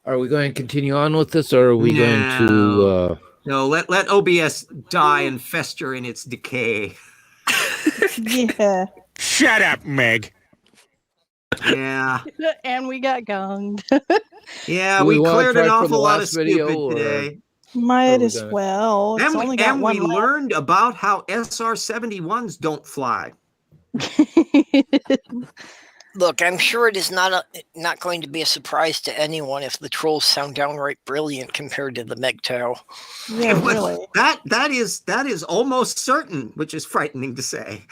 are we going to continue on with this, or are we going to? No, let OBS die and fester in its decay. Yeah. Shut up, Meg. Yeah. And we got gonged. Yeah, Do we we wanna cleared try an from awful the lot of last video, stupid or- today. Might we as gonna- well. It's only got And one we left. learned about how SR-71s don't fly. Look, I'm sure it is not going to be a surprise to anyone if the trolls sound downright brilliant compared to the MGTOW. Yeah, really. That is almost certain, which is frightening to say.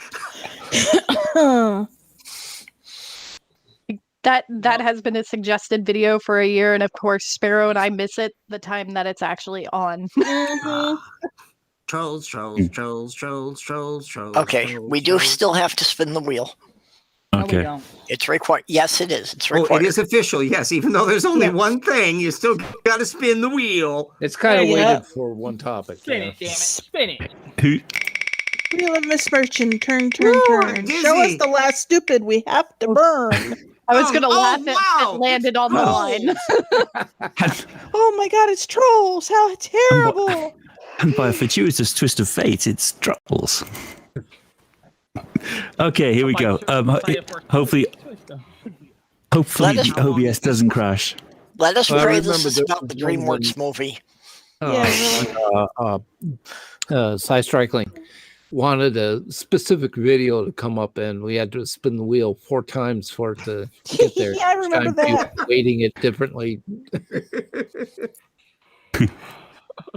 That has been a suggested video for a year, and of course, Sparrow and I miss it the time that it's actually on. Trolls. Okay, we do still have to spin the wheel. We Okay. don't. It's required. Yes, it is. It's Oh, required. it is official. Yes, even though there's only Yeah. one thing, you still got to spin the wheel. It's kind of Yeah. weighted for one topic. Spin yeah. it, damn it. Spin it. Who? Wheel of Misfortune, turn, Woo, turn. I'm Show us dizzy. the last stupid we have to burn. I was gonna laugh wow. at it landed on the line. Oh my god, it's trolls! How terrible! And by a fortuitous twist of fate, it's trolls. Okay, here we go. Hopefully Let us- the OBS doesn't crash. Let us Well, I pray this remember is there about the was one when- DreamWorks movie. Cy Strickling wanted a specific video to come up, and we had to spin the wheel 4 times for it to get there. Yeah, I remember Each time he was that. weighting it differently.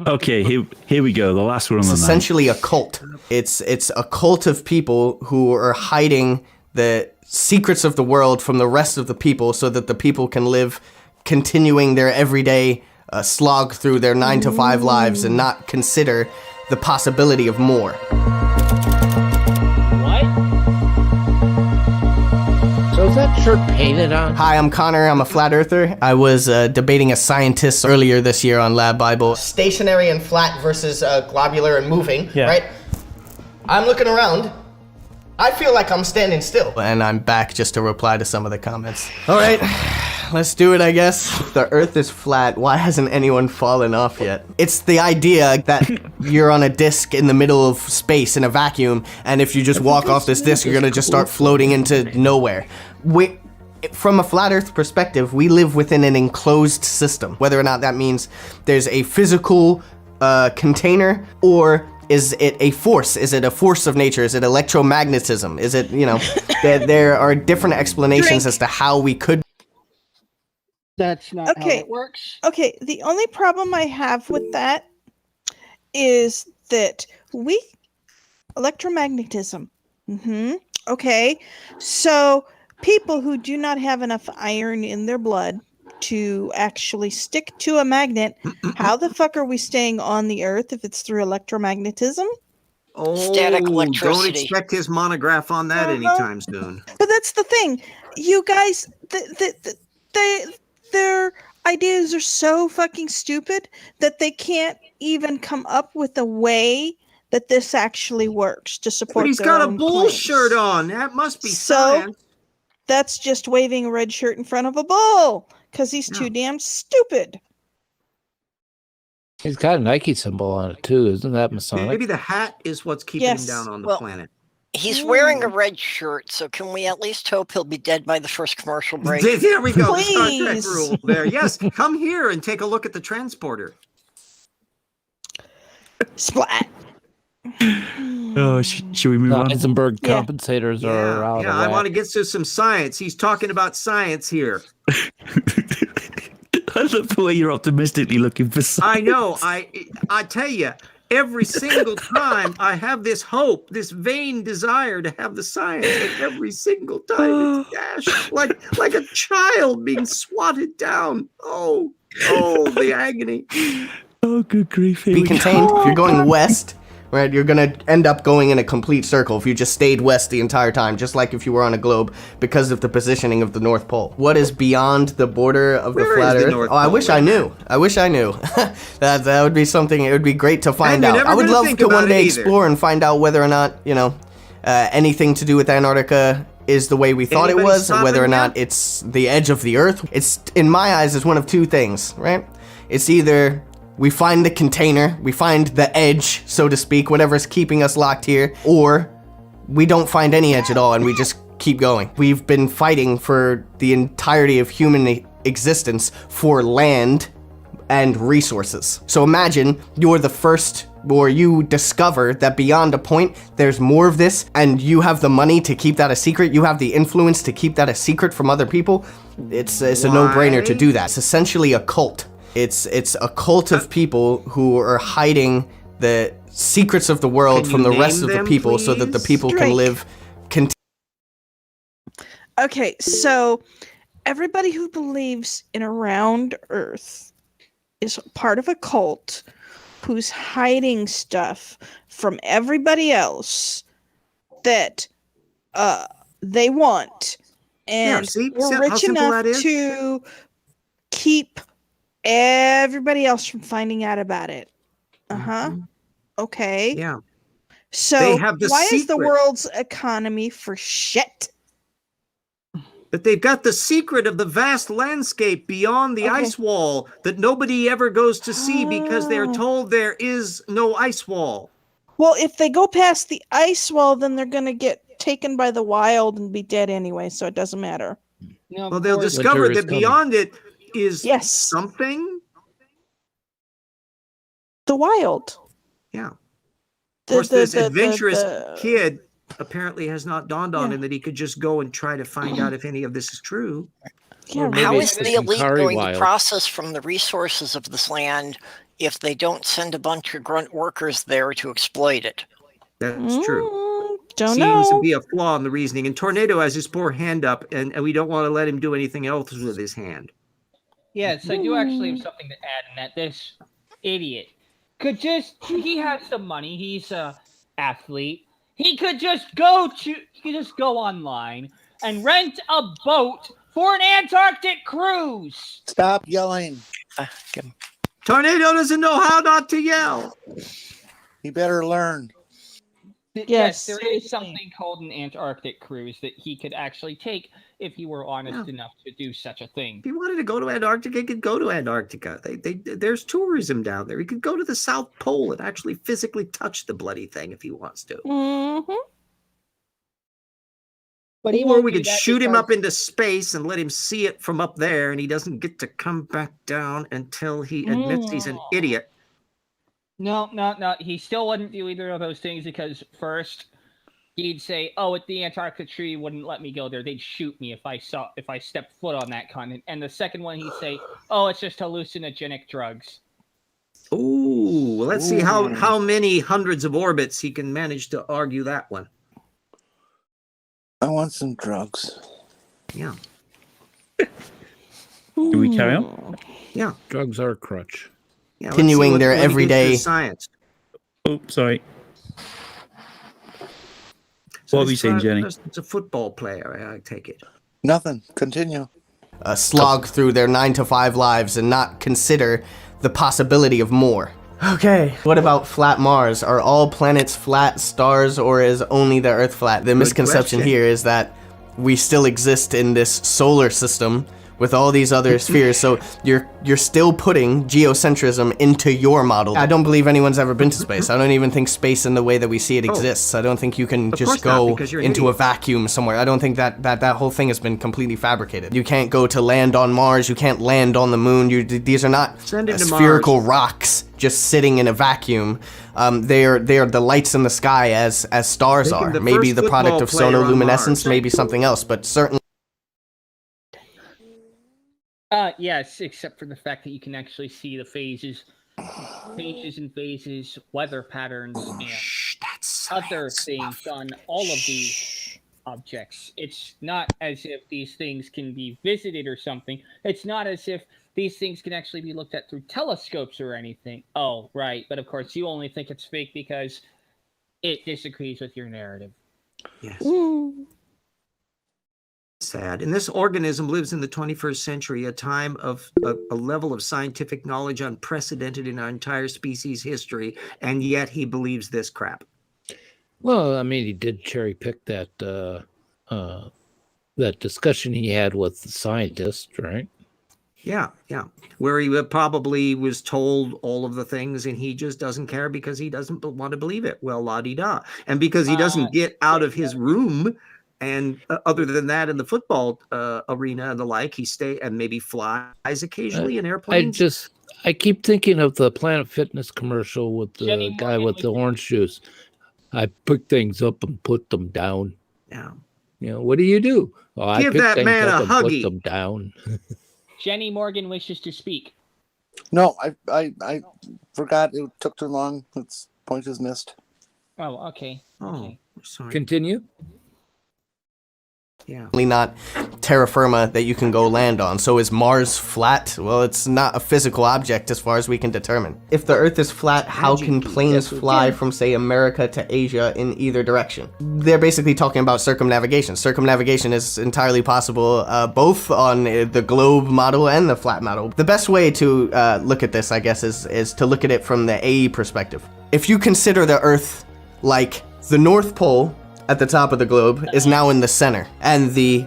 Okay, here we go. The last one on It's the night. essentially a cult. It's a cult of people who are hiding the secrets of the world from the rest of the people so that the people can live continuing their everyday slog through their 9-to-5 lives and not consider the possibility of more. What? So is that shirt painted on? Hi, I'm Connor. I'm a flat earther. I was debating a scientist earlier this year on Lab Bible. Stationary and flat versus globular and moving, right? I'm looking around. I feel like I'm standing still. And I'm back just to reply to some of the comments. All right, let's do it, I guess. The Earth is flat. Why hasn't anyone fallen off yet? It's the idea that you're on a disc in the middle of space in a vacuum, and if you just walk off this disc, you're gonna just start floating into nowhere. From a flat Earth perspective, we live within an enclosed system. Whether or not that means there's a physical container, or is it a force? Is it a force of nature? Is it electromagnetism? Is it, there are different explanations as to how we could. That's not how it works. Okay, the only problem I have with that is that electromagnetism. Okay, so people who do not have enough iron in their blood to actually stick to a magnet, how the fuck are we staying on the Earth if it's through electromagnetism? Oh, Static don't electricity. expect his monograph on that anytime soon. But that's the thing, you guys. Their ideas are so fucking stupid that they can't even come up with a way that this actually works to support. But he's their got a own bull claims. shirt on. That must be So science. that's just waving a red shirt in front of a bull because he's too damn stupid. He's got a Nike symbol on it too. Isn't that Masonic? Maybe the hat is what's keeping Yes. him down on the Well, planet. He's wearing a red shirt, so can we at least hope he'll be dead by the first commercial break? There we go. The Star Trek Please. rule there. Yes, come here and take a look at the transporter. Splat. Oh, should we move on? Heisenberg compensators are out Yeah, of I whack. want to get to some science. He's talking about science here. I love the way you're optimistically looking for science. I know. I tell you, every single time I have this hope, this vain desire to have the science, and every single time it's dashed like a child being swatted down. Oh, the agony. Oh, good grief. Here Be we go. contained. If you're going west, right, you're gonna end up going in a complete circle if you just stayed west the entire time, just like if you were on a globe, because of the positioning of the North Pole. What is beyond the border of the Where flat is the Earth? North Oh, I Pole wish I knew. I wish I knew. that would be something. It would be great to find you're out. never I would gonna love think to about one it day either. explore and find out whether or not anything to do with Antarctica is the way we thought Anybody it was, or stopping whether or you? not it's the edge of the Earth. It's, in my eyes, is one of two things, right? It's either we find the container, we find the edge, so to speak, whatever's keeping us locked here, or we don't find any edge at all and we just keep going. We've been fighting for the entirety of human existence for land and resources. So imagine you're the first, or you discover that beyond a point, there's more of this, and you have the money to keep that a secret, you have the influence to keep that a secret from other people. It's a no-brainer to do that. It's essentially a cult. It's a cult of people who are hiding the secrets of the world Can from you the rest name of the them, people so that the please? people can Drink. live Okay, so everybody who believes in a round Earth is part of a cult who's hiding stuff from everybody else that they want And see we're how rich simple enough that is? to keep everybody else from finding out about it. Uh-huh. Okay. Yeah. So They have the why is the secret. world's economy for shit? But they've got the secret of the vast landscape beyond the ice wall that nobody ever goes to see because they're told there is no ice wall. Well, if they go past the ice wall, then they're going to get taken by the wild and be dead anyway, so it doesn't matter. Well, they'll discover that beyond it is something. The wild. Yeah. Of course, this adventurous kid apparently has not dawned on him that he could just go and try to find out if any of this is true. How is the elite going to process from the resources of this land if they don't send a bunch of grunt workers there to exploit it? That's true. Don't Seems know. to be a flaw in the reasoning. And Tornado has his poor hand up, and we don't want to let him do anything else with his hand. Yes, I do actually have something to add in that this idiot could just, he has some money, he's a athlete. He could just go online and rent a boat for an Antarctic cruise. Stop yelling. Tornado doesn't know how not to yell. He better learn. Yes, there is something called an Antarctic cruise that he could actually take if he were honest enough to do such a thing. If he wanted to go to Antarctica, he could go to Antarctica. There's tourism down there. He could go to the South Pole and actually physically touch the bloody thing if he wants to. Mm-hmm. But or we could shoot him up into space and let him see it from up there, and he doesn't get to come back down until he admits he's an idiot. No. He still wouldn't do either of those things because first, he'd say, "Oh, at the Antarctic tree wouldn't let me go there. They'd shoot me if I stepped foot on that continent." And the second one, he'd say, "Oh, it's just hallucinogenic drugs." Ooh, well, let's see how many hundreds of orbits he can manage to argue that one. I want some drugs. Yeah. Do we carry on? Yeah. Drugs are a crutch. Yeah, Continuing their everyday science. Oh, sorry. What were you saying, Jenny? It's a football player, I take it. Nothing. Continue. Slog through their 9-to-5 lives and not consider the possibility of more. Okay, what about flat Mars? Are all planets flat stars, or is only the Earth flat? The misconception here is that we still exist in this solar system with all these other spheres, so you're still putting geocentrism into your model. I don't believe anyone's ever been to space. I don't even think space in the way that we see it exists. I don't think you can just go into a vacuum somewhere. I don't think that whole thing has been completely fabricated. You can't go to land on Mars, you can't land on the moon. These are not spherical rocks just sitting in a vacuum. They are the lights in the sky as stars are. Maybe the product of sonoluminescence, maybe something else, but certainly yes, except for the fact that you can actually see the phases, changes in phases, weather patterns, and other things on all of these objects. It's not as if these things can be visited or something. It's not as if these things can actually be looked at through telescopes or anything. Oh, right. But of course, you only think it's fake because it disagrees with your narrative. Yes. Sad. And this organism lives in the 21st century, a time of a level of scientific knowledge unprecedented in our entire species history, and yet he believes this crap. Well, I mean, he did cherry pick that that discussion he had with the scientist, right? Yeah. Where he probably was told all of the things, and he just doesn't care because he doesn't want to believe it. Well, la-di-da. And because he doesn't get out of his room. And other than that, in the football arena and the like, he and maybe flies occasionally in airplanes. I keep thinking of the Planet Fitness commercial with the guy with the orange juice. I pick things up and put them down. Yeah. You know, what do? Oh, I Give pick that things man up a and huggy. put them down. Jenny Morgan wishes to speak. No, I forgot. It took too long. Its point is missed. Oh, okay. Oh, sorry. Continue. Yeah. Not terra firma that you can go land on. So is Mars flat? Well, it's not a physical object as far as we can determine. If the Earth is flat, how can planes fly from, say, America to Asia in either direction? They're basically talking about circumnavigation. Circumnavigation is entirely possible both on the globe model and the flat model. The best way to look at this, I guess, is to look at it from the AE perspective. If you consider the Earth like the North Pole at the top of the globe is now in the center, and the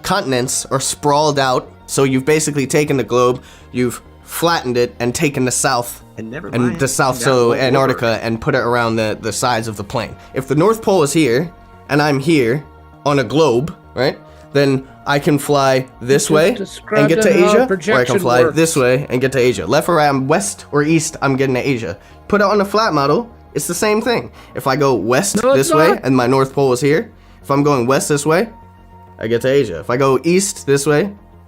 continents are sprawled out. So you've basically taken the globe, you've flattened it, and taken the south and the south, so Antarctica, and put it around the sides of the plane. If the North Pole is here, and I'm here on a globe, right? Then I can fly this way and get to Asia, or I can fly this way and get to Asia. Left or right, I'm west or east, I'm getting to Asia. Put it on a flat model, it's the same thing. If I go west this way and my North Pole is here, if I'm going west this way, I get to Asia. If I go east this way,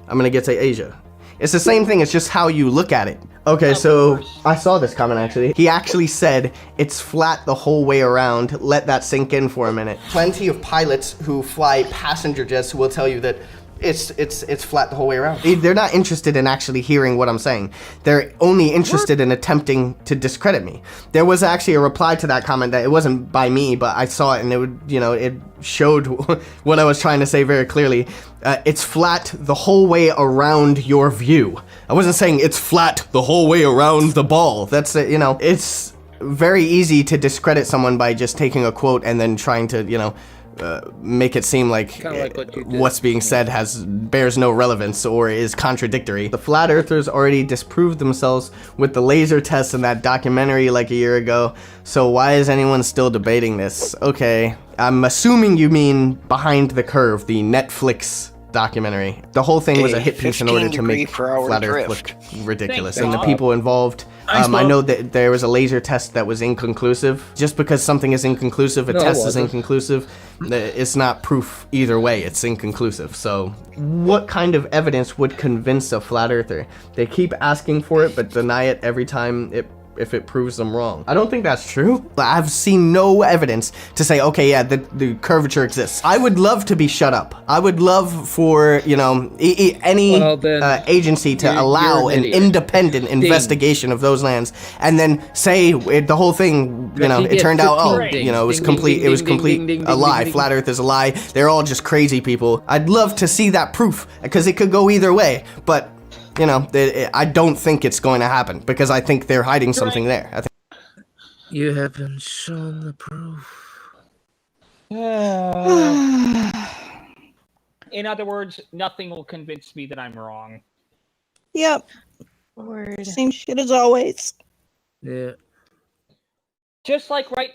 I'm gonna get to Asia. It's the same thing, it's just how you look at it. Okay, so I saw this comment actually. He actually said it's flat the whole way around. Let that sink in for a minute. Plenty of pilots who fly passenger jets will tell you that it's flat the whole way around. They're not interested in actually hearing what I'm saying. They're only interested in attempting to discredit me. There was actually a reply to that comment that it wasn't by me, but I saw it and it would, it showed what I was trying to say very clearly. It's flat the whole way around your view. I wasn't saying it's flat the whole way around the ball. That's it's very easy to discredit someone by just taking a quote and then trying to, make it seem like what's being said bears no relevance or is contradictory. The flat earthers already disproved themselves with the laser test in that documentary like a year ago, so why is anyone still debating this? Okay, I'm assuming you mean Behind the Curve, the Netflix documentary. The whole thing was a hit piece in order to make flat earth look ridiculous. And the people involved, I know that there was a laser test that was inconclusive. Just because something is inconclusive, a test is inconclusive, it's not proof either way, it's inconclusive. So what kind of evidence would convince a flat earther? They keep asking for it, but deny it every time if it proves them wrong. I don't think that's true. I've seen no evidence to say, okay, yeah, the curvature exists. I would love to be shut up. I would love for, any agency to allow an independent investigation of those lands and then say the whole thing, it turned out, it was complete a lie. Flat Earth is a lie. They're all just crazy people. I'd love to see that proof because it could go either way, but I don't think it's going to happen because I think they're hiding something there. I think you haven't shown the proof. In other words, nothing will convince me that I'm wrong. Yep. Same shit as always. Yeah. Just like right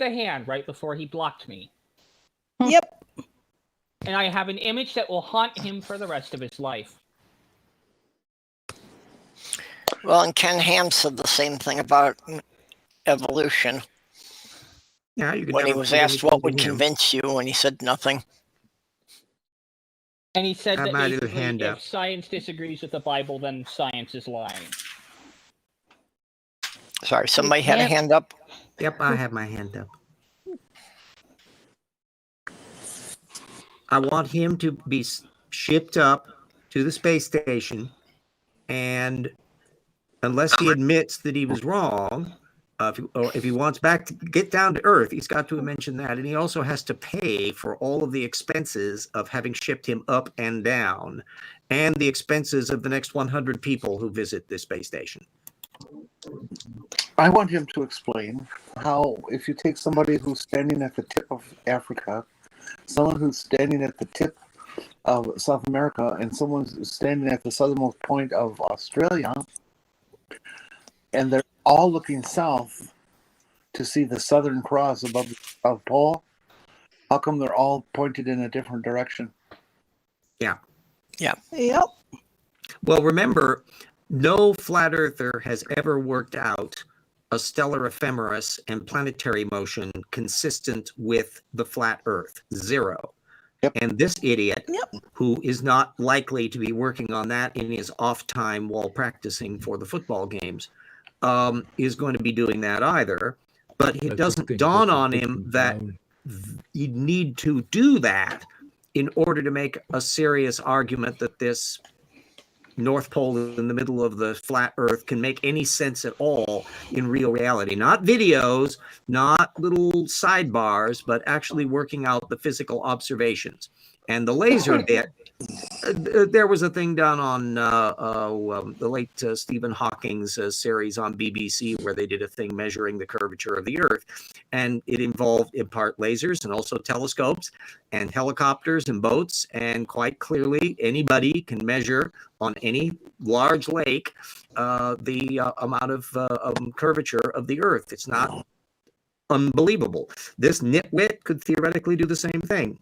before he blocked me. Yep. And I have an image that will haunt him for the rest of his life. Well, and Ken Ham said the same thing about evolution. Yeah, when he was asked what would convince you, and he said nothing. And he said that basically hand if up. science disagrees with the Bible, then science is lying. Sorry, somebody had a hand up? Yep, I have my hand up. I want him to be shipped up to the space station, and unless he admits that he was wrong, if he wants back to get down to Earth, he's got to mention that. And he also has to pay for all of the expenses of having shipped him up and down and the expenses of the next 100 people who visit this space station. I want him to explain how, if you take somebody who's standing at the tip of Africa, someone who's standing at the tip of South America, and someone who's standing at the southernmost point of Australia, and they're all looking south to see the Southern Cross above the South Pole, how come they're all pointed in a different direction? Yeah. Yeah. Yep. Well, remember, no flat earther has ever worked out a stellar ephemeris and planetary motion consistent with the flat Earth. Zero. Yep. And this idiot, who is not likely to be working on that in his off time while practicing for the football games, is going to be doing that either. But it doesn't dawn on him that you need to do that in order to make a serious argument that this North Pole in the middle of the flat Earth can make any sense at all in real reality. Not videos, not little sidebars, but actually working out the physical observations. And the laser bit, there was a thing done on the late Stephen Hawking's series on BBC where they did a thing measuring the curvature of the Earth. And it involved in part lasers and also telescopes and helicopters and boats. And quite clearly, anybody can measure on any large lake the amount of curvature of the Earth. It's not unbelievable. This nitwit could theoretically do the same thing.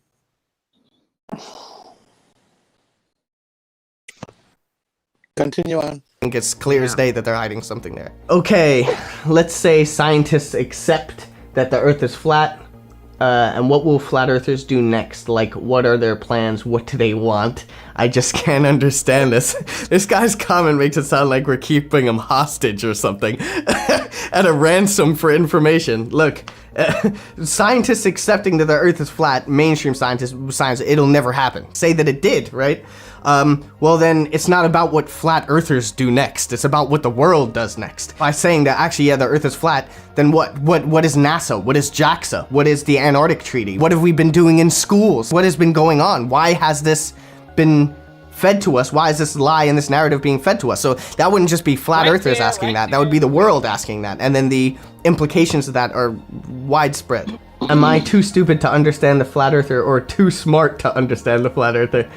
Continue on. I think it's clear as day that they're hiding something there. Okay, let's say scientists accept that the Earth is flat, and what will flat earthers do next? Like, what are their plans? What do they want? I just can't understand this. This guy's comment makes it sound like we're keeping him hostage or something at a ransom for information. Look, scientists accepting that the Earth is flat, mainstream science, it'll never happen. Say that it did, right? Well then, it's not about what flat earthers do next. It's about what the world does next. By saying that actually, yeah, the Earth is flat, then what is NASA? What is JAXA? What is the Antarctic Treaty? What have we been doing in schools? What has been going on? Why has this been fed to us? Why is this lie and this narrative being fed to us? So that wouldn't just be flat earthers asking that. That would be the world asking that. And then the implications of that are widespread. Am I too stupid to understand the flat earther or too smart to understand the flat earther?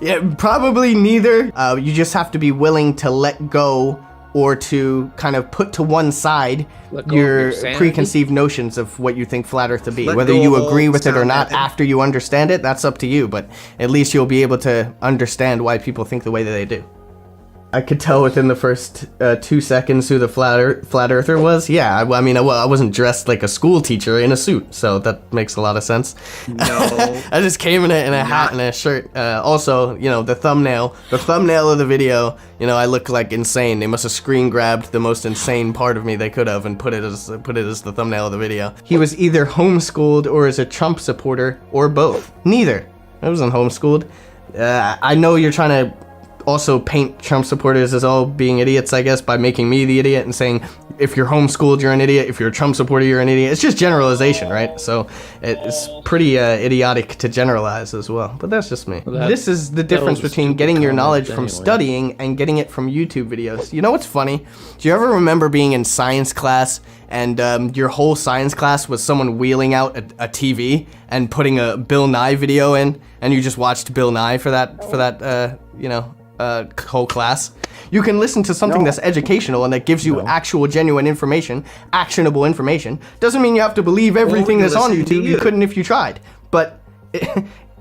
Yeah, probably neither. You just have to be willing to let go or to kind of put to one side your preconceived notions of what you think flat earth to be. Whether you agree with it or not after you understand it, that's up to you, but at least you'll be able to understand why people think the way that they do. I could tell within the first 2 seconds who the flat earther was. Yeah, I mean, I wasn't dressed like a school teacher in a suit, so that makes a lot of sense. No. I just came in a hat and a shirt. Also, you know, the thumbnail of the video, you know, I look like insane. They must have screen grabbed the most insane part of me they could have and put it as the thumbnail of the video. He was either homeschooled or is a Trump supporter or both. Neither. I wasn't homeschooled. I know you're trying to also paint Trump supporters as all being idiots, I guess, by making me the idiot and saying if you're homeschooled, you're an idiot. If you're a Trump supporter, you're an idiot. It's just generalization, right? So it's pretty idiotic to generalize as well. But that's just me. Well, this is the difference between getting your knowledge from studying and getting it from YouTube videos. You know what's funny? Do you ever remember being in science class and your whole science class was someone wheeling out a TV and putting a Bill Nye video in, and you just watched Bill Nye for that whole class? You can listen to something that's educational and that gives you actual genuine information, actionable information. Doesn't mean you have to believe everything that's on YouTube. You couldn't if you tried. But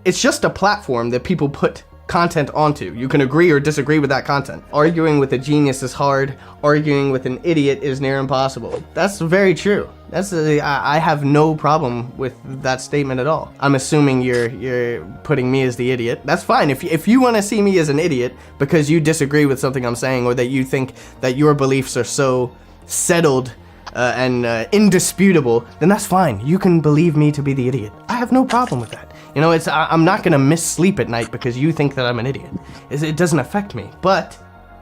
it's just a platform that people put content onto. You can agree or disagree with that content. Arguing with a genius is hard. Arguing with an idiot is near impossible. That's very true. I have no problem with that statement at all. I'm assuming you're putting me as the idiot. That's fine. If you want to see me as an idiot because you disagree with something I'm saying or that you think that your beliefs are so settled and indisputable, then that's fine. You can believe me to be the idiot. I have no problem with that. You know, I'm not gonna miss sleep at night because you think that I'm an idiot. It doesn't affect me. But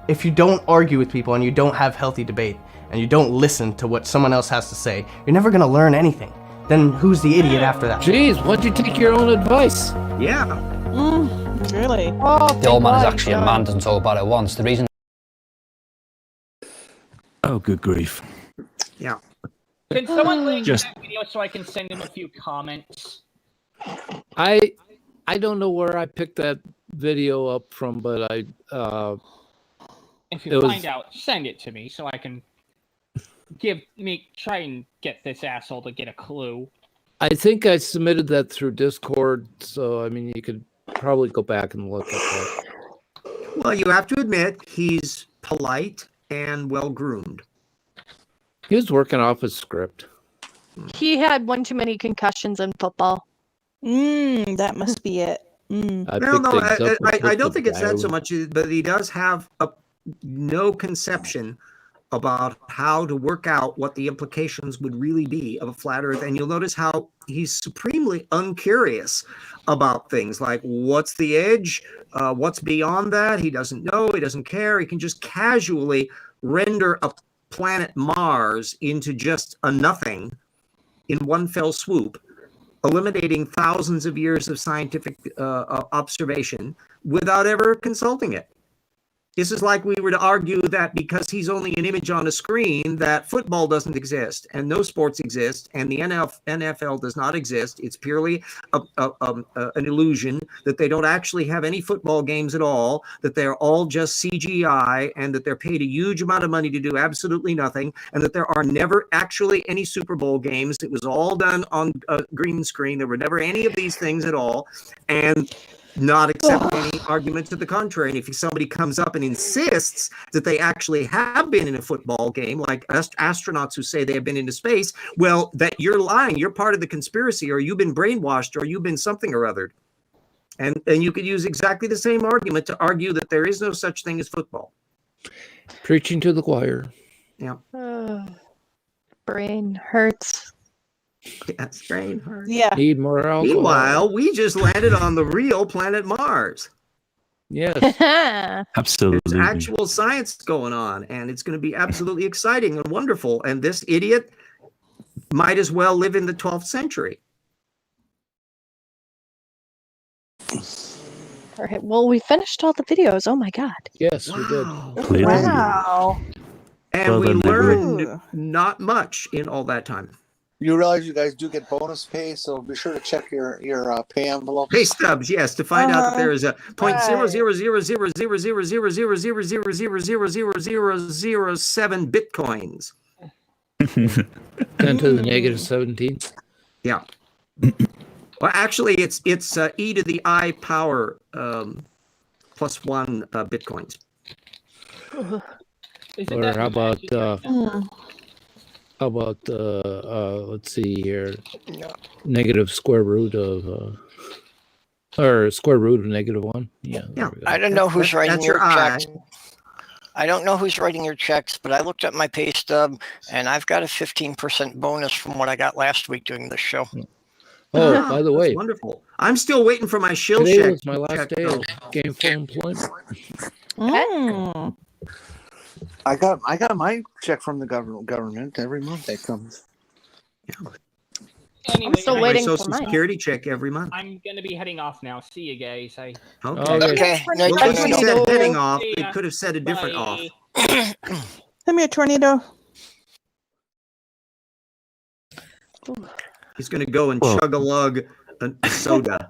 if you don't argue with people and you don't have healthy debate and you don't listen to what someone else has to say, you're never gonna learn anything. Then who's the idiot after that? Jeez, why'd you take your own advice? Yeah. Really? The old man is actually a man, doesn't talk about it once. The reason. Oh, good grief. Yeah. Can someone link that video so I can send him a few comments? I don't know where I picked that video up from, but If you find out, send it to me so I can try and get this asshole to get a clue. I think I submitted that through Discord, so I mean you could probably go back and look at that. Well, you have to admit he's polite and well groomed. He was working off his script. He had one too many concussions in football. That must be it. I don't think it's that so much, but he does have no conception about how to work out what the implications would really be of a flat Earth. And you'll notice how he's supremely uncurious about things like what's the edge, what's beyond that. He doesn't know, he doesn't care. He can just casually render a planet Mars into just a nothing in one fell swoop, eliminating thousands of years of scientific observation without ever consulting it. This is like we were to argue that because he's only an image on a screen, that football doesn't exist and no sports exist and the NFL does not exist. It's purely an illusion, that they don't actually have any football games at all, that they're all just CGI, and that they're paid a huge amount of money to do absolutely nothing, and that there are never actually any Super Bowl games. It was all done on a green screen. There were never any of these things at all. And not accept any argument to the contrary. And if somebody comes up and insists that they actually have been in a football game, like astronauts who say they have been into space, well, that you're lying. You're part of the conspiracy, or you've been brainwashed, or you've been something or other. And you could use exactly the same argument to argue that there is no such thing as football. Preaching to the choir. Yeah. Brain hurts. Yes, brain hurts. Yeah. Need more alcohol. Meanwhile, we just landed on the real planet Mars. Yes. Absolutely. There's actual science going on, and it's going to be absolutely exciting and wonderful. And this idiot might as well live in the 12th century. All right. Well, we finished all the videos. Oh my god. Yes, we did. Wow. And Well we done, learned not much in all that time. You realize you guys do get bonus pay, so be sure to check your pay envelope. Pay stubs, yes, to find out that there is a 0.000000000000007 bitcoins. 10 to the negative 17. Yeah. Well, actually, it's e to the I power plus 1 bitcoins. Or how about let's see here, negative square root of or square root of -1. Yeah. I don't know who's writing That's your your checks. I don't know who's writing your checks, but I looked at my pay stub and I've got a 15% bonus from what I got last week doing this show. Oh, by the way, that's wonderful. I'm still waiting for my shill today check. was my last day of gainful employment. I got my check from the government every month. They come. Anyway, I'm still waiting for Social mine. Security check every month. I'm gonna be heading off now. See you guys. Okay. Okay. Well, No, at least it said heading off. See It ya. could have said a different off. Come here, tornado. He's going to go and chug a lug a soda.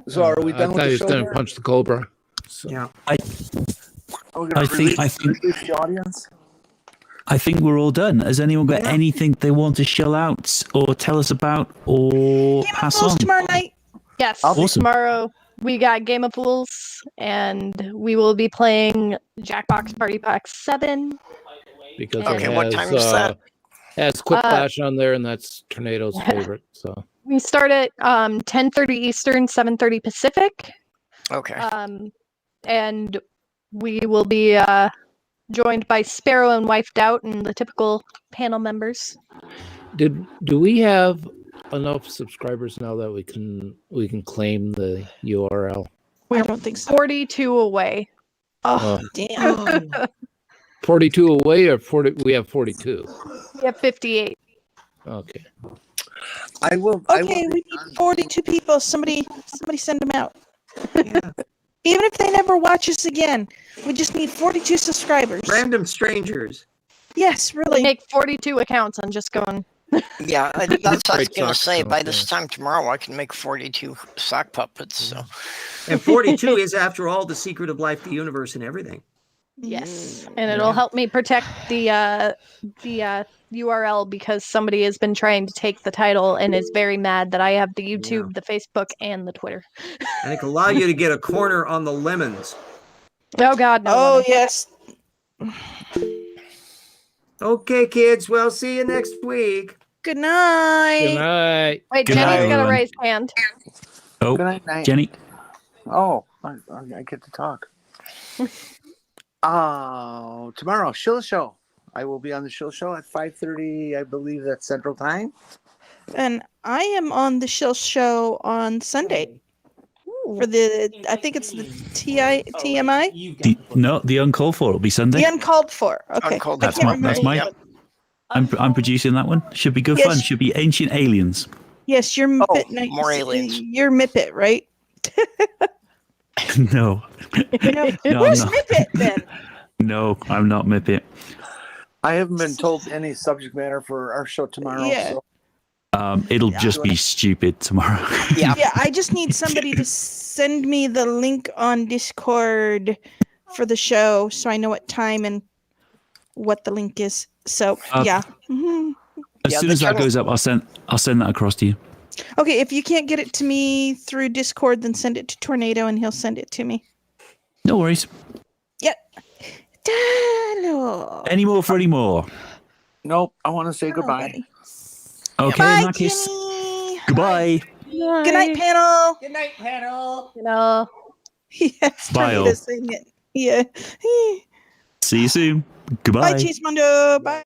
So are we I done with thought he the was show? going to here? punch the cobra. So. Yeah. Are we gonna I think release the audience? I think we're all done. Has anyone got anything they want to shell out or tell us about or pass on? Tomorrow night. Yes. Awesome. Tomorrow we got Game of Fools, and we will be playing Jackbox Party Pack 7. Because Okay, it what time is that? has Quiplash on there, and that's Tornado's favorite. So We start at 10:30 Eastern, 7:30 Pacific. Okay. And we will be joined by Sparrow and Wife Doubt and the typical panel members. do we have enough subscribers now that we can claim the URL? I don't think so. 42 away. Oh, damn. 42 away or 40? We have 42. We have 58. Okay. I will. Okay, we need 42 people. Somebody send them out. Even if they never watch us again, we just need 42 subscribers. Random strangers. Yes, really. Make 42 accounts and just going. Yeah, that's what I was Great going to sock say. By puppet. this time tomorrow, I can make 42 sock puppets. So. And 42 is, after all, the secret of life, the universe, and everything. Yes, and it'll help me protect the URL because somebody has been trying to take the title and is very mad that I have the YouTube, the Facebook, and the Twitter. And it can allow you to get a corner on the lemons. Oh God, no. Oh, lemon. yes. Okay, kids. Well, see you next week. Good night. Good night. Wait, Good Jenny's night, got a everyone. raised hand. Oh, Good night. Jenny. Oh, I get to talk. Oh, tomorrow, show. I will be on the show at 5:30. I believe that's Central Time. And I am on the show on Sunday for I think it's the TMI. The uncalled for will be Sunday. The uncalled for. Okay. Uncalled That's for. my. That's my. I'm producing that one. Should be good Yes. fun. Should be ancient aliens. Yes, you're Mippet. more aliens. You're Mippet, right? No. No, No, where's I'm not. Mippet then? No, I'm not Mippet. I haven't been told any subject matter for our show tomorrow. Yeah. So. It'll just be stupid tomorrow. Yeah, I just need somebody to send me the link on Discord for the show so I know what time and what the link is. So yeah. Mhm. As soon as that goes up, I'll send that across to you. Okay, if you can't get it to me through Discord, then send it to Tornado and he'll send it to me. No worries. Yep. Hello. Any more for any more? Nope. I want to say goodbye. Okay, Bye, in that case, Jenny. goodbye. Good night, panel. Good night, panel. Hello. Yes, Bye, Tornado all. saying it. Yeah. See you soon. Goodbye. Bye, Cheese Mundo. Bye.